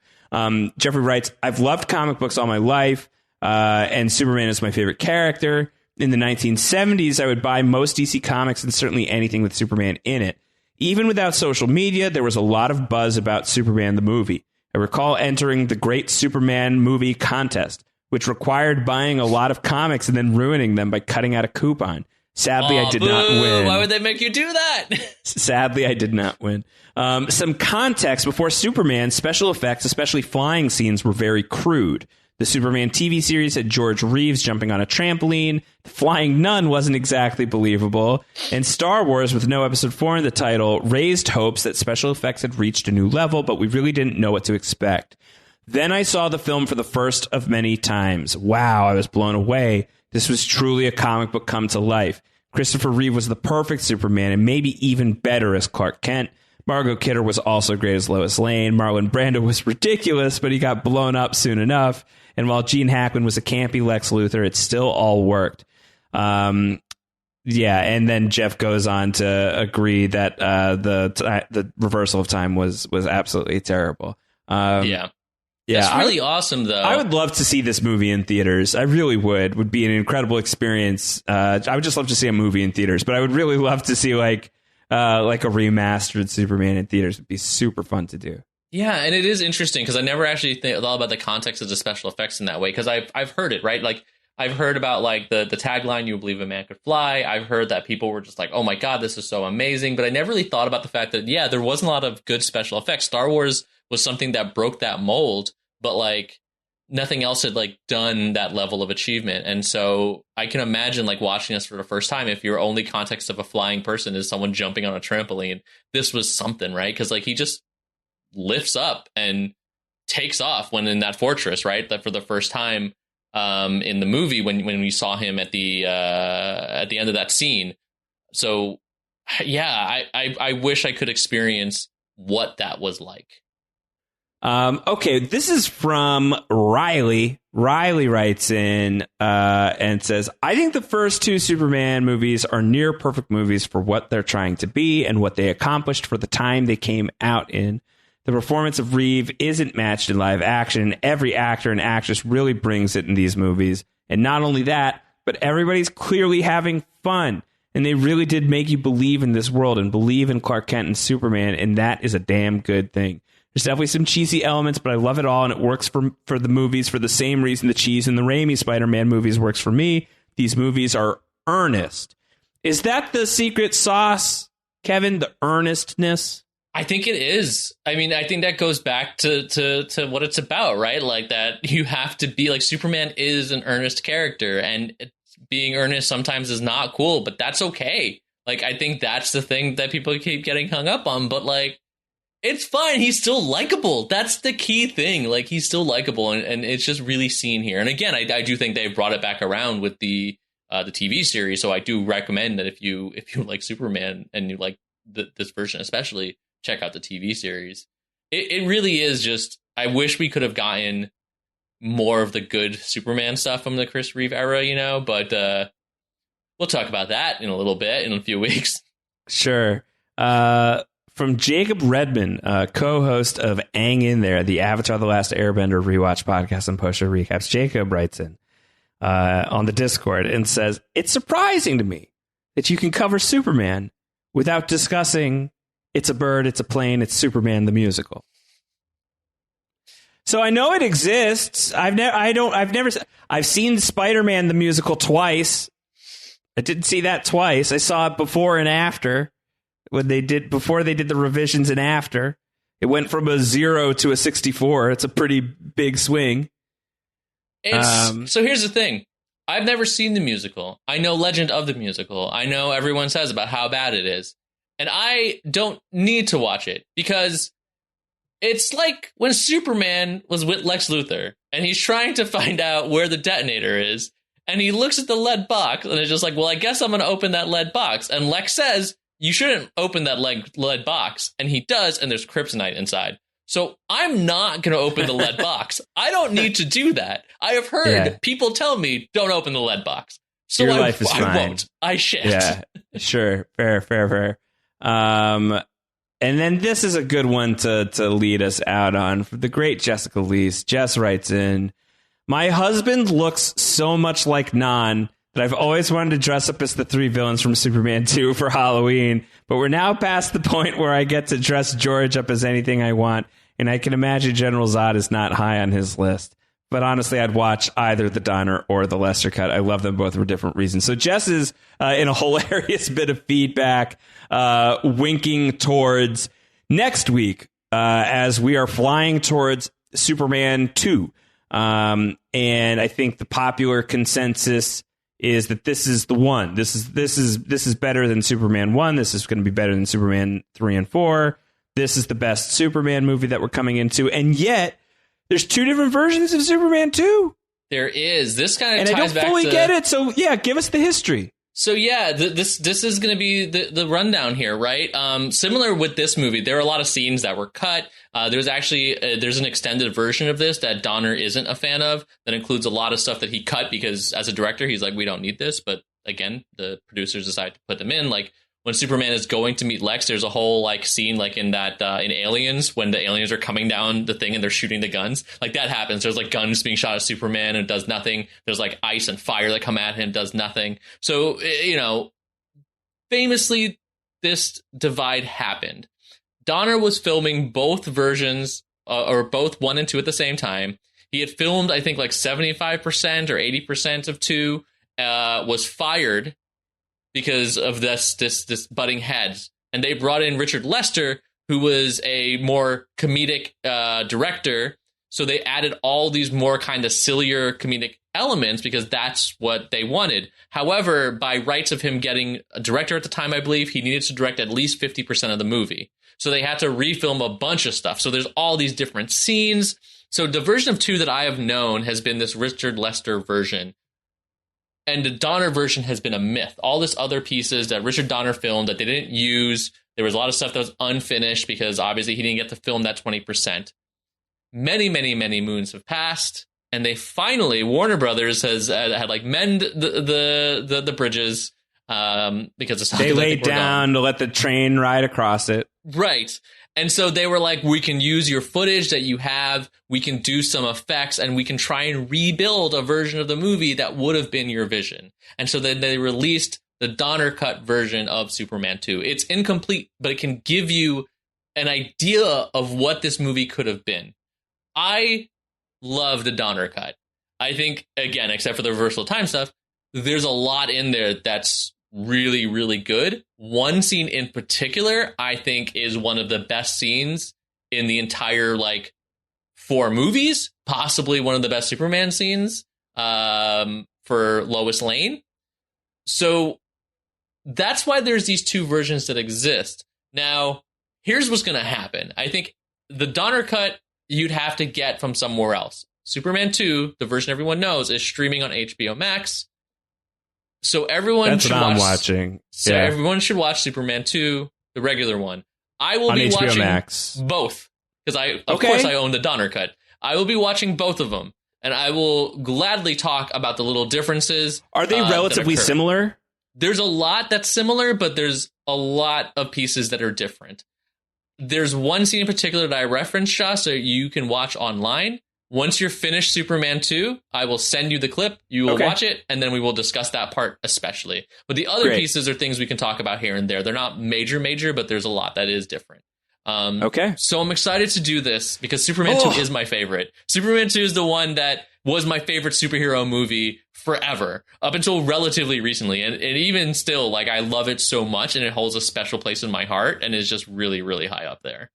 Jeffrey writes, I've loved comic books all my life, and Superman is my favorite character. In the 1970s, I would buy most DC comics and certainly anything with Superman in it. Even without social media, there was a lot of buzz about Superman the movie. I recall entering the Great Superman Movie Contest, which required buying a lot of comics and then ruining them by cutting out a coupon. Sadly, I did not win. Why would they make you do that? Sadly, I did not win. Some context: before Superman, special effects, especially flying scenes, were very crude. The Superman TV series had George Reeves jumping on a trampoline. The Flying Nun wasn't exactly believable. And Star Wars, with no episode 4 in the title, raised hopes that special effects had reached a new level, but we really didn't know what to expect. Then I saw the film for the first of many times. Wow, I was blown away. This was truly a comic book come to life. Christopher Reeve was the perfect Superman, and maybe even better as Clark Kent. Margot Kidder was also great as Lois Lane. Marlon Brando was ridiculous, but he got blown up soon enough. And while Gene Hackman was a campy Lex Luthor, it still all worked. And then Jeff goes on to agree that the reversal of time was absolutely terrible. That's really awesome, though. I would love to see this movie in theaters. I really would. Would be an incredible experience. I would just love to see a movie in theaters, but I would really love to see like a remastered Superman in theaters. Would be super fun to do. Yeah, and it is interesting because I never actually thought about the context of the special effects in that way, because I've heard it, right? Like, I've heard about like the tagline, "You believe a man could fly." I've heard that people were just like, "Oh my God, this is so amazing." But I never really thought about the fact that, there wasn't a lot of good special effects. Star Wars was something that broke that mold, but like nothing else had like done that level of achievement. And so I can imagine like watching this for the first time, if your only context of a flying person is someone jumping on a trampoline, this was something, right? Because like he just lifts up and takes off when in that fortress, right? That for the first time in the movie when we saw him at the end of that scene. So I wish I could experience what that was like. Okay, this is from Riley. Riley writes in and says, I think the first two Superman movies are near perfect movies for what they're trying to be and what they accomplished for the time they came out in. The performance of Reeve isn't matched in live action. Every actor and actress really brings it in these movies. And not only that, but everybody's clearly having fun. And they really did make you believe in this world and believe in Clark Kent and Superman. And that is a damn good thing. There's definitely some cheesy elements, but I love it all. And it works for the movies for the same reason the cheese in the Raimi Spider-Man movies works for me. These movies are earnest. Is that the secret sauce, Kevin? The earnestness? I think it is. I mean, I think that goes back to what it's about, right? Like that you have to be like Superman is an earnest character, and being earnest sometimes is not cool, but that's okay. Like, I think that's the thing that people keep getting hung up on, but like, it's fine. He's still likable. That's the key thing. Like, he's still likable, and it's just really seen here. And again, I do think they've brought it back around with the TV series. So I do recommend that if you like Superman and you like this version especially, check out the TV series. It really is just, I wish we could have gotten more of the good Superman stuff from the Chris Reeve era, but we'll talk about that in a little bit, in a few weeks. Sure. From Jacob Redman, co-host of Ang In There, the Avatar The Last Airbender rewatch podcast and post-show recaps, Jacob writes in on the Discord and says, it's surprising to me that you can cover Superman without discussing It's a Bird, It's a Plane, It's Superman the musical. So I know it exists. I've seen Spider-Man the musical twice. I didn't see that twice. I saw it before and after. Before they did the revisions and after. It went from a 0 to a 64. It's a pretty big swing. So here's the thing. I've never seen the musical. I know legend of the musical. I know everyone says about how bad it is. And I don't need to watch it because it's like when Superman was with Lex Luthor and he's trying to find out where the detonator is. And he looks at the lead box and it's just like, well, I guess I'm going to open that lead box. And Lex says, you shouldn't open that lead box. And he does. And there's kryptonite inside. So I'm not going to open the lead box. I don't need to do that. I have heard people tell me, don't open the lead box. So Your life is fine. I won't. I shan't. Yeah, sure. Fair. And then this is a good one to lead us out on. For the great Jessica Lees. Jess writes in, my husband looks so much like Nan that I've always wanted to dress up as the 3 villains from Superman 2 for Halloween. But we're now past the point where I get to dress George up as anything I want. And I can imagine General Zod is not high on his list. But honestly, I'd watch either the Donner or the Lester cut. I love them both for different reasons. So Jess is in a hilarious bit of feedback, winking towards next week as we are flying towards Superman 2. And I think the popular consensus is that this is the one. This is better than Superman 1. This is going to be better than Superman 3 and 4. This is the best Superman movie that we're coming into. And yet, there's 2 different versions of Superman 2. There is. This kind of ties back to... And I don't fully get it, so yeah, give us the history. So yeah, this is going to be the rundown here, right? Similar with this movie, there are a lot of scenes that were cut. There's an extended version of this that Donner isn't a fan of that includes a lot of stuff that he cut because as a director, he's like, we don't need this. But again, the producers decide to put them in. Like when Superman is going to meet Lex, there's a whole like scene like in Aliens when the aliens are coming down the thing and they're shooting the guns. Like that happens. There's like guns being shot at Superman and it does nothing. There's like ice and fire that come at him, does nothing. So, famously, this divide happened. Donner was filming both versions or both 1 and 2 at the same time. He had filmed, I think, like 75% or 80% of 2, was fired because of this butting heads. And they brought in Richard Lester, who was a more comedic director. So they added all these more kind of sillier comedic elements because that's what they wanted. However, by rights of him getting a director at the time, I believe, he needed to direct at least 50% of the movie. So they had to refilm a bunch of stuff. So there's all these different scenes. So the version of 2 that I have known has been this Richard Lester version. And the Donner version has been a myth. All this other pieces that Richard Donner filmed that they didn't use. There was a lot of stuff that was unfinished because obviously he didn't get to film that 20%. Many, many, many moons have passed. And they finally, Warner Brothers has had like mend the bridges because they laid down to let the train ride across it. Right. And so they were like, we can use your footage that you have. We can do some effects and we can try and rebuild a version of the movie that would have been your vision. And so then they released the Donner cut version of Superman 2. It's incomplete, but it can give you an idea of what this movie could have been. I love the Donner cut. I think, again, except for the reversal time stuff, there's a lot in there that's really, really good. One scene in particular, I think, is one of the best scenes in the entire, 4 movies. Possibly one of the best Superman scenes for Lois Lane. So that's why there's these 2 versions that exist. Now, here's what's going to happen. I think the Donner cut you'd have to get from somewhere else. Superman 2, the version everyone knows, is streaming on HBO Max. So everyone should watch. I'm watching. So everyone should watch Superman 2, the regular one. I will be watching Max. Both because of course I own the Donner cut. I will be watching both of them, and I will gladly talk about the little differences. Are they relatively similar? There's a lot that's similar, but there's a lot of pieces that are different. There's one scene in particular that I referenced, Shah, so you can watch online. Once you're finished Superman 2, I will send you the clip. You will watch it, and then we will discuss that part especially. But the other pieces are things we can talk about here and there. They're not major, but there's a lot that is different. So I'm excited to do this because Superman 2 is my favorite. Superman 2 is the one that was my favorite superhero movie forever, up until relatively recently. And even still, I love it so much, and it holds a special place in my heart, and is just really, really high up there.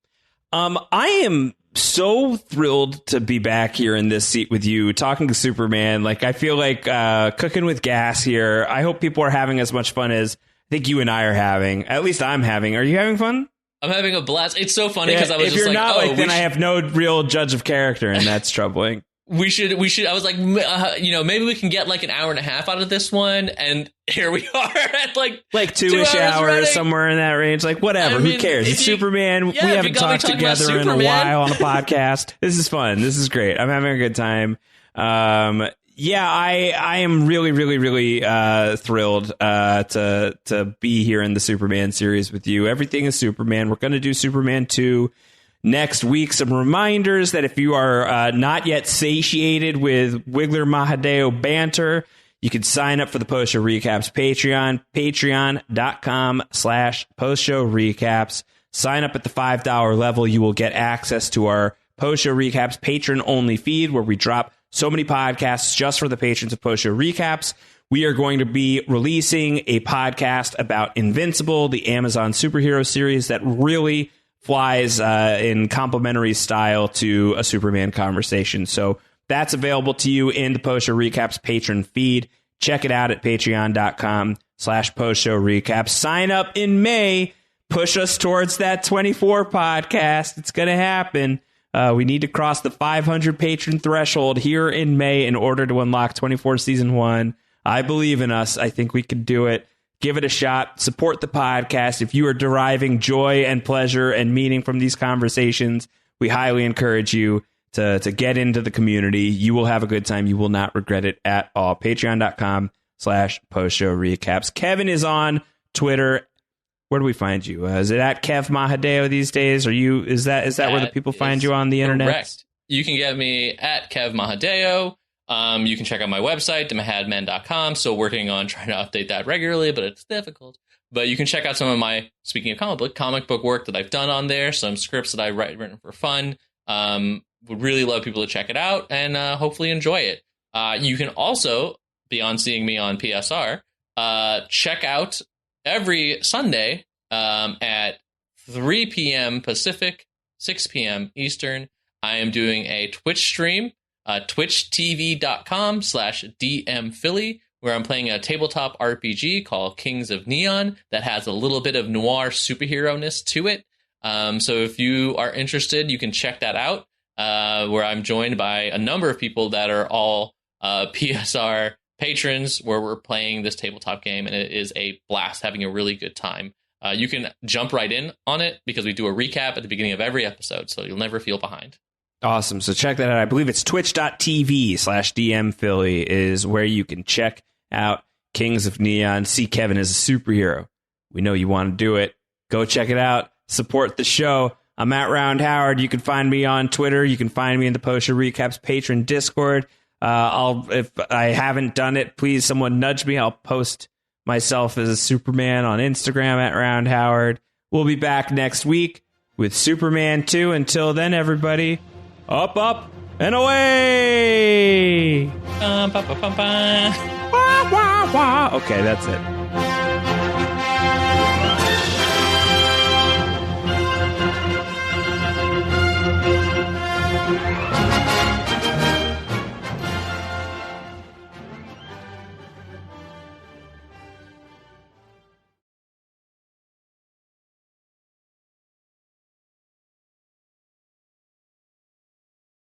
I am so thrilled to be back here in this seat with you, talking to Superman. Like, I feel like cooking with gas here. I hope people are having as much fun as I think you and I are having. At least I'm having. Are you having fun? I'm having a blast. It's so funny because I was if just you're like, not then I have no real judge of character, and that's troubling. We should. I was like, maybe we can get like an hour and a half out of this one, and here we are at like 2-ish hours, somewhere in that range. Like, whatever, I mean, who cares? It's Superman. We haven't talked together in a while on a podcast. This is fun. This is great. I'm having a good time. I am really, really, really thrilled to be here in the Superman series with you. Everything is Superman. We're going to do Superman 2 next week. Some reminders that if you are not yet satiated with Wiggler Mahadeo banter, you can sign up for the Post Show Recaps Patreon, patreon.com/Post Show Recaps. Sign up at the $5 level. You will get access to our Post Show Recaps patron-only feed, where we drop so many podcasts just for the patrons of Post Show Recaps. We are going to be releasing a podcast about Invincible, the Amazon superhero series that really flies in complimentary style to a Superman conversation. So that's available to you in the Post Show Recaps patron feed. Check it out at patreon.com/Post Show Recaps. Sign up in May. Push us towards that 24 podcast. It's going to happen. We need to cross the 500 patron threshold here in May in order to unlock 24 Season 1. I believe in us. I think we can do it. Give it a shot. Support the podcast. If you are deriving joy and pleasure and meaning from these conversations, we highly encourage you to get into the community. You will have a good time. You will not regret it at all. Patreon.com/Post Show Recaps. Kevin is on Twitter. Where do we find you? Is it at Kev Mahadeo these days? Is that where the people find you on the internet? Correct. You can get me at Kev Mahadeo. You can check out my website, themahadman.com. Still working on trying to update that regularly, but it's difficult. But you can check out some of my, speaking of comic book work that I've done on there, some scripts that I've written for fun. Would really love people to check it out and hopefully enjoy it. You can also, beyond seeing me on PSR, check out every Sunday at 3 p.m. Pacific, 6 p.m. Eastern. I am doing a Twitch stream, twitchtv.com/DMPhilly, where I'm playing a tabletop RPG called Kings of Neon that has a little bit of noir superhero-ness to it. So if you are interested, you can check that out, where I'm joined by a number of people that are all PSR patrons, where we're playing this tabletop game, and it is a blast, having a really good time. You can jump right in on it because we do a recap at the beginning of every episode, so you'll never feel behind. Awesome. So check that out. I believe it's twitch.tv/DMPhilly is where you can check out Kings of Neon, see Kevin as a superhero. We know you want to do it. Go check it out. Support the show. I'm at Round Howard. You can find me on Twitter. You can find me in the Post Show Recaps patron Discord. If I haven't done it, please someone nudge me. I'll post myself as a Superman on Instagram at Round Howard. We'll be back next week with Superman 2. Until then, everybody, up, up, and away! Okay, that's it.